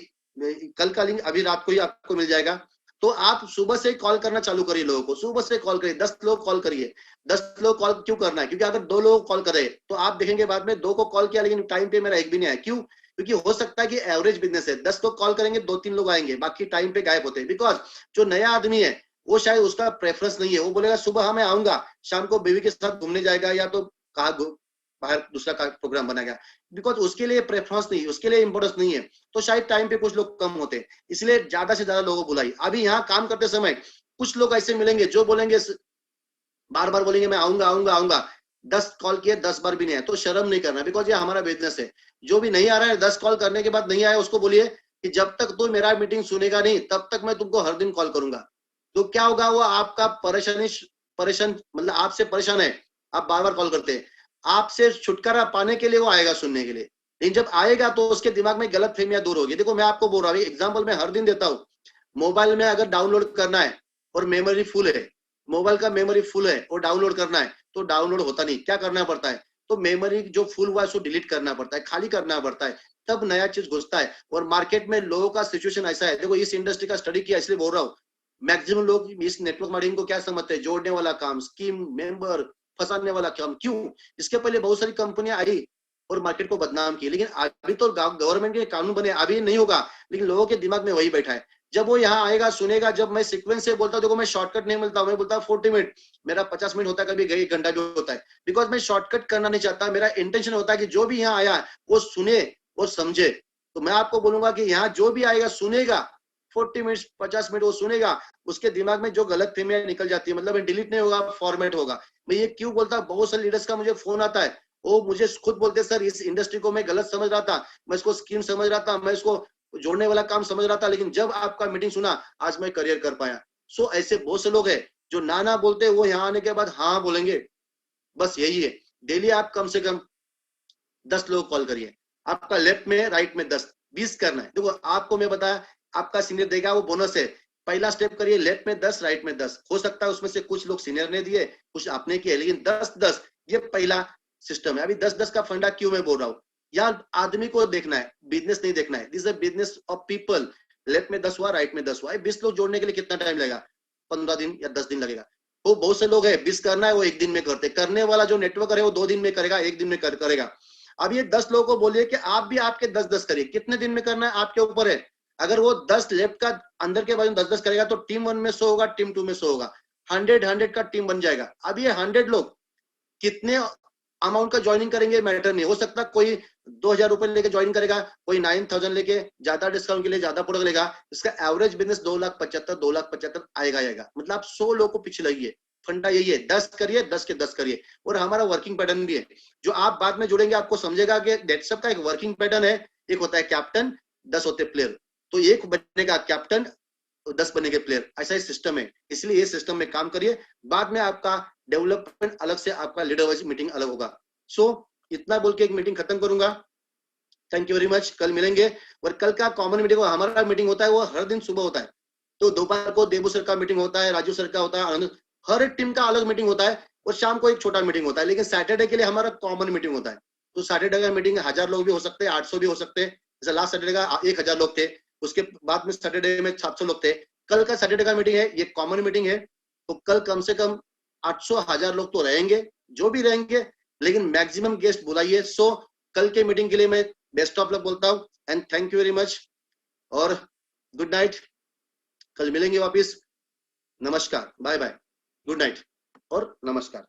कल का लिंक अभी रात को ही आपको मिल जाएगा। तो आप सुबह से कॉल करना चालू करिए लोगों को, सुबह से कॉल करिए, 10 लोग कॉल करिए। 10 लोग कॉल क्यों करना है? क्योंकि अगर 2 लोग कॉल करे तो आप देखेंगे बाद में 2 को कॉल किया लेकिन टाइम पे मेरा एक भी नहीं आया। क्यों? क्योंकि हो सकता है कि एवरेज बिजनेस है, 10 लोग कॉल करेंगे, 2-3 लोग आएंगे, बाकी टाइम पे गायब होते हैं। बिकॉज जो नया आदमी है वो शायद उसका प्रेफरेंस नहीं है, वो बोलेगा सुबह हाँ मैं आऊंगा, शाम को बीवी के साथ घूमने जाएगा या तो कहा बाहर दूसरा प्रोग्राम बनाएगा। बिकॉज उसके लिए प्रेफरेंस नहीं, उसके लिए इंपोर्टेंस नहीं है। तो शायद टाइम पे कुछ लोग कम होते हैं, इसलिए ज्यादा से ज्यादा लोगों को बुलाई। अभी यहाँ काम करते समय कुछ लोग ऐसे मिलेंगे जो बोलेंगे, बार बार बोलेंगे मैं आऊंगा आऊंगा आऊंगा। 10 कॉल किए 10 बार भी नहीं आया तो शर्म नहीं करना, बिकॉज ये हमारा बिजनेस है। जो भी नहीं आ रहा है 10 कॉल करने के बाद नहीं आया, उसको बोलिए कि जब तक तू मेरा मीटिंग सुनेगा नहीं तब तक मैं तुमको हर दिन कॉल करूंगा। तो क्या होगा, वो आपका परेशान मतलब आपसे परेशान है, आप बार बार कॉल करते हैं, आपसे छुटकारा पाने के लिए वो आएगा सुनने के लिए। लेकिन जब आएगा तो उसके दिमाग में गलत फहमियां दूर होगी। देखो मैं आपको बोल रहा हूँ, एग्जाम्पल मैं हर दिन देता हूँ, मोबाइल में अगर डाउनलोड करना है और मेमोरी फुल है, मोबाइल का मेमोरी फुल है और डाउनलोड करना है तो डाउनलोड होता नहीं, क्या करना पड़ता है? तो मेमोरी जो फुल हुआ है उसको डिलीट करना पड़ता है, खाली करना पड़ता है, तब नया चीज घुसता है। और मार्केट में लोगों का सिचुएशन ऐसा है, देखो इस इंडस्ट्री का स्टडी किया इसलिए बोल रहा हूँ, मैक्सिमम लोग इस नेटवर्क मार्केटिंग को क्या समझते हैं? जोड़ने वाला काम, स्कीम, मेंबर फंसाने वाला काम। क्यों? इसके पहले बहुत सारी कंपनियां आई और मार्केट को बदनाम की, लेकिन अभी तो गवर्नमेंट के कानून बने, अभी नहीं होगा, लेकिन लोगों के दिमाग में वही बैठा है। जब वो यहाँ आएगा सुनेगा, जब मैं सीक्वेंस से बोलता हूँ, देखो मैं शॉर्टकट नहीं मिलता, मैं बोलता हूँ 40 मिनट, मेरा 50 मिनट होता है, कभी 1 घंटा भी होता है, बिकॉज मैं शॉर्टकट करना नहीं चाहता। मेरा इंटेंशन होता है कि जो भी यहाँ आया वो सुने, वो समझे। तो मैं आपको बोलूंगा कि यहाँ जो भी आएगा सुनेगा, 40 मिनट 50 मिनट वो सुनेगा, उसके दिमाग में जो गलत फहमियां निकल जाती है, मतलब डिलीट नहीं होगा, फॉर्मेट होगा। मैं ये क्यों बोलता हूँ, बहुत सारे लीडर्स का मुझे फोन आता है, वो मुझे खुद बोलते सर इस इंडस्ट्री को मैं गलत समझ रहा था, मैं इसको स्कीम समझ रहा था, मैं इसको जोड़ने वाला काम समझ रहा था, लेकिन जब आपका मीटिंग सुना आज मैं करियर कर पाया। सो ऐसे बहुत से लोग हैं जो ना बोलते, वो यहाँ आने के बाद हाँ बोलेंगे। बस यही है, डेली आप कम से कम 10 लोग कॉल करिए। आपका लेफ्ट में राइट में 10 20 करना है। देखो आपको मैं बताया, आपका सीनियर देगा वो बोनस है। पहला स्टेप करिए, लेफ्ट में 10 राइट में 10। हो सकता है उसमें से कुछ लोग सीनियर ने दिए, कुछ आपने किए, लेकिन 10-10 ये पहला सिस्टम है। अभी 10-10 का फंडा क्यों मैं बोल रहा हूँ, यार आदमी को देखना है, बिजनेस नहीं देखना है। This is a business of people. Left में 10 हुआ, राइट में 10 हुआ, 20 लोग जोड़ने के लिए कितना टाइम लगेगा? 15 दिन या 10 दिन लगेगा। तो बहुत से लोग है 20 करना है वो 1 दिन में करते, करने वाला जो नेटवर्कर है वो 2 दिन में करेगा, 1 दिन में करेगा। अब ये 10 लोगों को बोलिए कि आप भी आपके 10-10 करिए, कितने दिन में करना है आपके ऊपर है। अगर वो 10 लेफ्ट का अंदर के बाजू 10-10 करेगा तो टीम 1 में 100 होगा, टीम 2 में 100 होगा, 100 का टीम बन जाएगा। अब ये 100 लोग कितने अमाउंट का ज्वाइनिंग करेंगे मैटर नहीं। हो सकता कोई 2000 रुपए लेके ज्वाइन करेगा, कोई 9000 लेके, ज्यादा डिस्काउंट के लिए ज्यादा प्रोडक्ट लेगा, इसका एवरेज बिजनेस 2,75,000 आएगा। मतलब आप 100 लोग को पीछे लगिए, फंडा यही है, 10 करिए, 10 के 10 करिए। और हमारा वर्किंग पैटर्न भी है, जो आप बाद में जुड़ेंगे आपको समझेगा कि व्हाट्सएप का एक वर्किंग पैटर्न है। एक होता है कैप्टन, 10 होते प्लेयर, तो एक बनेगा कैप्टन, 10 बनेंगे प्लेयर, ऐसा ही सिस्टम है। इसलिए ये सिस्टम में काम करिए, बाद में आपका डेवलपमेंट अलग से, आपका लीडर वाइज मीटिंग अलग होगा। सो इतना बोल के एक मीटिंग खत्म करूंगा। थैंक यू वेरी मच, कल मिलेंगे। और कल का कॉमन मीटिंग, हमारा मीटिंग होता है वो हर दिन सुबह होता है, तो दोपहर को देबू सर का मीटिंग होता है, राजू सर का होता है, आनंद, हर एक टीम का अलग मीटिंग होता है, और शाम को एक छोटा मीटिंग होता है। लेकिन सैटरडे के लिए हमारा कॉमन मीटिंग होता है। तो सैटरडे का मीटिंग 1000 लोग भी हो सकते हैं, 800 भी हो सकते हैं। जैसे लास्ट सैटरडे का 1000 लोग थे, उसके बाद में सैटरडे में 700 लोग थे। कल का सैटरडे का मीटिंग है, ये कॉमन मीटिंग है, तो कल कम से कम 800 1000 लोग तो रहेंगे, जो भी रहेंगे, लेकिन मैक्सिमम गेस्ट बुलाइए। सो कल के मीटिंग के लिए मैं बेस्ट ऑफ लक बोलता हूँ, and thank you very much, और गुड नाइट। कल मिलेंगे वापिस। नमस्कार, बाय बाय, गुड नाइट और नमस्कार।